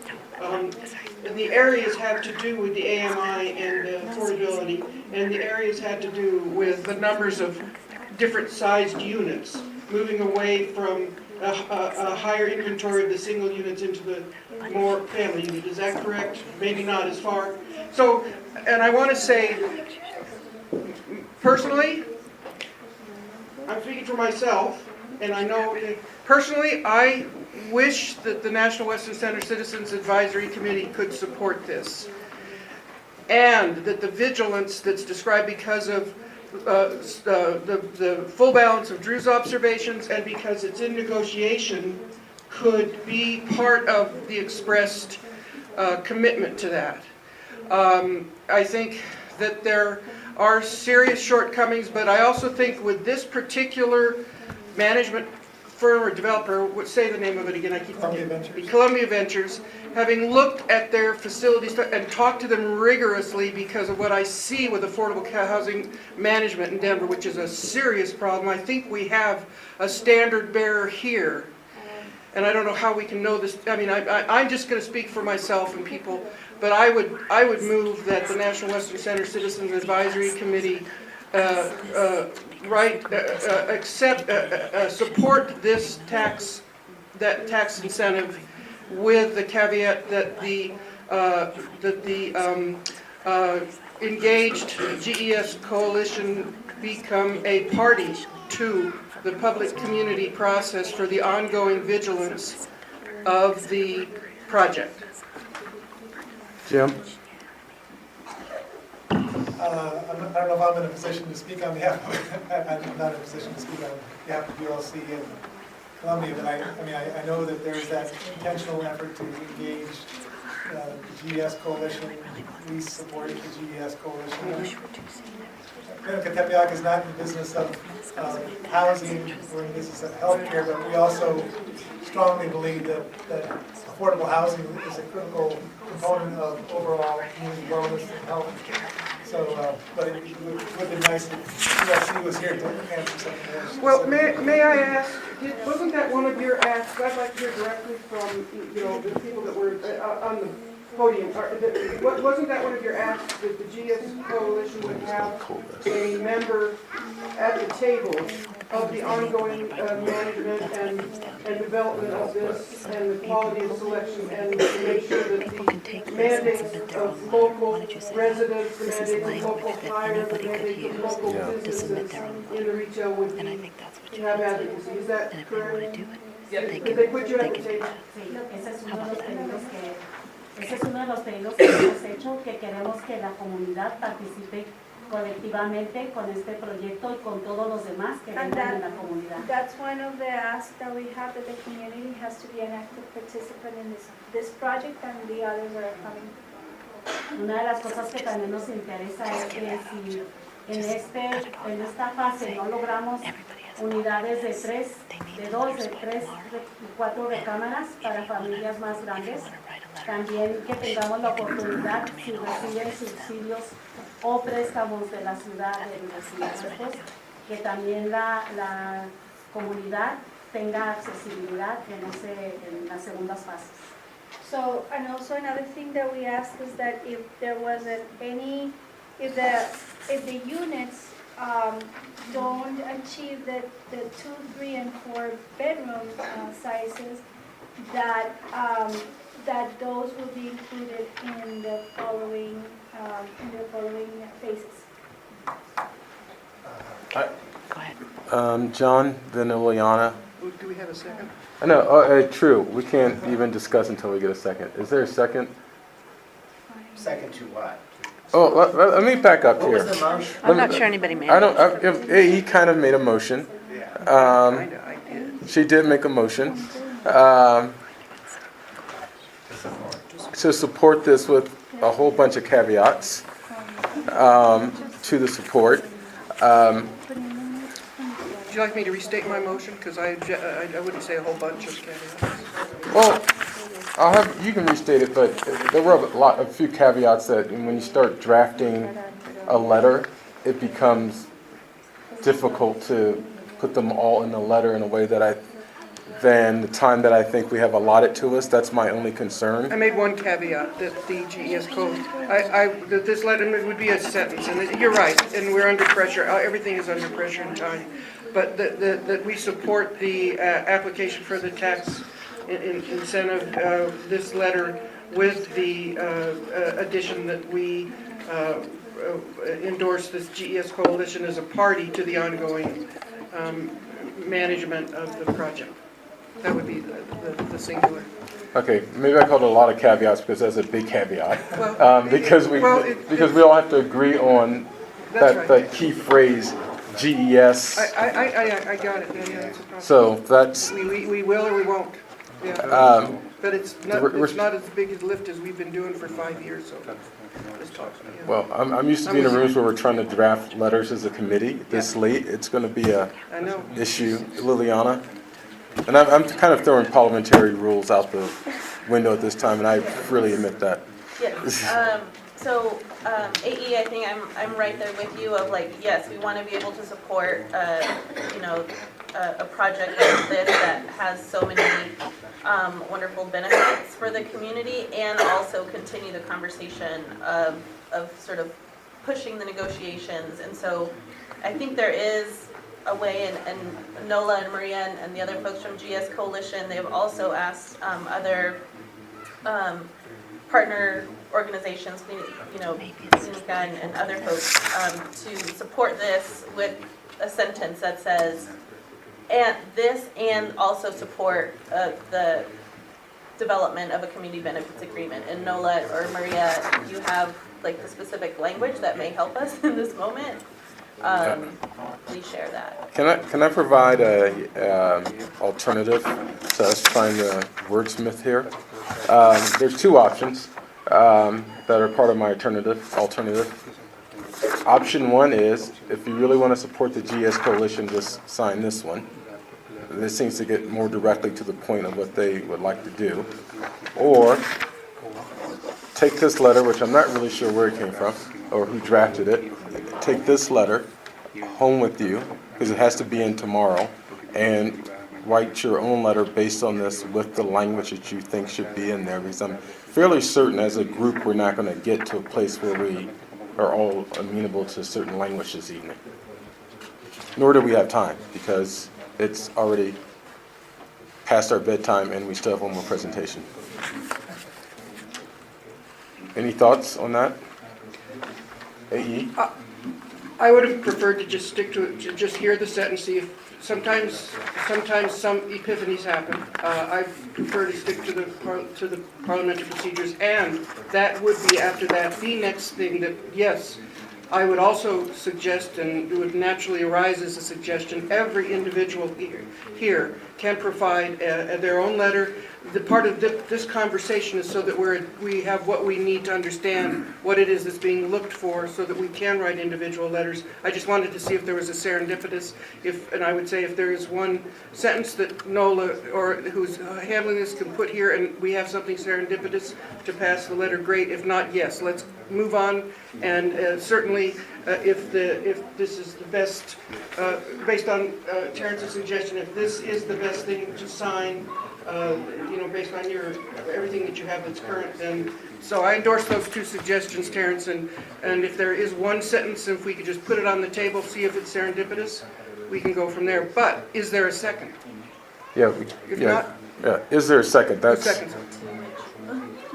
The areas have to do with the AMI and the affordability, and the areas had to do with the numbers of different sized units, moving away from a higher inventory of the single units into the more family unit. Is that correct? Maybe not as far. So, and I want to say, personally, I'm speaking for myself, and I know, personally, I wish that the National Western Center Citizens Advisory Committee could support this. And that the vigilance that's described because of the full balance of Drew's observations and because it's in negotiation could be part of the expressed commitment to that. I think that there are serious shortcomings, but I also think with this particular management firm or developer, say the name of it again, I keep forgetting. Columbia Ventures, having looked at their facilities and talked to them rigorously because of what I see with affordable housing management in Denver, which is a serious problem. I think we have a standard bearer here. And I don't know how we can know this. I mean, I'm just going to speak for myself and people, but I would move that the National Western Center Citizens Advisory Committee support this tax incentive with the caveat that the engaged GES coalition become a party to the public community process for the ongoing vigilance of the project. Jim? I don't know if I'm in a position to speak on behalf of, I'm not in a position to speak on behalf of ULC and Columbia, but I know that there's that intentional effort to engage the GES coalition. We support the GES coalition. NWC-CAC is not in the business of housing, we're in the business of healthcare, but we also strongly believe that affordable housing is a critical component of overall community wellness and health. So, but it would be nice if USC was here to answer something more. Well, may I ask, wasn't that one of your asks? I'd like to hear directly from, the people that were on the podium. Wasn't that one of your asks that the GS Coalition would have a member at the table of the ongoing management and development of this and the quality of selection, and to make sure that the mandates of local residents, the mandates of local hires, the mandates of local businesses in the retail would have advocacy? Is that correct? Did they put you at the table? Ese es uno de los pedidos que hemos hecho, que queremos que la comunidad participe colectivamente con este proyecto y con todos los demás que vengan en la comunidad. That's one of the asks that we have, that the community has to be an active participant in this project, and the others are coming. Una de las cosas que también nos interesa es que si en esta fase no logramos unidades de 3, de 2, de 3 y 4 recámaras para familias más grandes, también que tengamos la oportunidad, si reciben subsidios o préstamos de la ciudad de los impuestos, que también la comunidad tenga accesibilidad en las segundas fases. So, and also another thing that we asked is that if there wasn't any, if the units don't achieve the 2, 3, and 4 bedroom sizes, that those will be included in the following phases. John, then Liliana. Do we have a second? No, true. We can't even discuss until we get a second. Is there a second? Second to what? Oh, let me back up here. What was the motion? I'm not sure anybody made I don't. He kind of made a motion. She did make a motion to support this with a whole bunch of caveats to the support. Would you like me to restate my motion? Because I wouldn't say a whole bunch of caveats. Well, you can restate it, but there were a few caveats that when you start drafting a letter, it becomes difficult to put them all in the letter in a way that than the time that I think we have allotted to us. That's my only concern. I made one caveat, that the GES code, that this letter would be a sentence, and you're right, and we're under pressure, everything is under pressure in time, but that we support the application for the tax incentive, this letter, with the addition that we endorse this GES coalition as a party to the ongoing management of the project. That would be the singular. Okay, maybe I called it a lot of caveats because that's a big caveat. Well, because we all have to agree on that key phrase, GES. I got it. Yeah, that's a problem. So that's we will or we won't. Yeah. But it's not as big a lift as we've been doing for 5 years, so let's talk. Yeah. Well, I'm used to being in rooms where we're trying to draft letters as a committee this late. It's going to be a I know. issue, Liliana. And I'm kind of throwing parliamentary rules out the window at this time, and I freely admit that. Yeah, AE, I think I'm right there with you of like, yes, we want to be able to support, a project like this that has so many wonderful benefits for the community, and also continue the conversation of sort of pushing the negotiations. And so I think there is a way, and Nola and Maria and the other folks from GS Coalition, they've also asked other partner organizations, NWC-CAC and other folks, to support this with a sentence that says, and also support the development of a community benefits agreement. And Nola or Maria, you have like the specific language that may help us in this moment. Please share that. Can I provide a alternative? So I was trying to wordsmith here. There's two options that are part of my alternative. Option one is, if you really want to support the GS Coalition, just sign this one. This seems to get more directly to the point of what they would like to do. Or take this letter, which I'm not really sure where it came from or who drafted it. Take this letter home with you, because it has to be in tomorrow, and write your own letter based on this with the language that you think should be in there, because I'm fairly certain as a group we're not going to get to a place where we are all amenable to certain language this evening. Nor do we have time, because it's already past our bedtime and we still have one more presentation. Any thoughts on that? AE? I would have preferred to just stick to it, to just hear the sentence, see if sometimes some epiphanies happen. I prefer to stick to the parliamentary procedures, and that would be after that the next thing that, yes, I would also suggest, and it would naturally arise as a suggestion, every individual here can provide their own letter. The part of this conversation is so that we have what we need to understand what it is that's being looked for, so that we can write individual letters. I just wanted to see if there was a serendipitous, and I would say if there is one sentence that Nola, or who's handling this, can put here, and we have something serendipitous to pass the letter, great. If not, yes, let's move on. And certainly, if this is the best, based on Terrence's suggestion, if this is the best thing to sign, based on everything that you have that's current, then, so I endorse those two suggestions, Terrence, and if there is one sentence, if we could just put it on the table, see if it's serendipitous, we can go from there. But is there a second? Yeah. If not, Is there a second? That's second.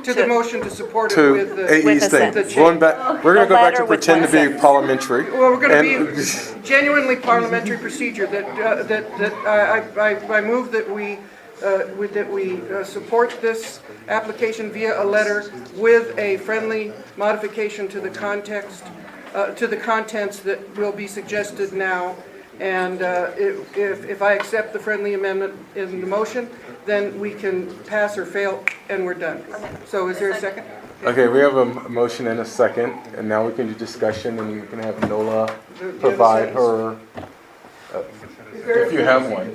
To the motion to support it to with the AE's thing. Going back, we're going to go back to pretend to be parliamentary. Well, we're going to be genuinely parliamentary procedure that I move that we support this application via a letter with a friendly modification to the context, to the contents that will be suggested now. And if I accept the friendly amendment in the motion, then we can pass or fail, and we're done. So is there a second? Okay, we have a motion and a second, and now we can do discussion, and we can have Nola provide her, if you have one.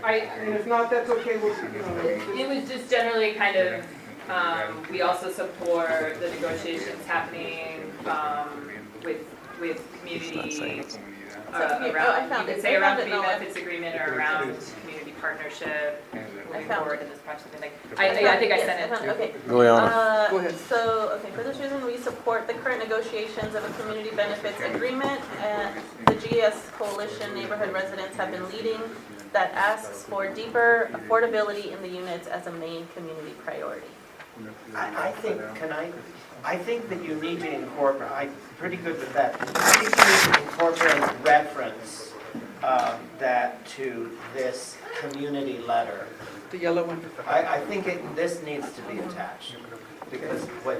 And if not, that's okay. It was just generally kind of, we also support the negotiations happening with community around, you could say around community benefits agreement or around community partnership moving forward in this project. I think I sent it. Okay. Liliana. Go ahead. So, for this reason, we support the current negotiations of a community benefits agreement, and the GS Coalition neighborhood residents have been leading that asks for deeper affordability in the units as a main community priority. I think that you need to incorporate, I'm pretty good with that. I think you need to incorporate reference that to this community letter. The yellow one. I think this needs to be attached, because what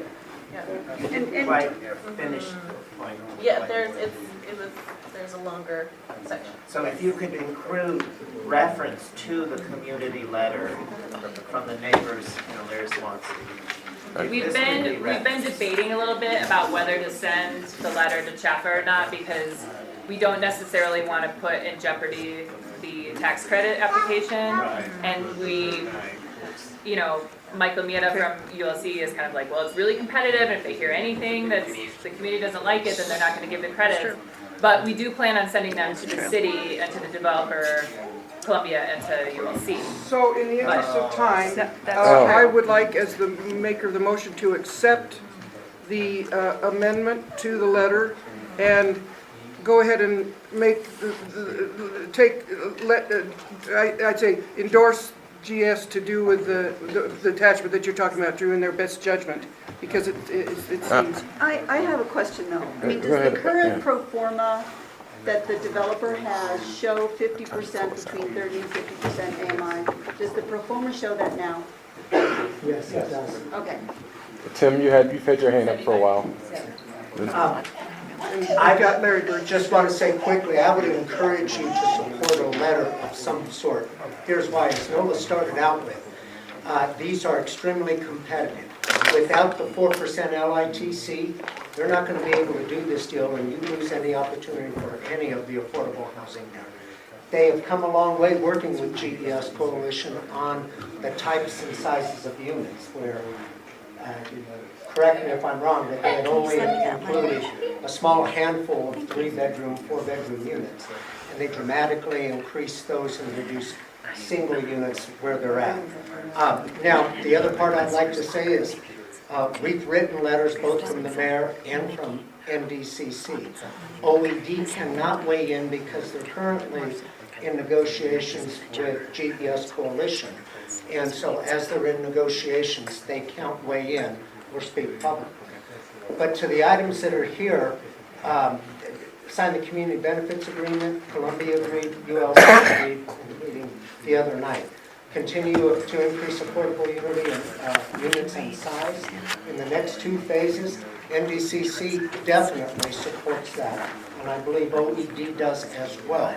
you didn't quite finish the point. Yeah, there's a longer section. So if you could include reference to the community letter the neighbors, their response. We've been debating a little bit about whether to send the letter to Chaffer or not, because we don't necessarily want to put in jeopardy the tax credit application. And we, Michael Mieta from ULC is kind of like, well, it's really competitive, and if they hear anything that the community doesn't like it, then they're not going to give the credits. But we do plan on sending them to the city and to the developer, Columbia, and to ULC. So in the interest of time, I would like, as the maker of the motion, to accept the amendment to the letter and go ahead and make, I'd say endorse GS to do with the attachment that you're talking about, Drew, in their best judgment, because it seems. I have a question though. I mean, does the current pro forma that the developer has show 50% between 30 and 50% AMI? Does the pro forma show that now? Yes, it does. Okay. Tim, you've had your hand up for a while. I got Larry Bird. Just want to say quickly, I would encourage you to support a letter of some sort. Here's why. As Nola started out with, these are extremely competitive. Without the 4% LITC, they're not going to be able to do this deal, and you lose any opportunity for any of the affordable housing there. They have come a long way working with GES Coalition on the types and sizes of units, where, correct me if I'm wrong, but they had only included a small handful of 3-bedroom, 4-bedroom units. And they dramatically increased those and reduced single units where they're at. Now, the other part I'd like to say is we've written letters both from the mayor and from NDCC. OED cannot weigh in because they're currently in negotiations with GES Coalition. And so as they're in negotiations, they can't weigh in or speak publicly. But to the items that are here, sign the community benefits agreement, Columbia agreed, ULC agreed in the meeting the other night. Continue to increase affordable units and size. In the next 2 phases, NDCC definitely supports that, and I believe OED does as well.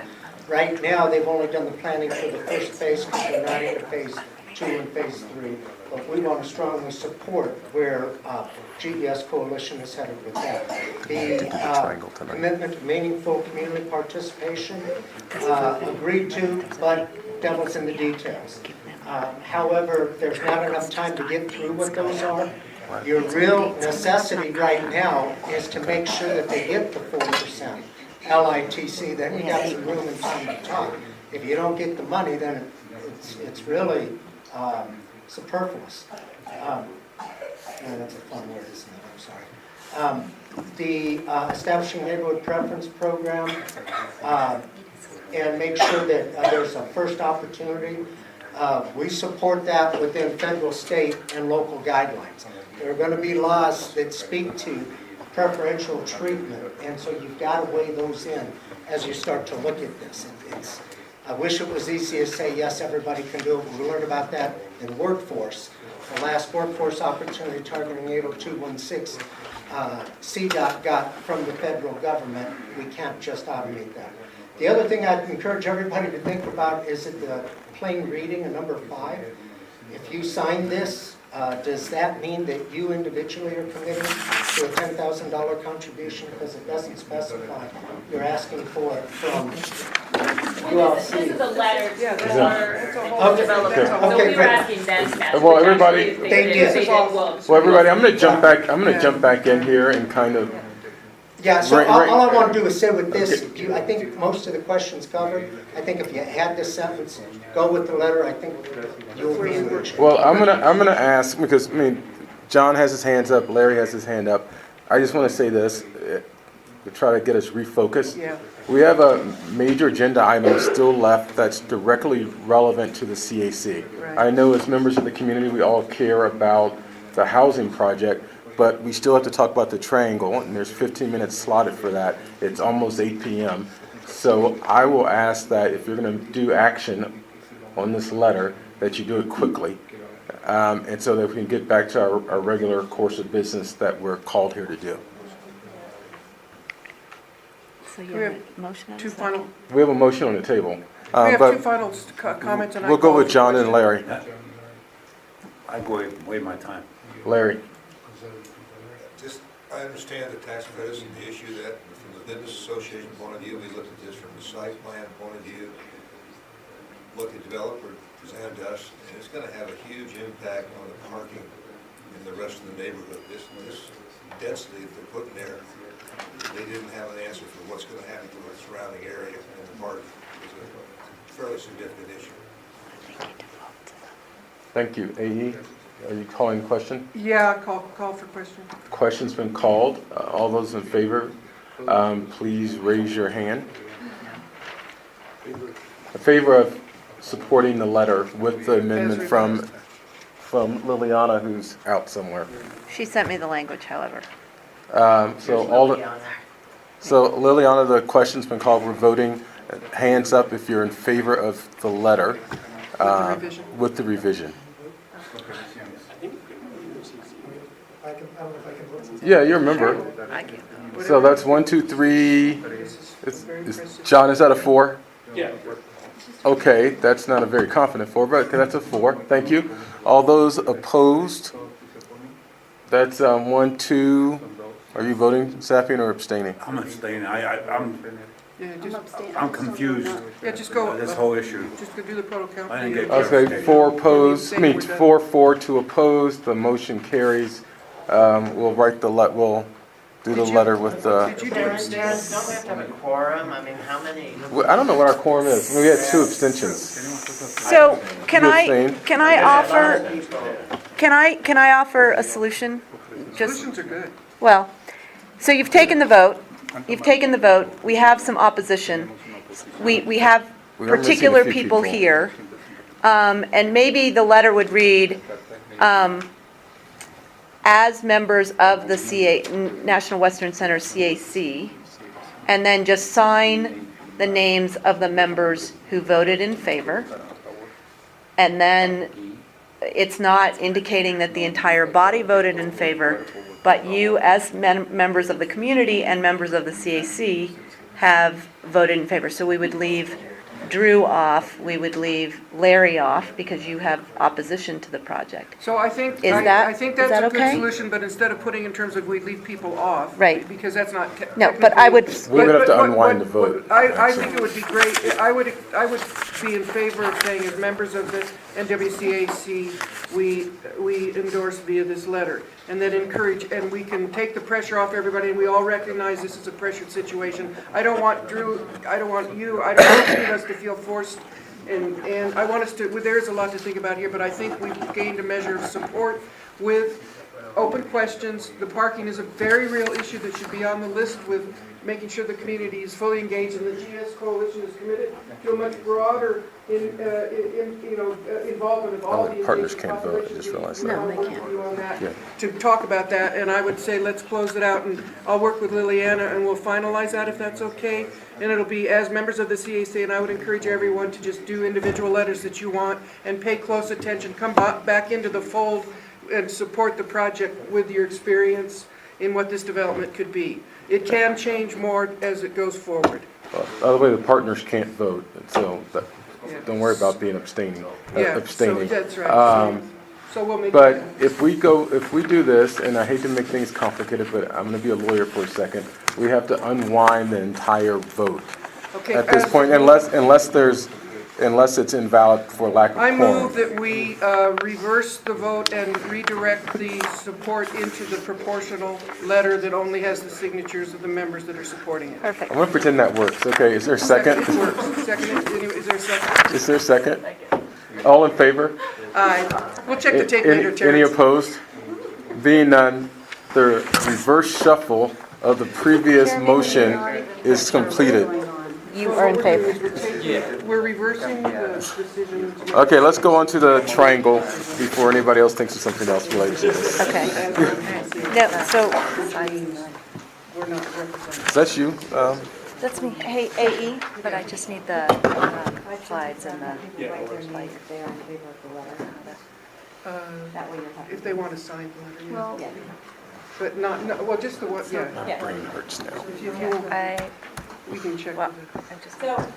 Right now, they've only done the planning for the first phase because they're not into phase 2 and phase 3. But we want to strongly support where GES Coalition is headed with that. The commitment to meaningful community participation, agreed to, but devil's in the details. However, there's not enough time to get through what those are. Your real necessity right now is to make sure that they get the 4% LITC. Then you got some room and time to talk. If you don't get the money, then it's really superfluous. That's a fun word, isn't it? I'm sorry. The Establishing Neighborhood Preference Program, and make sure that there's a first opportunity. We support that within federal, state, and local guidelines. There are going to be laws that speak to preferential treatment, and so you've got to weigh those in as you start to look at this. I wish it was easy to say, yes, everybody can do it. We learned about that in workforce. The last workforce opportunity targeting 80216, CDOT got from the federal government. We can't just automate that. The other thing I'd encourage everybody to think about is that the plain reading of number 5. If you sign this, does that mean that you individually are committing to a $10,000 contribution? Because it doesn't specify. You're asking for it from ULC. This is a letter to Yeah, our developer. So we were asking them to pass. Well, everybody, They did. well, everybody, I'm going to jump back. I'm going to jump back in here and kind of. Yeah, so all I want to do is say with this, I think most of the questions covered. I think if you add this sentence, go with the letter, I think you'll be in good shape. Well, I'm gonna ask, because John has his hands up, Larry has his hand up. I just want to say this to try to get us refocused. Yeah. We have a major agenda item still left that's directly relevant to the CAC. Right. I know as members of the community, we all care about the housing project, but we still have to talk about the triangle, and there's 15 minutes slotted for that. It's almost 8 p.m. So I will ask that if you're going to do action on this letter, that you do it quickly, and so that we can get back to our regular course of business that we're called here to do. So you We have have a motion on two the final, We have a motion on the table. we have but two final comments. And we'll go with John and Larry. I go away my time. Larry? Just, I understand the tax credits and the issue that, from the business association point of view, we looked at this from the site plan point of view, what the developer presented to us, and it's gonna have a huge impact on the parking in the rest of the neighborhood. This density that they're putting there, they didn't have an answer for what's gonna happen to the surrounding area, and the park is a fairly significant issue. Thank you. AE, are you calling the question? Yeah, call for question. Question's been called. All those in favor, please raise your hand. In favor of supporting the letter with the amendment from Liliana, who's out somewhere. She sent me the language, however. So Liliana, the question's been called. We're voting. Hands up if you're in favor of the letter with the revision. I don't know if I can vote. Yeah, you remember. I can't. So that's 1, 2, 3. John, is that a 4? Yeah. Okay, that's not a very confident 4, but that's a 4. Thank you. All those opposed? That's 1, 2. Are you voting, Sapien, or abstaining? I'm abstaining. I'm confused. Yeah, just go. This whole issue. Just go do the total count. I didn't get Okay, 4 opposed. 4, 2 opposed. The motion carries. We'll we'll do the letter with the. Don't we have to have a quorum? I mean, how many? I don't know what our quorum is. We had 2 abstentions. So can You I offer a solution? Solutions are good. Well, so you've taken the vote. We have some opposition. We have We are missing a particular few people people. here. And maybe the letter would read, as members of the National Western Center CAC, and then just sign the names of the members who voted in favor. And then it's not indicating that the entire body voted in favor, but you as members of the community and members of the CAC have voted in favor. So we would leave Drew off, we would leave Larry off because you have opposition to the project. So I think, Is I that think that's a good okay? solution, but instead of putting in terms of we leave people off. Right. Because that's not. No, but I would. We would have to But unwind the vote. I think it would be great, I would be in favor of saying as members of the NWC-CAC, we endorse via this letter. And then encourage, and we can take the pressure off everybody, and we all recognize this is a pressured situation. I don't want Drew, I don't want you, I don't want any of us to feel forced, and I want us to, there's a lot to think about here, but I think we've gained a measure of support with open questions. The parking is a very real issue that should be on the list with making sure the community is fully engaged, and the GS Coalition is committed to a much broader involvement of all the Partners engaged can't vote, I populations. just realized And that. I'll work with you on that, Yeah. to talk about that, and I would say let's close it out, and I'll work with Liliana, and we'll finalize that if that's okay. And it'll be as members of the CAC, and I would encourage everyone to just do individual letters that you want, and pay close attention, come back into the fold, and support the project with your experience in what this development could be. It can change more as it goes forward. By the way, the partners can't vote, so don't worry about being abstaining. Yeah, so abstaining. that's right. So we'll make. But if we do this, and I hate to make things complicated, but I'm going to be a lawyer for a second, we have to unwind the entire vote Okay, at this point, unless it's invalid for lack of I quorum. move that we reverse the vote and redirect the support into the proportional letter that only has the signatures of the members that are supporting it. Perfect. I'm going to pretend that works. Okay, is there a second? It works. Second, is there a second? Is there a second? All in favor? Aye. We'll check the tape later, Any Terrence. opposed? Being none, the reverse shuffle of the previous motion is completed. You are in favor. We're reversing the decision. Okay, let's go on to the triangle before anybody else thinks of something else related to this. Okay. No, so, We're not representing. That's you. that's me. Hey, AE, but I just need the slides and the, like, they're in favor of the letter. That way you're talking. If they want to sign the letter, yeah. Well, But not, no, well, just the one, yeah. Brain hurts now. If you will, I, we can check well, with I just. So,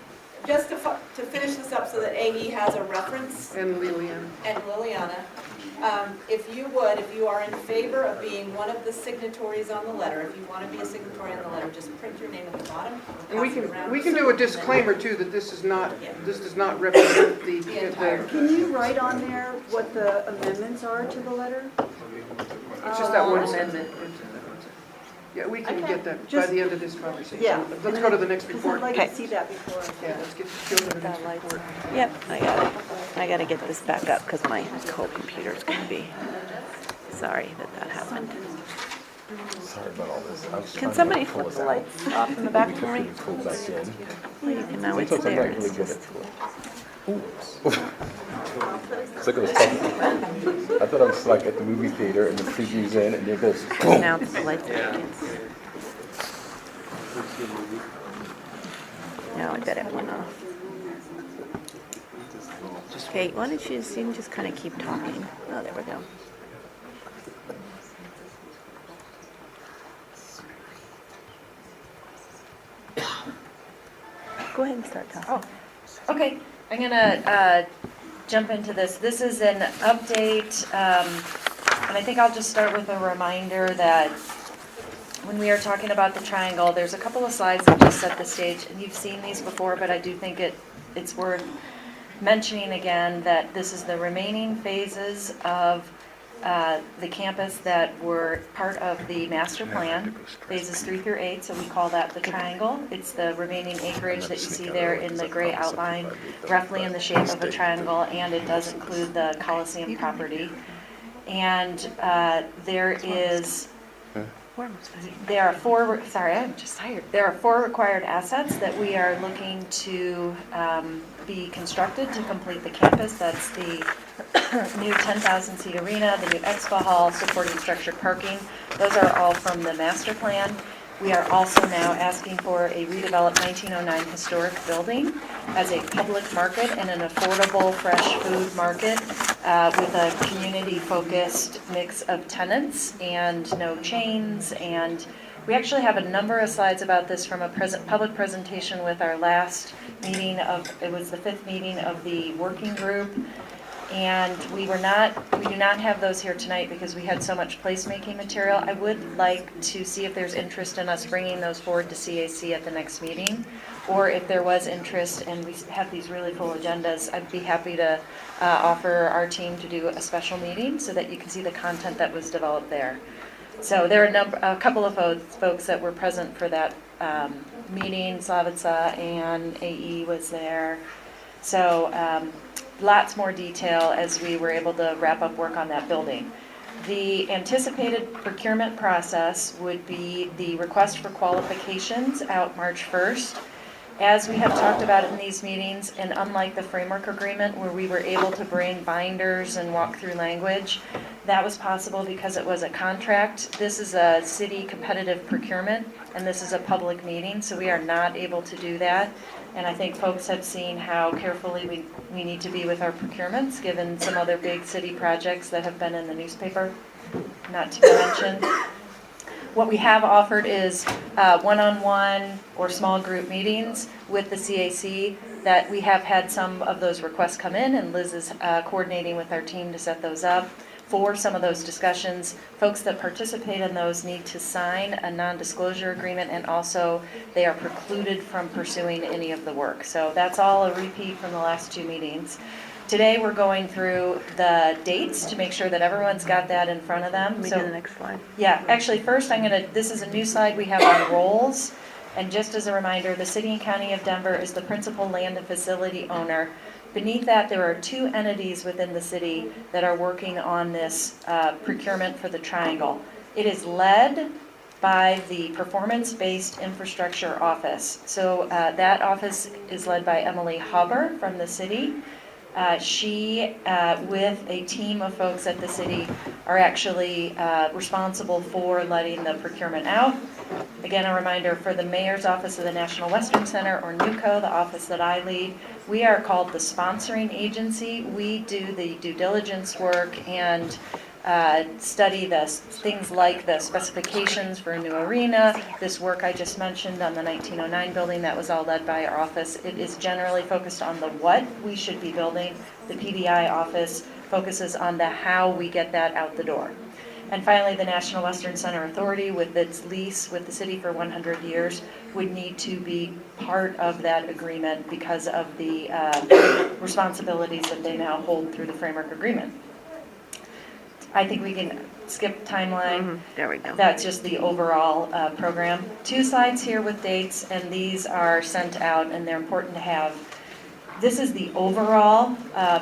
just to finish this up so that AE has a reference, it. And Liliana. and Liliana, If you would, if you are in favor of being one of the signatories on the letter, if you want to be a signatory on the letter, just print your name at the bottom. And we pass it around. can do a disclaimer too, that this does not represent the entire. Can you write on there what the amendments are to the letter? It's just that one amendment. Yeah, we can get that by the end of this conversation. Yeah. Let's go to the next report. I'd like to see that before. Yeah, let's go to the next report. Yep, I got it. I got to get this back up because my whole computer's going to be, sorry that happened. Sorry about all this. I was Can trying somebody to pull flip us the out. lights off in the back for me? Pull back in. Well, you can, now it's Sometimes I'm there. not really It's good just, It's like I was talking. I thought I was like at the movie theater and the preview's in and then it goes boom. now it's the lights back in. Now I bet it went off. Okay, why don't you just kind of keep talking? Oh, there we go. Go ahead and start talking. Okay, I'm gonna jump into this. This is an update, and I think I'll just start with a reminder that when we are talking about the triangle, there's a couple of slides that just set the stage, and you've seen these before, but I do think it's worth mentioning again that this is the remaining phases of the campus that were part of the master plan, phases 3 through 8, so we call that the triangle. It's the remaining acreage that you see there in the gray outline, roughly in the shape of a triangle, and it does include the Coliseum property. And there are four, sorry, I'm just tired. There are 4 required assets that we are looking to be constructed to complete the campus. That's the new 10,000-seat arena, the new expo hall, supporting structured parking. Those are all from the master plan. We are also now asking for a redeveloped 1909 historic building as a public market and an affordable fresh food market with a community-focused mix of tenants and no chains. And we actually have a number of slides about this from a public presentation with our last meeting it was the 5th meeting of the working group. And we do not have those here tonight because we had so much placemaking material. I would like to see if there's interest in us bringing those forward to CAC at the next meeting, or if there was interest and we have these really full agendas, I'd be happy to offer our team to do a special meeting so that you can see the content that was developed there. So there are a couple of folks that were present for that meeting. Slavica and AE was there. So lots more detail as we were able to wrap up work on that building. The anticipated procurement process would be the request for qualifications out March 1st. As we have talked about in these meetings, and unlike the framework agreement where we were able to bring binders and walk through language, that was possible because it was a contract. This is a city competitive procurement, and this is a public meeting, so we are not able to do that. And I think folks have seen how carefully we need to be with our procurements, given some other big city projects that have been in the newspaper, not to be mentioned. What we have offered is one-on-one or small group meetings with the CAC. That we have had some of those requests come in, and Liz is coordinating with our team to set those up. For some of those discussions, folks that participate in those need to sign a non-disclosure agreement, and also they are precluded from pursuing any of the work. So that's all a repeat from the last 2 meetings. Today we're going through the dates to make sure that everyone's got that in front of them. Let me do the next slide. Yeah, actually first this is a new slide we have on roles. And just as a reminder, the City and County of Denver is the principal land and facility owner. Beneath that, there are 2 entities within the city that are working on this procurement for the triangle. It is led by the Performance-Based Infrastructure Office. So that office is led by Emily Haber from the city. She, with a team of folks at the city, are actually responsible for letting the procurement out. Again, a reminder for the Mayor's Office of the National Western Center, or NWC-CAC, the office that I lead, we are called the sponsoring agency. We do the due diligence work and study things like the specifications for a new arena. This work I just mentioned on the 1909 building, that was all led by our office. It is generally focused on the what we should be building. The PBI office focuses on the how we get that out the door. And finally, the National Western Center Authority, with its lease with the city for 100 years, would need to be part of that agreement because of the responsibilities that they now hold through the framework agreement. I think we can skip timeline. There we go. That's just the overall program. 2 slides here with dates, and these are sent out, and they're important to have. This is the overall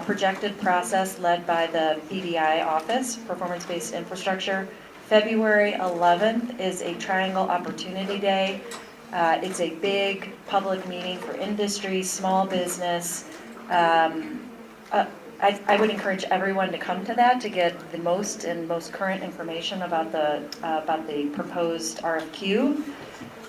projected process led by the PDI office, Performance-Based Infrastructure. February 11th is a Triangle Opportunity Day. It's a big public meeting for industry, small business. I would encourage everyone to come to that to get the most current information about the proposed RFQ.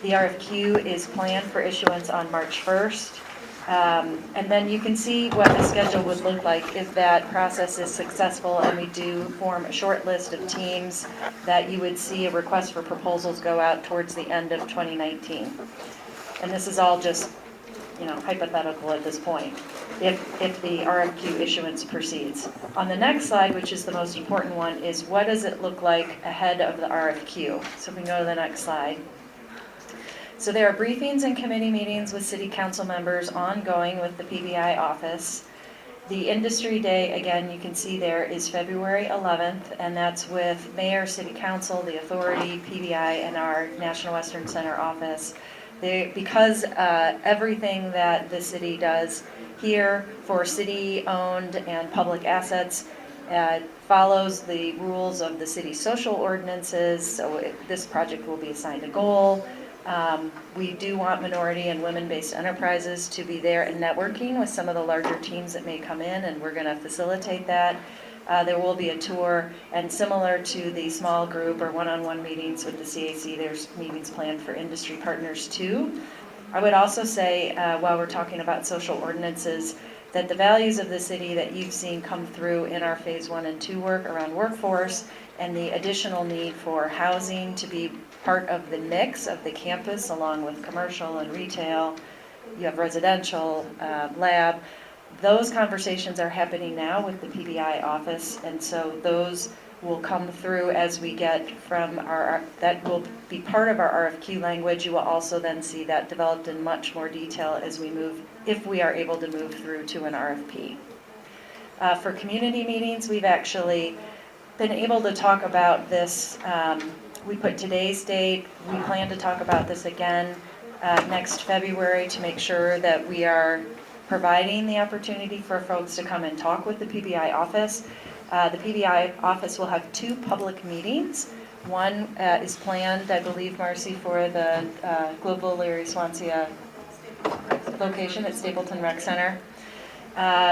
The RFQ is planned for issuance on March 1st. And then you can see what the schedule would look like if that process is successful and we do form a short list of teams that you would see a request for proposals go out towards the end of 2019. And this is all just, hypothetical at this point, if the RFQ issuance proceeds. On the next slide, which is the most important one, is what does it look like ahead of the RFQ? So if we can go to the next slide. So there are briefings and committee meetings with city council members ongoing with the PBI office. The industry day, again, you can see there, is February 11th, and that's with mayor, city council, the authority, PBI, and our National Western Center office. Because everything that the city does here for city-owned and public assets follows the rules of the city's social ordinances, so this project will be assigned a goal. We do want minority and women-based enterprises to be there and networking with some of the larger teams that may come in, and we're going to facilitate that. There will be a tour, and similar to the small group or one-on-one meetings with the CAC, there's meetings planned for industry partners too. I would also say, while we're talking about social ordinances, that the values of the city that you've seen come through in our phase 1 and 2 work around workforce and the additional need for housing to be part of the mix of the campus along with commercial and retail, you have residential, lab. Those conversations are happening now with the PBI office, and so those will come through as we get from that will be part of our RFQ language. You will also then see that developed in much more detail as we move, if we are able to move through to an RFP. For community meetings, we've actually been able to talk about this. We put today's date. We plan to talk about this again next February to make sure that we are providing the opportunity for folks to come and talk with the PBI office. The PBI office will have 2 public meetings. One is planned, I believe, Marcy, for the Global Larry Swansea location at Stapleton Rec Center.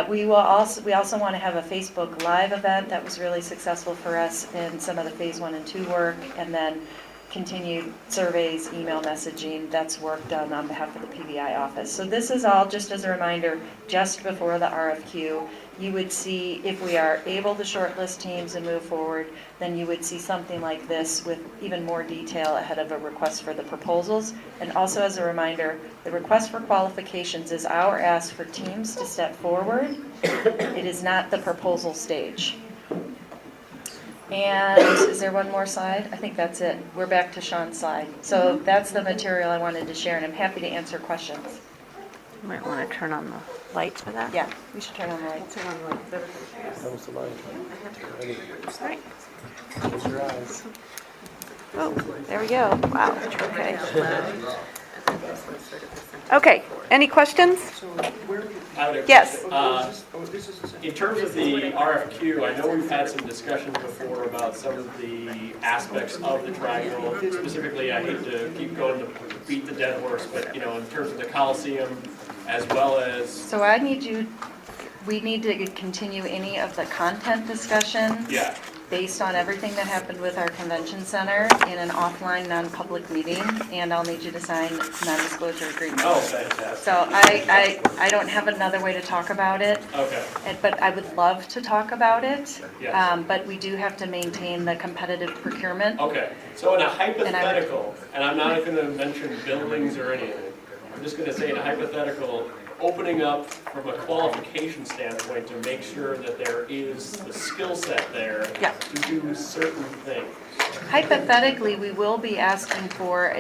We also want to have a Facebook Live event that was really successful for us in some of the phase 1 and 2 work, and then continued surveys, email messaging, that's work done on behalf of the PBI office. So this is all just as a reminder, just before the RFQ. You would see, if we are able to shortlist teams and move forward, then you would see something like this with even more detail ahead of a request for the proposals. And also as a reminder, the request for qualifications is our ask for teams to step forward. It is not the proposal stage. And is there one more slide? I think that's it. We're back to Sean's slide. So that's the material I wanted to share, and I'm happy to answer questions. You might want to turn on the lights for that. Yeah, we should turn on the lights. Turn on the lights. That was the line. Ready? Right. Close your eyes. Oh, there we go. Wow. Okay. Okay. Any questions? I would have- Yes. In terms of the RFQ, I know we've had some discussions before about some of the aspects of the triangle. Specifically, I hate to keep going to beat the dead horse, but in terms of the Coliseum, as well as. So we need to continue any of the content discussion. Yeah. Based on everything that happened with our convention center in an offline, non-public meeting, and I'll need you to sign non-disclosure agreement. Oh, fantastic. So I don't have another way to talk about it. Okay. But I would love to talk about it. Yes. But we do have to maintain the competitive procurement. Okay. So in a hypothetical, and I'm not going to mention buildings or anything, I'm just going to say in a hypothetical, opening up from a qualification standpoint to make sure that there is the skill set there Yeah. to do certain things. Hypothetically, we will be asking for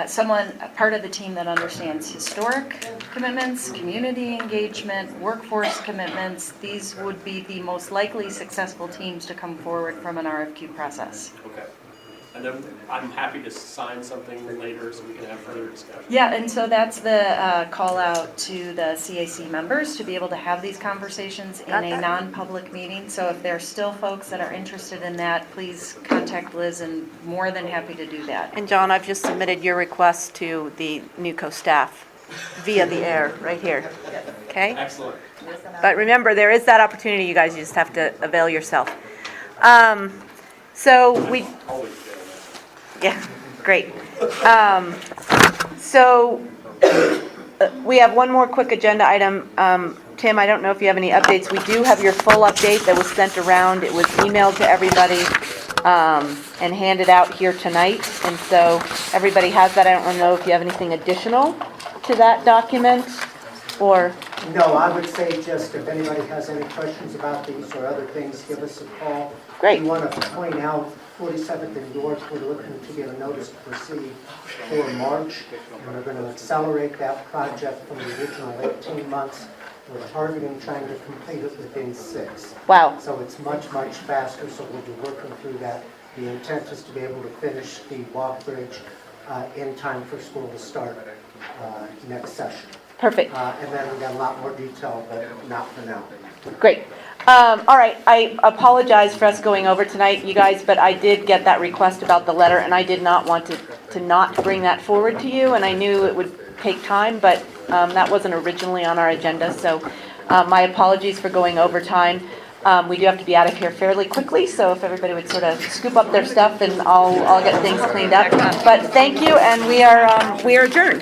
someone, a part of the team that understands historic commitments, community engagement, workforce commitments. These would be the most likely successful teams to come forward from an RFQ process. Okay. And then I'm happy to sign something later so we can have further discussion. Yeah, and so that's the call out to the CAC members to be able to have these conversations in a non-public meeting. So if there's still folks that are interested in that, please contact Liz, and more than happy to do that. And John, I've just submitted your request to the NewCo staff via the air, right here. Okay? Excellent. But remember, there is that opportunity, you guys, you just have to avail yourself. So we, Always yeah, great. So we have one more quick agenda item. Tim, I don't know if you have any updates. We do have your full update that was sent around. It was emailed to everybody and handed out here tonight. And so everybody has that. I don't know if you have anything additional to that document or... No, I would say just if anybody has any questions about these or other things, give us a call. Great. We want to point out 47th and York, we're looking to get a notice to proceed for March. And we're going to accelerate that project from the original 18 months. We're targeting trying to complete it within 6. Wow. So it's much, much faster, so we'll be working through that. The intent is to be able to finish the walk bridge in time for school to start next session. Perfect. And then we got a lot more detail, but not for now. Great. All right, I apologize for us going over tonight, you guys, but I did get that request about the letter, and I did not want to not bring that forward to you, and I knew it would take time, but that wasn't originally on our agenda, so my apologies for going over time. We do have to be out of here fairly quickly, so if everybody would sort of scoop up their stuff, and I'll get things cleaned up. But thank you, and we are adjourned.